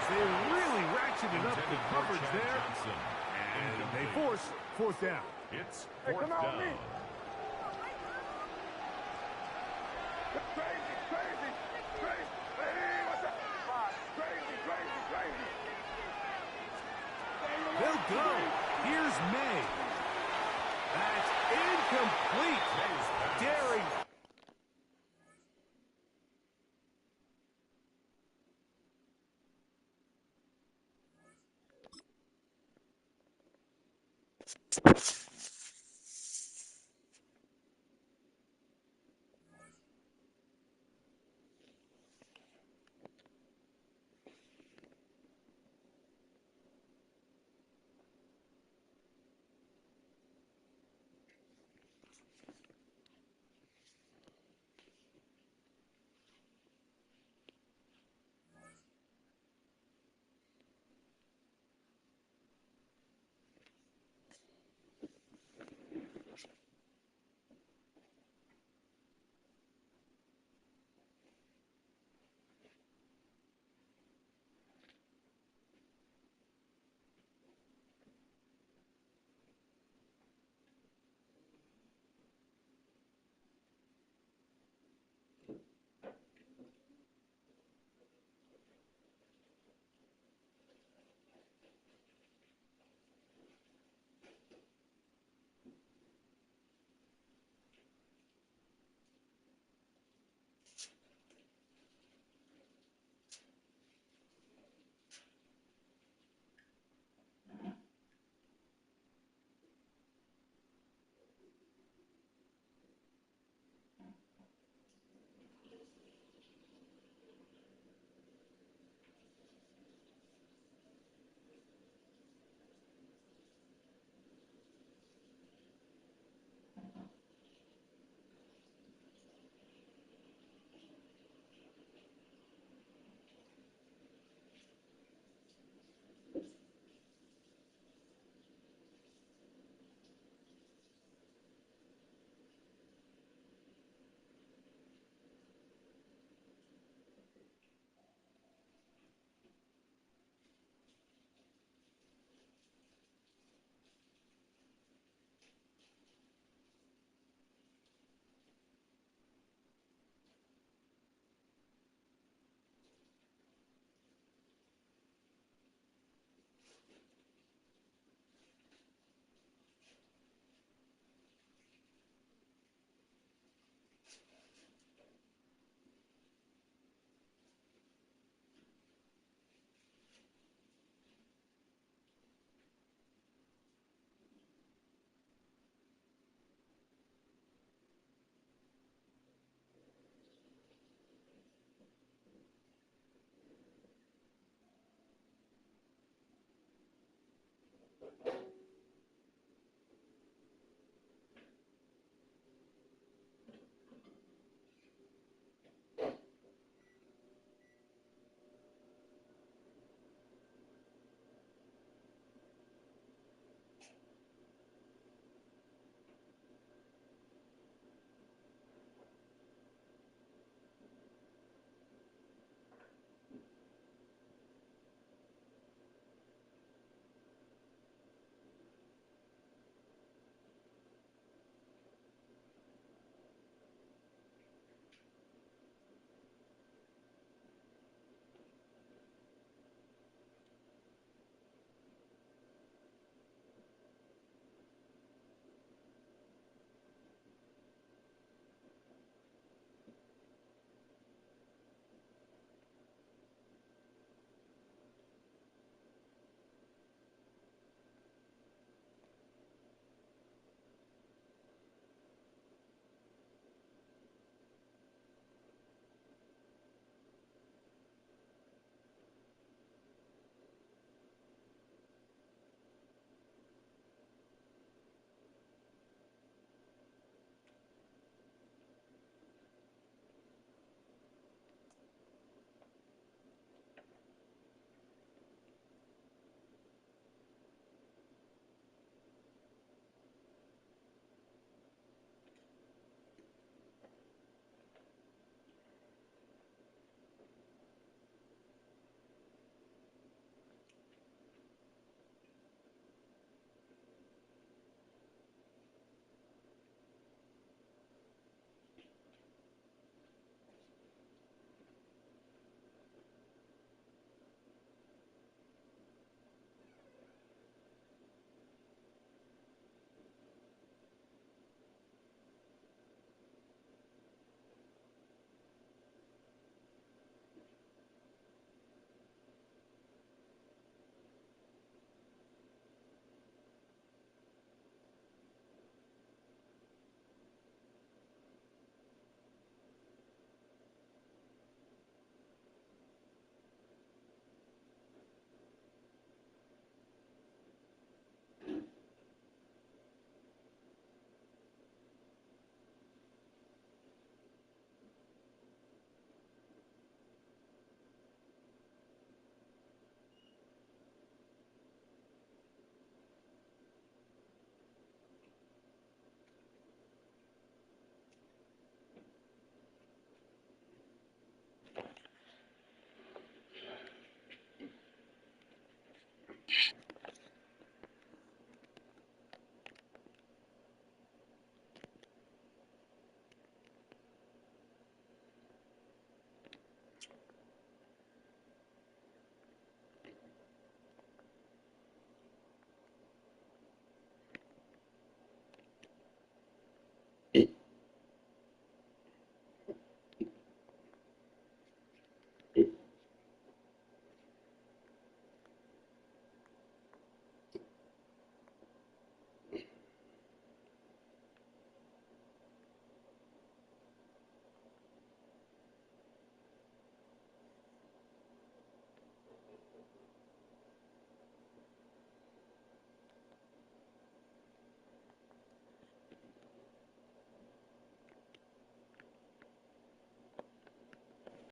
They really ratcheted up the coverage there. And they force 4th down. It's 4th down. They'll go. Here's May. That's incomplete. Daring.